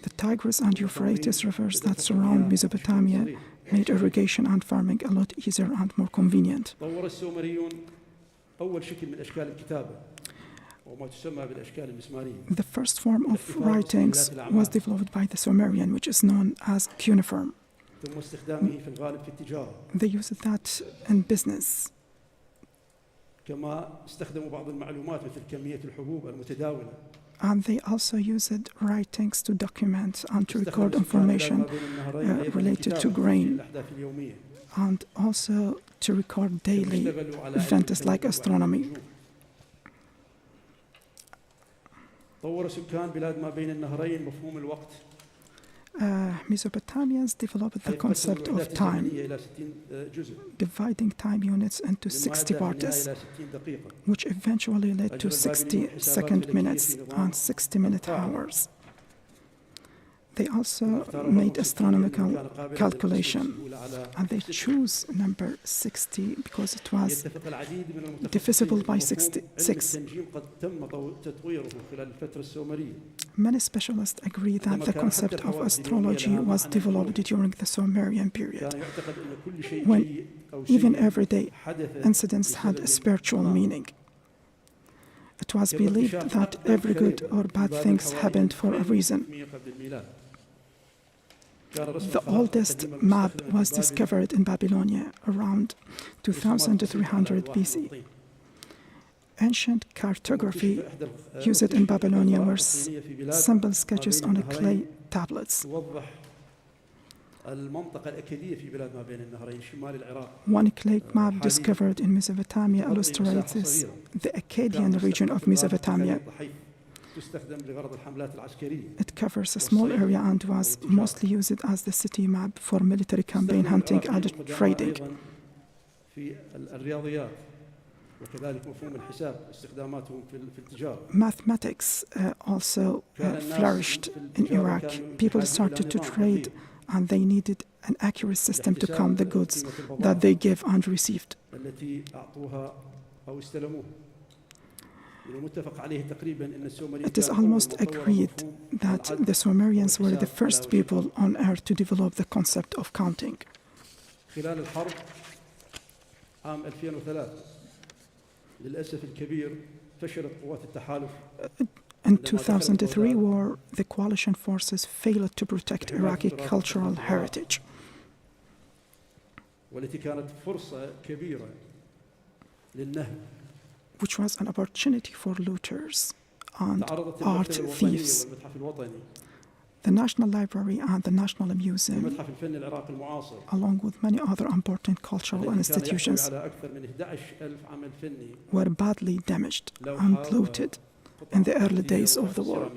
Speaker 5: The Tigris and Euphrates rivers that surround Mesopotamia made irrigation and farming a lot easier and more convenient. The first form of writings was developed by the Sumerian, which is known as cuneiform. They used that in business. And they also used writings to document and to record information related to grain, and also to record daily events like astronomy. Mesopotamians developed the concept of time, dividing time units into 60 parts, which eventually led to 60-second minutes and 60-minute hours. They also made astronomical calculation, and they chose number 60 because it was divisible by 66. Many specialists agree that the concept of astrology was developed during the Sumerian period, when even everyday incidents had a spiritual meaning. It was believed that every good or bad things happened for a reason. The oldest map was discovered in Babylonia around 2300 BC. Ancient cartography used in Babylonia were simple sketches on clay tablets. One clay map discovered in Mesopotamia illustrates the Akkadian region of Mesopotamia. It covers a small area and was mostly used as the city map for military campaign, hunting, and trading. Mathematics also flourished in Iraq. People started to trade, and they needed an accurate system to count the goods that they gave and received. It is almost agreed that the Sumerians were the first people on earth to develop the concept of counting. In 2003 war, the coalition forces failed to protect Iraqi cultural heritage. Which was an opportunity for looters and art thieves. The National Library and the National Museum,
Speaker 10: المتحف الفني العراقي المعاصر
Speaker 5: along with many other important cultural
Speaker 10: الذي كان يحتوي
Speaker 5: institutions,
Speaker 10: على أكثر من 11,000 عمل فني
Speaker 5: were badly damaged and looted in the early days of the war.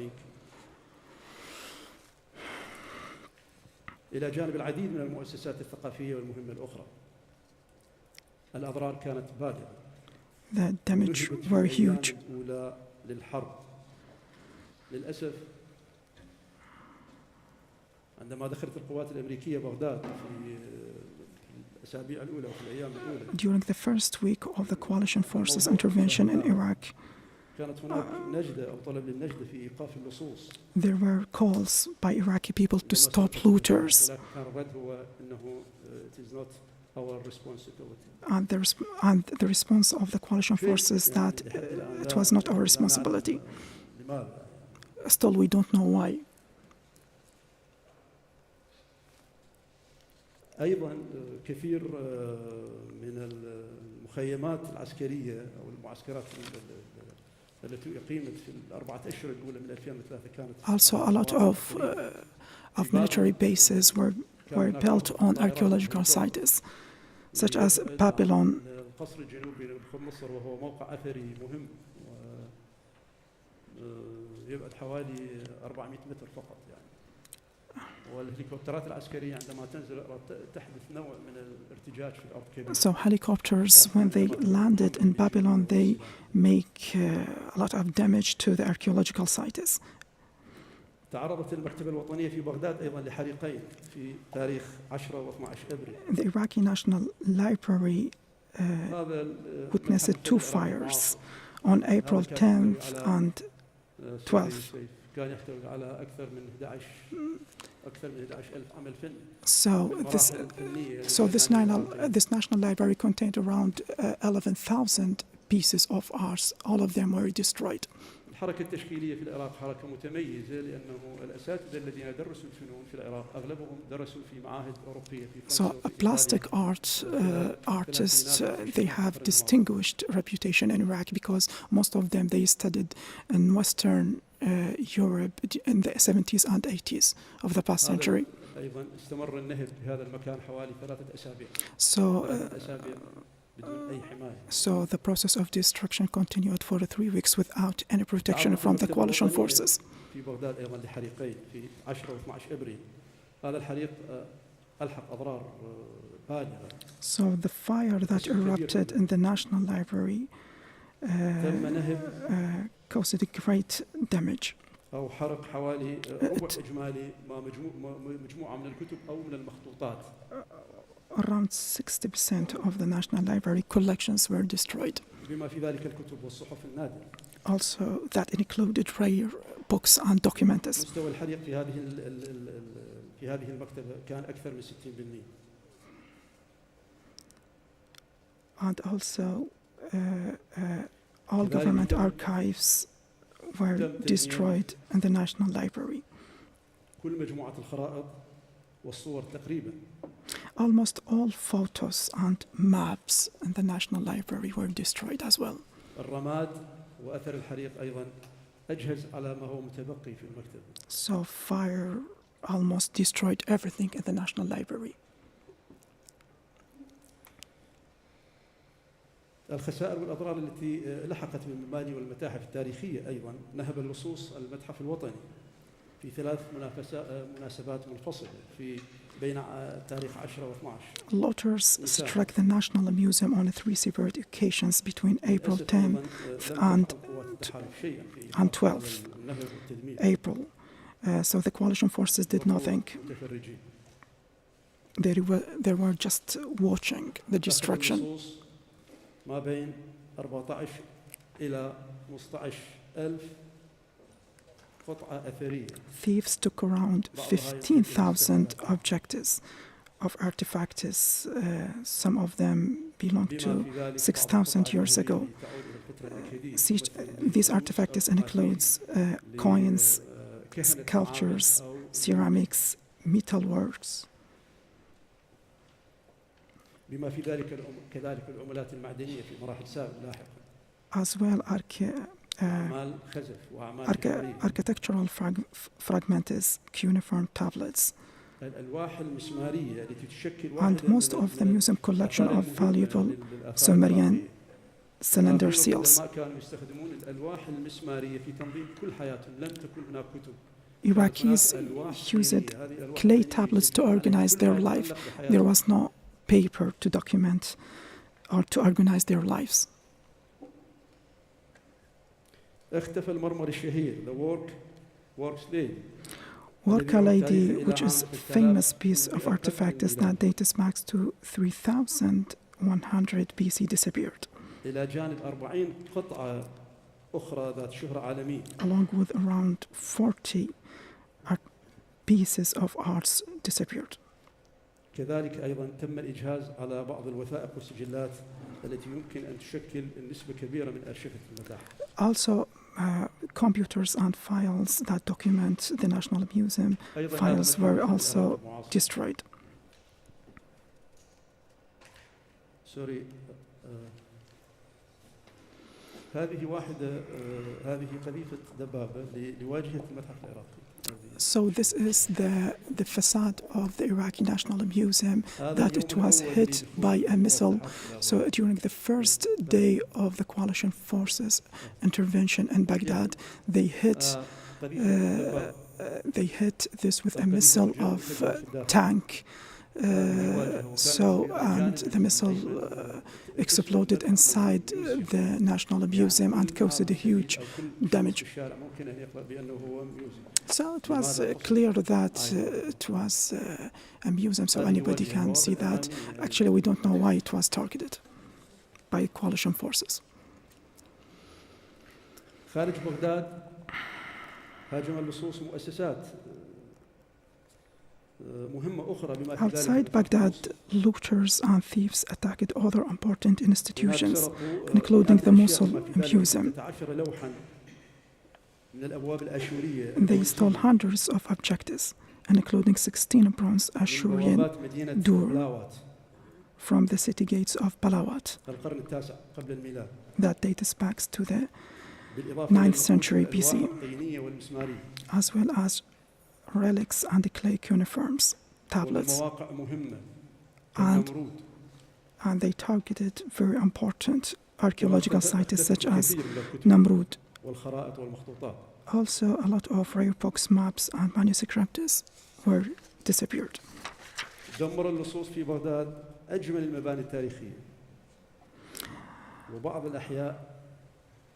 Speaker 10: إلى جانب العديد من المؤسسات الثقافية والمهمة الأخرى. الأضرار كانت بالغة.
Speaker 5: The damage were huge.
Speaker 10: الأولى للحرب. للأسف عندما دخلت القوات الأمريكية بغداد في الأسابيع الأولى وفي الأيام الأولى.
Speaker 5: During the first week of the coalition forces' intervention in Iraq,
Speaker 10: كانت هناك نجدة أو طلب للنجدة في إيقاف اللصوص.
Speaker 5: there were calls by Iraqi people to stop looters.
Speaker 10: ولكن كان الرد هو أنه it is not our responsibility.
Speaker 5: And the response of the coalition forces that it was not our responsibility. Still, we don't know why.
Speaker 10: أيضا كثير من المخيمات العسكرية أو المعسكرات التي أقيمت في الأربعة أشهر الأولى من 2003 كانت
Speaker 5: Also, a lot of military bases were built on archaeological sites, such as Babylon.
Speaker 10: القصر الجنوبي لمصر وهو موقع أثري مهم يبعد حوالي 400 متر فقط يعني. والهليكوبترات العسكرية عندما تنزل تحدث نوع من الارتجاج في الأرض كبير.
Speaker 5: So helicopters, when they landed in Babylon, they make a lot of damage to the archaeological sites.
Speaker 10: تعرضت المكتبة الوطنية في بغداد أيضا لحريقين في تاريخ 10 و 12 أبريل.
Speaker 5: The Iraqi National Library witnessed two fires on April 10th and 12th.
Speaker 10: كان يحتوي على أكثر من 11,000 عمل فني.
Speaker 5: So this national library contained around 11,000 pieces of art. All of them were destroyed.
Speaker 10: الحركة التشكيلية في العراق حركة متميزة لأنه الأساتذة الذين درسوا الفنون في العراق أغلبهم درسوا في معاهد أوروبية في فرنسا.
Speaker 5: So plastic art artists, they have distinguished reputation in Iraq because most of them they studied in Western Europe in the 70s and 80s of the past century.
Speaker 10: أيضا استمر النهب في هذا المكان حوالي 3 أسابيع.
Speaker 5: So the process of destruction continued for 3 weeks without any protection from the coalition forces.
Speaker 10: في بغداد أيضا لحريقين في 10 و 12 أبريل. هذا الحريق ألحق أضرار بالغة.
Speaker 5: So the fire that erupted in the National Library caused great damage.
Speaker 10: أو حرق حوالي ربع إجمالي مجموعة من الكتب أو من المخطوطات.
Speaker 5: Around 60% of the National Library collections were destroyed.
Speaker 10: بما في ذلك الكتب والصحف النادرة.
Speaker 5: Also, that included rare books and documents.
Speaker 10: مستوى الحريق في هذه المكتبة كان أكثر من 60%.
Speaker 5: And also, all government archives were destroyed in the National Library.
Speaker 10: كل مجموعة الخرائط والصور تقريبا.
Speaker 5: Almost all photos and maps in the National Library were destroyed as well.
Speaker 10: الرماد وأثر الحريق أيضا أجهز على ما هو متبقي في المكتبة.
Speaker 5: So fire almost destroyed everything in the National Library.
Speaker 10: الخسائر والأضرار التي لحقت بالمباني والمتاحف التاريخية أيضا نهب اللصوص المتحف الوطني في 3 مناسبات منفصلة في بين تاريخ 10 و 12.
Speaker 5: Looters struck the National Museum on 3 separate occasions between April 10th and 12th April. So the coalition forces did nothing. They were just watching the destruction.
Speaker 10: ما بين 14 إلى 15,000 قطعة أثرية.
Speaker 5: Thieves took around 15,000 objects of artifacts. Some of them belong to 6,000 years ago. These artifacts includes coins, sculptures, ceramics, metalworks.
Speaker 10: بما في ذلك كذلك العملات المعدنية في مراحل لاحقة.
Speaker 5: As well
Speaker 10: أعمال خزف وأعمال محورية.
Speaker 5: architectural fragments, cuneiform tablets.
Speaker 10: الألواح المسمارية التي تشكل
Speaker 5: And most of the museum collection of valuable Sumerian cylinder seals.
Speaker 10: كانوا يستخدمون الألواح المسمارية في تنظيم كل حياتهم، لم تكن هناك كتب.
Speaker 5: Iraqis used clay tablets to organize their life. There was no paper to document or to organize their lives.
Speaker 10: اختفى المرمر الشهير the work lady.
Speaker 5: Worka lady, which is a famous piece of artifact, is that dates back to 3100 BC, disappeared.
Speaker 10: إلى جانب 40 قطعة أخرى ذات شهرة عالمية.
Speaker 5: Along with around 40 pieces of arts disappeared.
Speaker 10: كذلك أيضا تم الإجهاز على بعض الوثائق والسجلات التي يمكن أن تشكل نسبة كبيرة من أرشفة المتاحف.
Speaker 5: Also, computers and files that document the National Museum files were also destroyed.
Speaker 10: هذه قذيفة دبابة لواجهة المتحف العراقي.
Speaker 5: So this is the facade of the Iraqi National Museum that it was hit by a missile. So during the first day of the coalition forces intervention in Baghdad, they hit this with a missile of tank. And the missile exploded inside the National Museum and caused a huge damage. So it was clear that it was a museum, so anybody can see that. Actually, we don't know why it was targeted by coalition forces.
Speaker 10: خارج بغداد هاجم اللصوص مؤسسات.
Speaker 5: Outside Baghdad, looters and thieves attacked other important institutions, including the Mosul Museum. They stole hundreds of objects, including 16 bronze Assyrian door from the city gates of Balawat that dates back to the 9th century BC, as well as relics and clay cuneiforms, tablets, and they targeted very important archaeological sites such as Namrud. Also, a lot of rare books, maps, and manuscripts were disappeared.
Speaker 10: دمر اللصوص في بغداد أجمل المباني التاريخية وبعض الأحياء.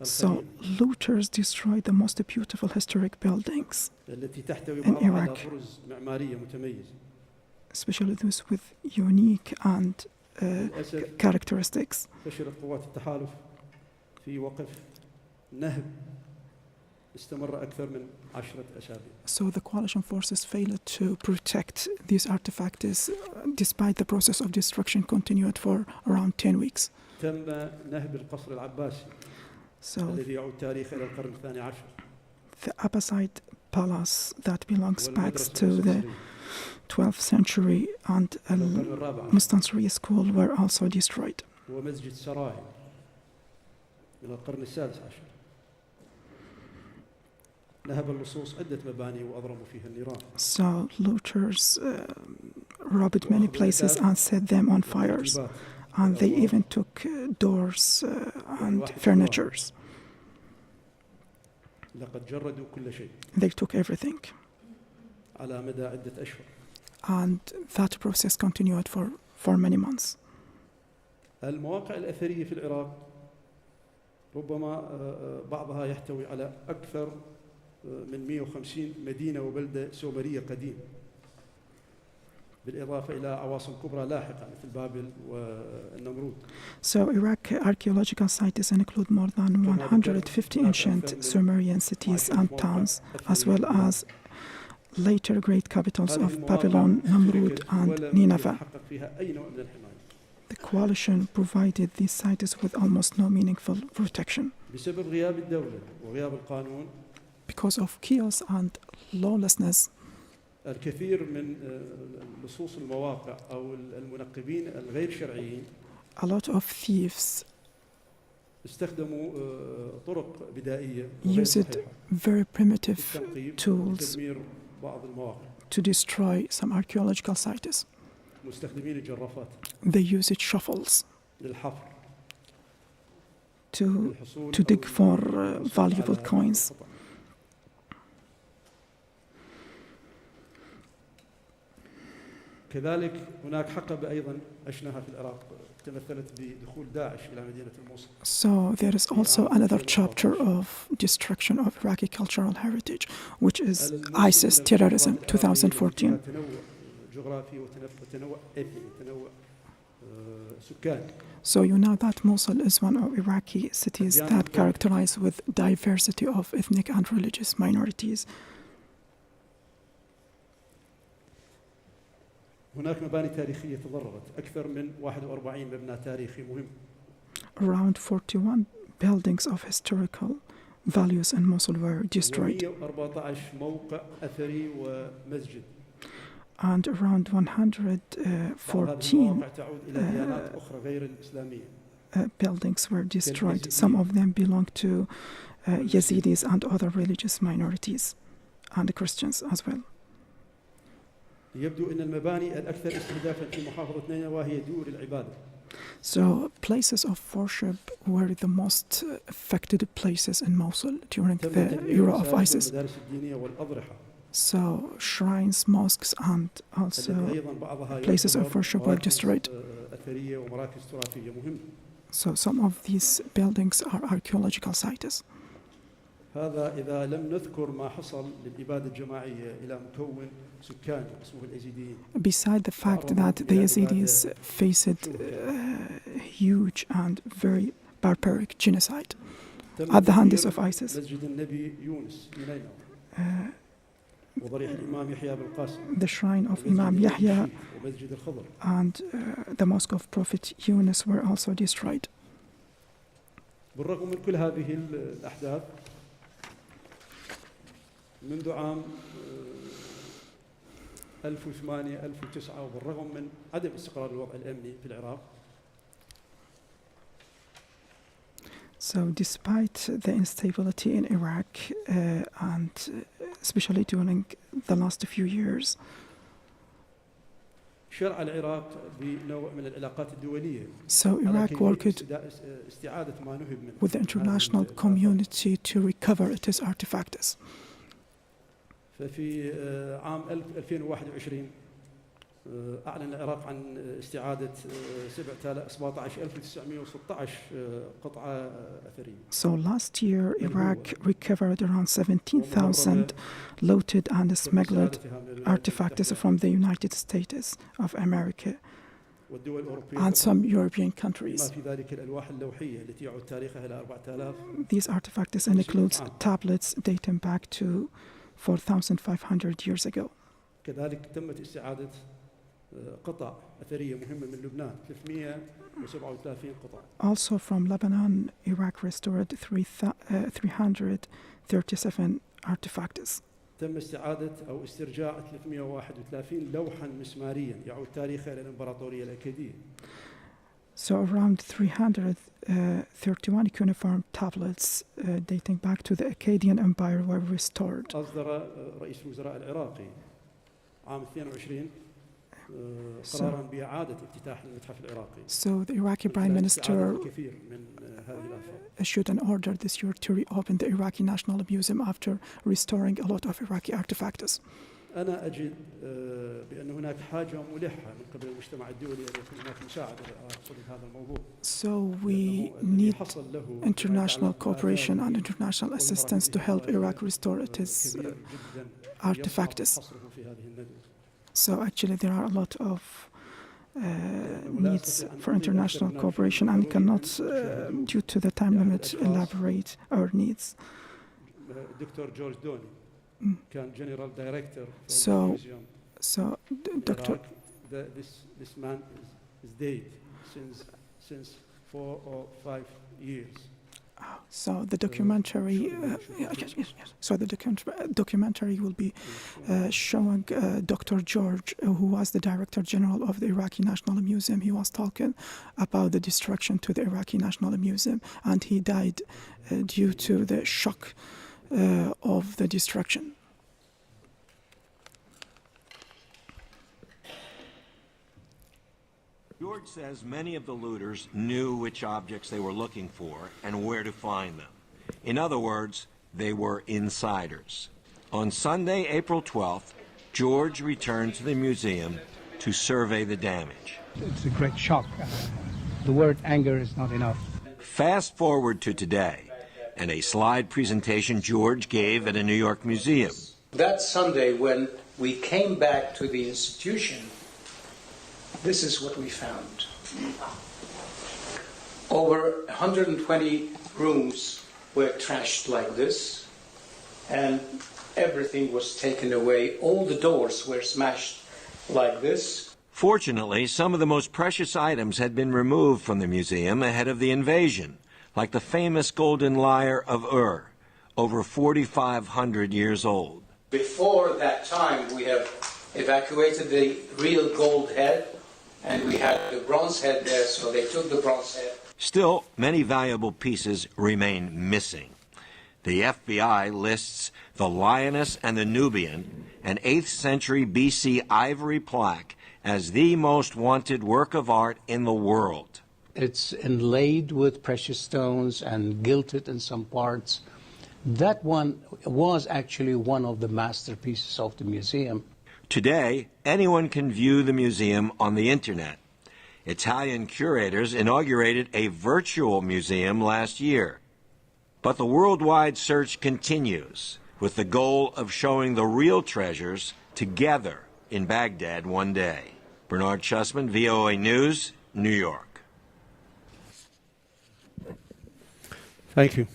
Speaker 5: So looters destroyed the most beautiful historic buildings in Iraq, especially those with unique and characteristics. So the coalition forces failed to protect these artifacts despite the process of destruction continued for around 10 weeks. So the Abbasid palace that belongs back to the 12th century and Mustansiri school were also destroyed. So looters robbed many places and set them on fires. And they even took doors and furniture. They took everything. And that process continued for many months.
Speaker 10: المواقع الأثرية في العراق ربما بعضها يحتوي على أكثر من 150 مدينة وبلدة سومرية قديمة. بالإضافة إلى عواصم كبرى لاحقة مثل بابل والنمرود.
Speaker 5: So Iraq archaeological sites include more than 150 ancient Sumerian cities and towns, as well as later great capitals of Babylon, Namrud, and Nineveh. The coalition provided these sites with almost no meaningful protection.
Speaker 10: بسبب غياب الدولة وغياب القانون.
Speaker 5: Because of chaos and lawlessness,
Speaker 10: الكثير من لصوص المواقع أو المنقبين الغير شرعيين
Speaker 5: a lot of thieves
Speaker 10: استخدموا طرق بدائية
Speaker 5: used very primitive tools
Speaker 10: لتدمير بعض المواقع.
Speaker 5: to destroy some archaeological sites.
Speaker 10: مستخدمين الجرافات
Speaker 5: They used shovels
Speaker 10: للحفر
Speaker 5: to dig for valuable coins.
Speaker 10: كذلك هناك حقبة أيضا عشناها في العراق تمثلت بدخول داعش إلى مدينة الموصل.
Speaker 5: So there is also another chapter of destruction of Iraqi cultural heritage, which is ISIS terrorism 2014.
Speaker 10: تنوع جغرافي وتنوع إثني وتنوع سكاني.
Speaker 5: So you know that Mosul is one of Iraqi cities that characterized with diversity of ethnic and religious minorities.
Speaker 10: هناك مباني تاريخية تضررت أكثر من 41 مبنى تاريخي مهم.
Speaker 5: Around 41 buildings of historical values in Mosul were destroyed.
Speaker 10: 114 موقع أثري ومسجد.
Speaker 5: And around 114 buildings were destroyed. Some of them belong to Yazidis and other religious minorities, and Christians as well.
Speaker 10: يبدو أن المباني الأكثر استهدافاً في محافظة نينوى هي دور العبادة.
Speaker 5: So places of worship were the most affected places in Mosul during the era of ISIS. So shrines, mosques, and also places of worship were destroyed. So some of these buildings are archaeological sites.
Speaker 10: هذا إذا لم نذكر ما حصل للإبادة الجماعية إلى مكون سكاني اسمه اليزيديين.
Speaker 5: Beside the fact that the Yazidis faced huge and very barbaric genocide at the hands of ISIS.
Speaker 10: مسجد النبي يونس في نينوى. وضريح الإمام يحيى بالقاسم.
Speaker 5: The shrine of Imam Yahya
Speaker 10: ومسجد الخضر.
Speaker 5: and the mosque of Prophet Yunus were also destroyed.
Speaker 10: بالرغم من كل هذه الأحداث منذ عام 2008 2009 وبالرغم من عدم استقرار الوضع الأمني في العراق.
Speaker 5: So despite the instability in Iraq and especially during the last few years,
Speaker 10: شرع العراق بنوع من العلاقات الدولية.
Speaker 5: So Iraq worked
Speaker 10: استعادة ما نهب منه.
Speaker 5: with the international community to recover its artifacts.
Speaker 10: ففي عام 2021 أعلن العراق عن استعادة 17916 قطعة أثرية.
Speaker 5: So last year Iraq recovered around 17,000 looted and smuggled artifacts from the United States of America and some European countries. These artifacts include tablets dating back to 4,500 years ago.
Speaker 10: كذلك تمت استعادة قطع أثرية مهمة من لبنان 337 قطعة.
Speaker 5: Also from Lebanon, Iraq restored 337 artifacts.
Speaker 10: تم استعادة أو استرجاع 331 لوحاً مسمارياً يعود تاريخها إلى الإمبراطورية الأكادية.
Speaker 5: So around 331 cuneiform tablets dating back to the Akkadian Empire were restored.
Speaker 10: أصدر رئيس الوزراء العراقي عام 22 قراراً بإعادة افتتاح المتحف العراقي.
Speaker 5: So the Iraqi Prime Minister issued an order this year to reopen the Iraqi National Museum after restoring a lot of Iraqi artifacts.
Speaker 10: أنا أجد بأن هناك حاجة ملحة من قبل المجتمع الدولي أن يكون هناك مساعدة للعراق في هذا الموضوع.
Speaker 5: So we need international cooperation and international assistance to help Iraq restore its artifacts. So actually there are a lot of needs for international cooperation and cannot, due to the time limit, elaborate our needs.
Speaker 10: Dr. George Donny كان General Director for
Speaker 5: So,
Speaker 10: the museum.
Speaker 5: So, Dr.
Speaker 10: This man is dead since 4 or 5 years.
Speaker 5: So the documentary, yes. So the documentary will be showing Dr. George, who was the Director General of the Iraqi National Museum. He was talking about the destruction to the Iraqi National Museum, and he died due to the shock of the destruction.
Speaker 11: George says many of the looters knew which objects they were looking for and where to find them. In other words, they were insiders. On Sunday, April 12th, George returned to the museum to survey the damage.
Speaker 12: It's a great shock. The word anger is not enough.
Speaker 11: Fast forward to today, and a slide presentation George gave at a New York museum.
Speaker 13: That Sunday, when we came back to the institution, this is what we found. Over 120 rooms were trashed like this, and everything was taken away. All the doors were smashed like this.
Speaker 11: Fortunately, some of the most precious items had been removed from the museum ahead of the invasion, like the famous golden lyre of Ur, over 4,500 years old.
Speaker 13: Before that time, we have evacuated the real gold head, and we had the bronze head there, so they took the bronze head.
Speaker 11: Still, many valuable pieces remain missing. The FBI lists the Lioness and the Nubian, an 8th century BC ivory plaque, as the most wanted work of art in the world.
Speaker 12: It's inlaid with precious stones and gilded in some parts. That one was actually one of the masterpieces of the museum.
Speaker 11: Today, anyone can view the museum on the internet. Italian curators inaugurated a virtual museum last year. But the worldwide search continues, with the goal of showing the real treasures together in Baghdad one day. Bernard Schussman, VOA News, New York.
Speaker 10: Thank you.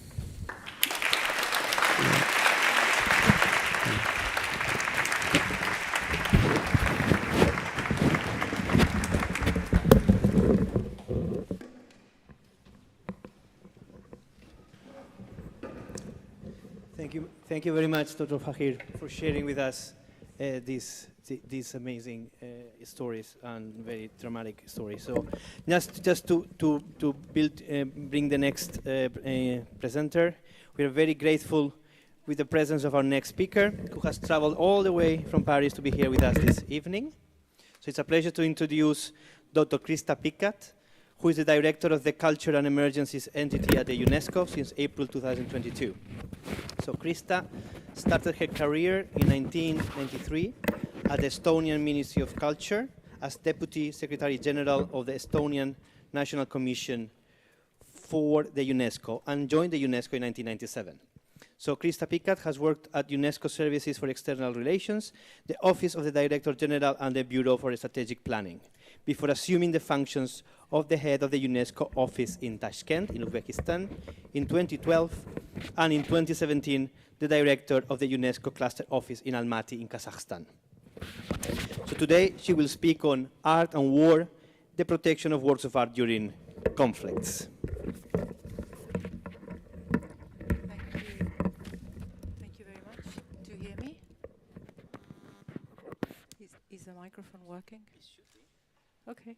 Speaker 2: Thank you very much, Dr. Fahir, for sharing with us these amazing stories and very dramatic stories. So, just to bring the next presenter, we are very grateful with the presence of our next speaker, who has traveled all the way from Paris to be here with us this evening. So it's a pleasure to introduce Dr. Krista Pickett, who is the director of the Culture and Emergencies entity at the UNESCO since April 2022. So Krista started her career in 1993 at the Estonian Ministry of Culture as Deputy Secretary General of the Estonian National Commission for the UNESCO and joined the UNESCO in 1997. So Krista Pickett has worked at UNESCO Services for External Relations, the Office of the Director General and the Bureau for Strategic Planning, before assuming the functions of the head of the UNESCO office in Tashkent, in Uzbekistan, in 2012, and in 2017, the director of the UNESCO Cluster Office in Almaty, in Kazakhstan. So today, she will speak on art and war, the protection of works of art during conflicts.
Speaker 14: Thank you very much. Do you hear me? Is the microphone working? It should be. Okay.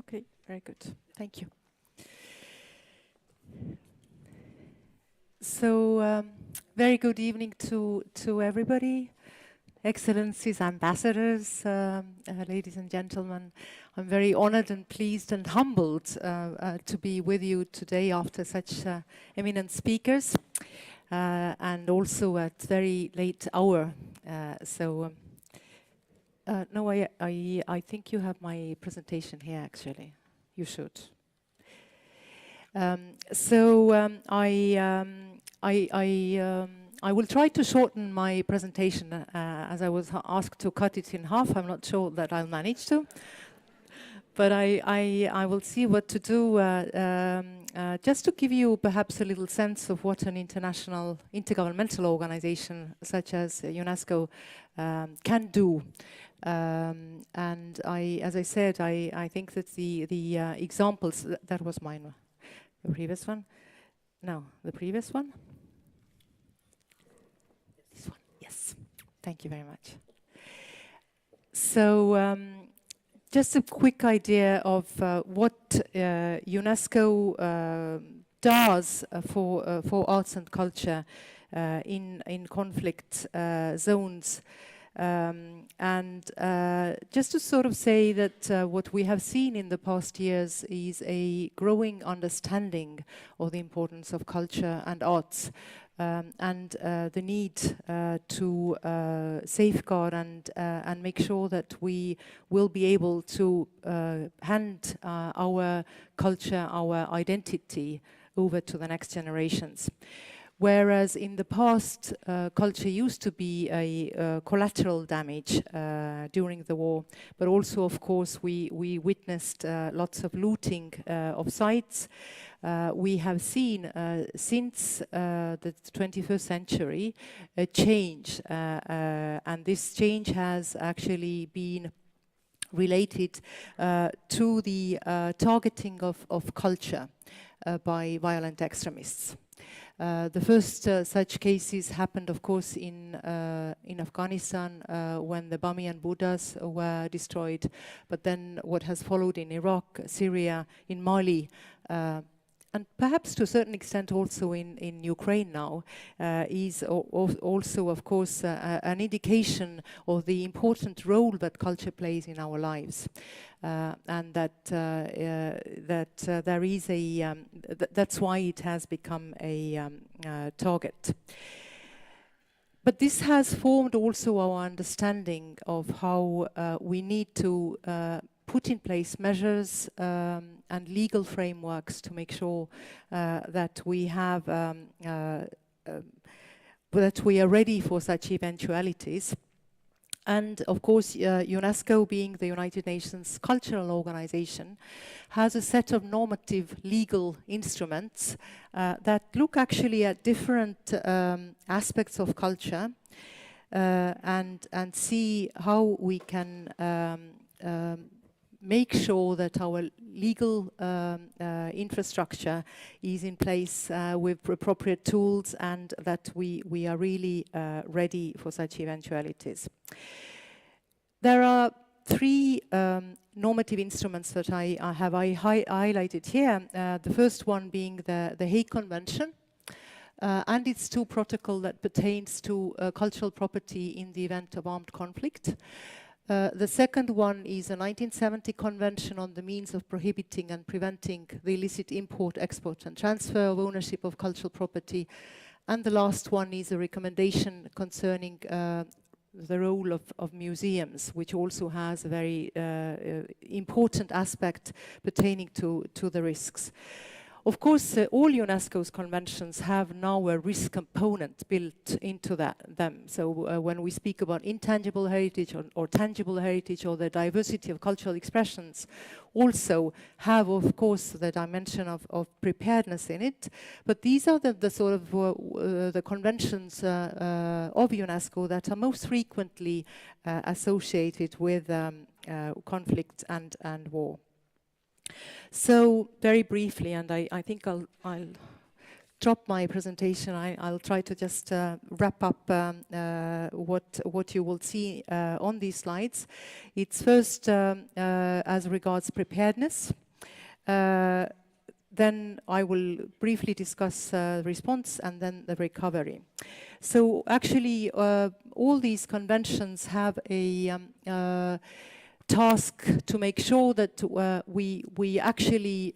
Speaker 14: Okay, very good. Thank you. So, very good evening to everybody, Excellencies, ambassadors, ladies and gentlemen. I'm very honored and pleased and humbled to be with you today after such eminent speakers, and also at very late hour. No, I think you have my presentation here, actually. You should. I will try to shorten my presentation as I was asked to cut it in half. I'm not sure that I'll manage to. But I will see what to do just to give you perhaps a little sense of what an international intergovernmental organization such as UNESCO can do And as I said, I think that the examples, that was mine, the previous one? No, the previous one? This one, yes. Thank you very much. So, just a quick idea of what UNESCO does for arts and culture in conflict zones. And just to sort of say that what we have seen in the past years is a growing understanding of the importance of culture and arts, and the need to safeguard and make sure that we will be able to hand our culture, our identity over to the next generations. Whereas in the past, culture used to be a collateral damage during the war, but also, of course, we witnessed lots of looting of sites. We have seen since the 21st century a change, and this change has actually been related to the targeting of culture by violent extremists. The first such cases happened, of course, in Afghanistan when the Bamiyan Buddhas were destroyed. But then what has followed in Iraq, Syria, in Mali, and perhaps to a certain extent also in Ukraine now, is also, of course, an indication of the important role that culture plays in our lives. And that there is a that's why it has become a target. But this has formed also our understanding of how we need to put in place measures and legal frameworks to make sure that we have that we are ready for such eventualities. And of course, UNESCO, being the United Nations cultural organization, has a set of normative legal instruments that look actually at different aspects of culture and see how we can make sure that our legal infrastructure is in place with appropriate tools, and that we are really ready for such eventualities. There are three normative instruments that I have highlighted here. The first one being the Hague Convention, and its two protocols that pertains to cultural property in the event of armed conflict. The second one is a 1970 Convention on the means of prohibiting and preventing the illicit import, export and transfer of ownership of cultural property. And the last one is a recommendation concerning the role of museums, which also has a very important aspect pertaining to the risks. Of course, all UNESCO's conventions have now a risk component built into them. So when we speak about intangible heritage or tangible heritage, or the diversity of cultural expressions, also have, of course, the dimension of preparedness in it. But these are the sort of the conventions of UNESCO that are most frequently associated with conflict and war. So very briefly, and I think I'll drop my presentation. I'll try to just wrap up what you will see on these slides. It's first as regards preparedness. Then I will briefly discuss response and then the recovery. So actually, all these conventions have a task to make sure that we actually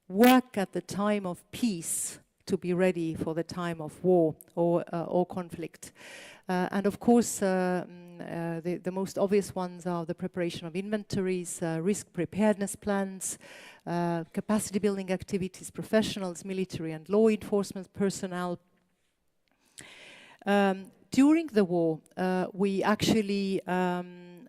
Speaker 14: work at the time of peace to be ready for the time of war or conflict. And of course, the most obvious ones are the preparation of inventories, risk preparedness plans, capacity building activities, professionals, military and law enforcement personnel. During the war, we actually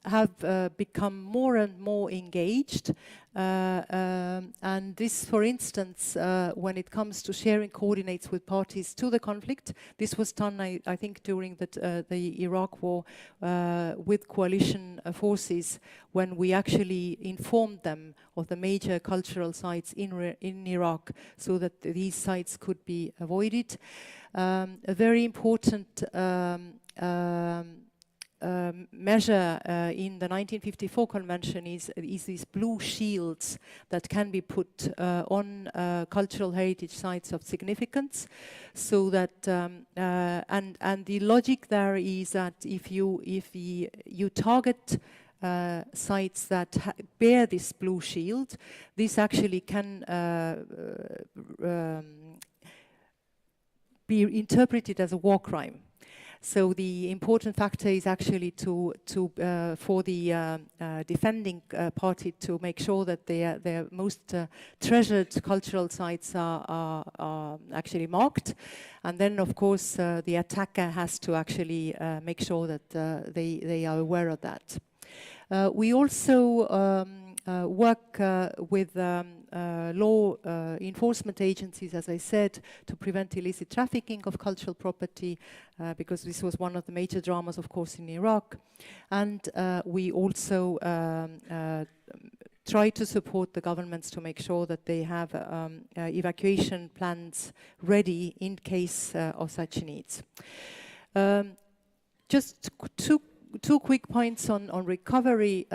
Speaker 14: have become more and more engaged And this, for instance, when it comes to sharing coordinates with parties to the conflict, this was done, I think, during the Iraq war with coalition forces, when we actually informed them of the major cultural sites in Iraq, so that these sites could be avoided. A very important measure in the 1954 convention is these blue shields that can be put on cultural heritage sites of significance, so that and the logic there is that if you target sites that bear this blue shield, this actually can be interpreted as a war crime. So the important factor is actually for the defending party to make sure that their most treasured cultural sites are actually marked, and then of course the attacker has to actually make sure that they are aware of that. We also work with law enforcement agencies, as I said, to prevent illicit trafficking of cultural property, because this was one of the major dramas, of course, in Iraq. And we also try to support the governments to make sure that they have evacuation plans ready in case of such needs. Just two quick points on recovery.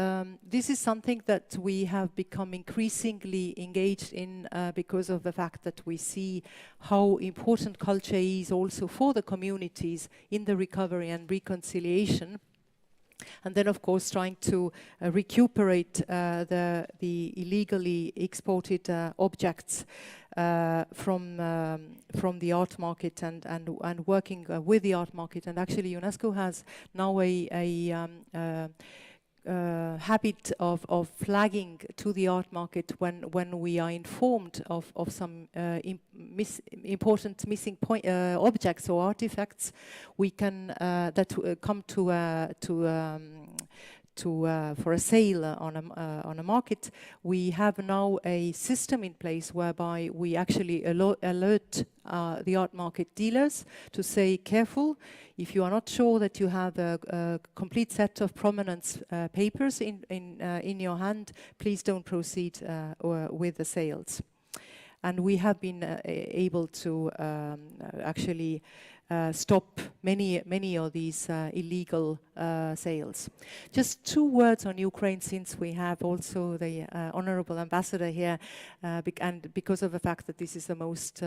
Speaker 14: This is something that we have become increasingly engaged in because of the fact that we see how important culture is also for the communities in the recovery and reconciliation. And then, of course, trying to recuperate the illegally exported objects from the art market and working with the art market. And actually, UNESCO has now a habit of flagging to the art market when we are informed of some important missing objects or artifacts. We can that come for a sale on a market. We have now a system in place whereby we actually alert the art market dealers to say, careful, if you are not sure that you have a complete set of provenance papers in your hand, please don't proceed with the sales. And we have been able to actually stop many of these illegal sales. Just 2 words on Ukraine, since we have also the Honorable Ambassador here, and because of the fact that this is the most,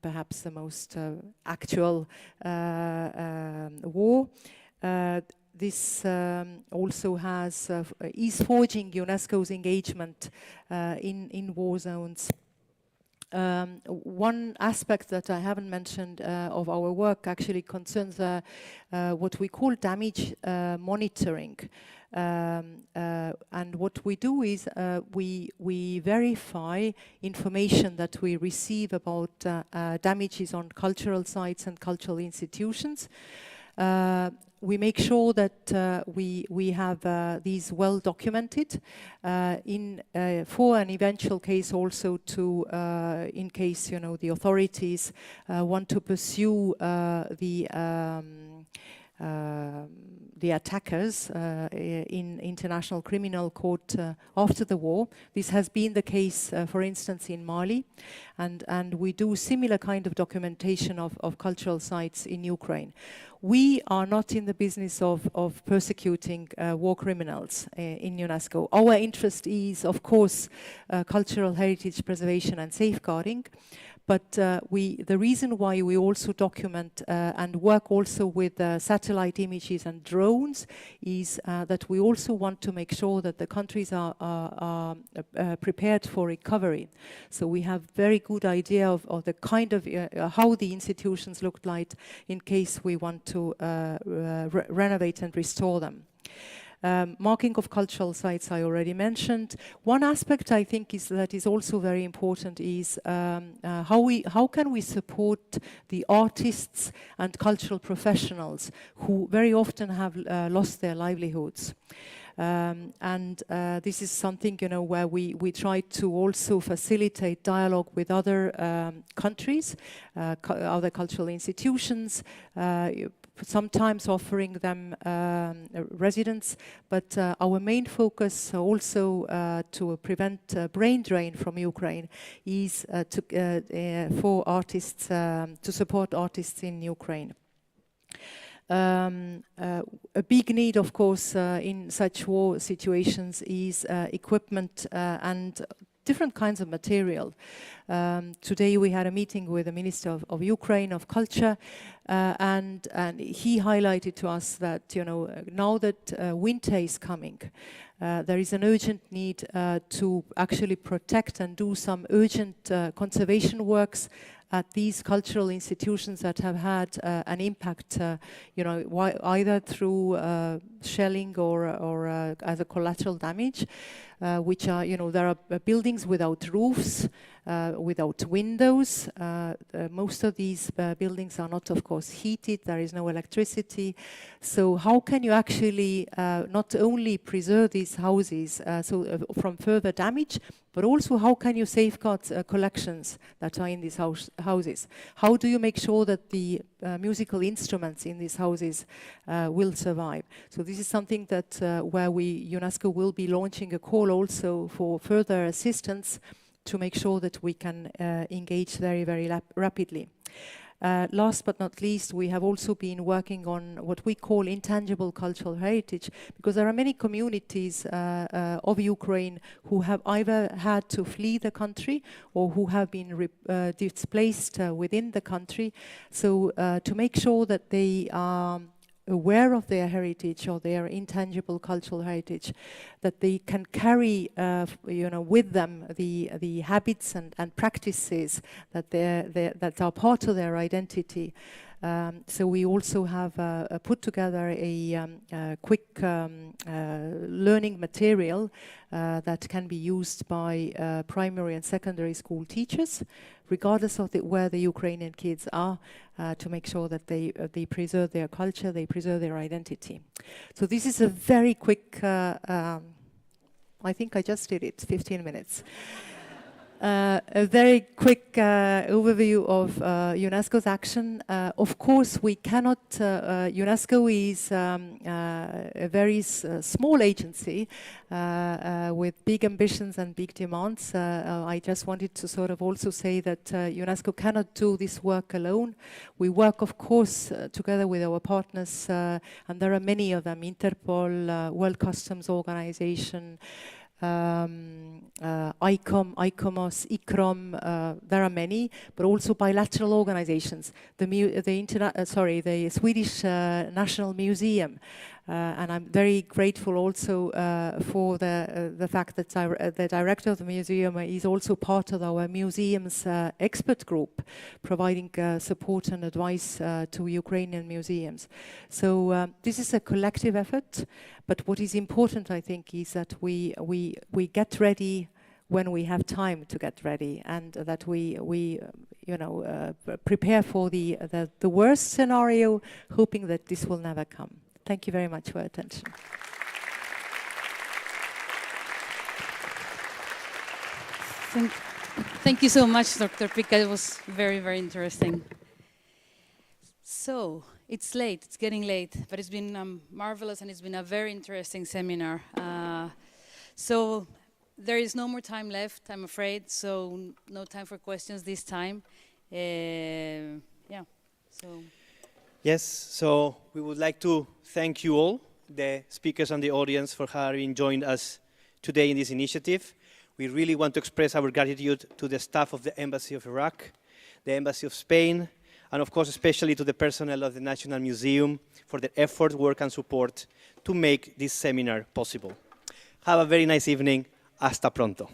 Speaker 14: perhaps the most actual war. This also is forging UNESCO's engagement in war zones. One aspect that I haven't mentioned of our work actually concerns what we call damage monitoring. And what we do is we verify information that we receive about damages on cultural sites and cultural institutions. We make sure that we have these well documented for an eventual case, also to in case the authorities want to pursue the attackers in International Criminal Court after the war. This has been the case, for instance, in Mali, and we do similar kind of documentation of cultural sites in Ukraine. We are not in the business of persecuting war criminals in UNESCO. Our interest is, of course, cultural heritage preservation and safeguarding. But the reason why we also document and work also with satellite images and drones is that we also want to make sure that the countries are prepared for recovery. So we have very good idea of the kind of how the institutions looked like in case we want to renovate and restore them. Marking of cultural sites I already mentioned. One aspect I think that is also very important is how can we support the artists and cultural professionals who very often have lost their livelihoods. And this is something, you know, where we try to also facilitate dialogue with other countries, other cultural institutions, sometimes offering them residence, but our main focus also to prevent brain drain from Ukraine is for artists, to support artists in Ukraine. A big need, of course, in such war situations is equipment and different kinds of material. Today we had a meeting with the Minister of Ukraine of Culture, and he highlighted to us that, you know, now that winter is coming, there is an urgent need to actually protect and do some urgent conservation works at these cultural institutions that have had an impact, you know, either through shelling or as a collateral damage, which are, you know, there are buildings without roofs, without windows. Most of these buildings are not, of course, heated. There is no electricity. So how can you actually not only preserve these houses from further damage, but also how can you safeguard collections that are in these houses? How do you make sure that the musical instruments in these houses will survive? So this is something that where UNESCO will be launching a call also for further assistance to make sure that we can engage very, very rapidly. Last but not least, we have also been working on what we call intangible cultural heritage, because there are many communities of Ukraine who have either had to flee the country or who have been displaced within the country. So to make sure that they are aware of their heritage or their intangible cultural heritage, that they can carry you know, with them the habits and practices that are part of their identity. So we also have put together a quick learning material that can be used by primary and secondary school teachers, regardless of where the Ukrainian kids are, to make sure that they preserve their culture, they preserve their identity. So this is a very quick, I think I just did it, 15 minutes. A very quick overview of UNESCO's action. Of course, we cannot, UNESCO is a very small agency with big ambitions and big demands. I just wanted to sort of also say that UNESCO cannot do this work alone. We work, of course, together with our partners, and there are many of them, Interpol, World Customs Organization, ICOM, ICOMOS, ICROM, there are many, but also bilateral organizations. The Swedish National Museum, and I'm very grateful also for the fact that the director of the museum is also part of our museum's expert group, providing support and advice to Ukrainian museums. So this is a collective effort, but what is important, I think, is that we get ready when we have time to get ready, and that we you know, prepare for the worst scenario, hoping that this will never come. Thank you very much for your attention.
Speaker 3: Thank you so much, Dr. Pika. It was very, very interesting. So, it's late, it's getting late, but it's been marvelous and it's been a very interesting seminar. So, there is no more time left, I'm afraid, so no time for questions this time. Yeah, so...
Speaker 2: Yes, so we would like to thank you all, the speakers and the audience, for having joined us today in this initiative. We really want to express our gratitude to the staff of the Embassy of Iraq, the Embassy of Spain, and of course especially to the personnel of the National Museum for their effort, work and support to make this seminar possible. Have a very nice evening. Hasta pronto.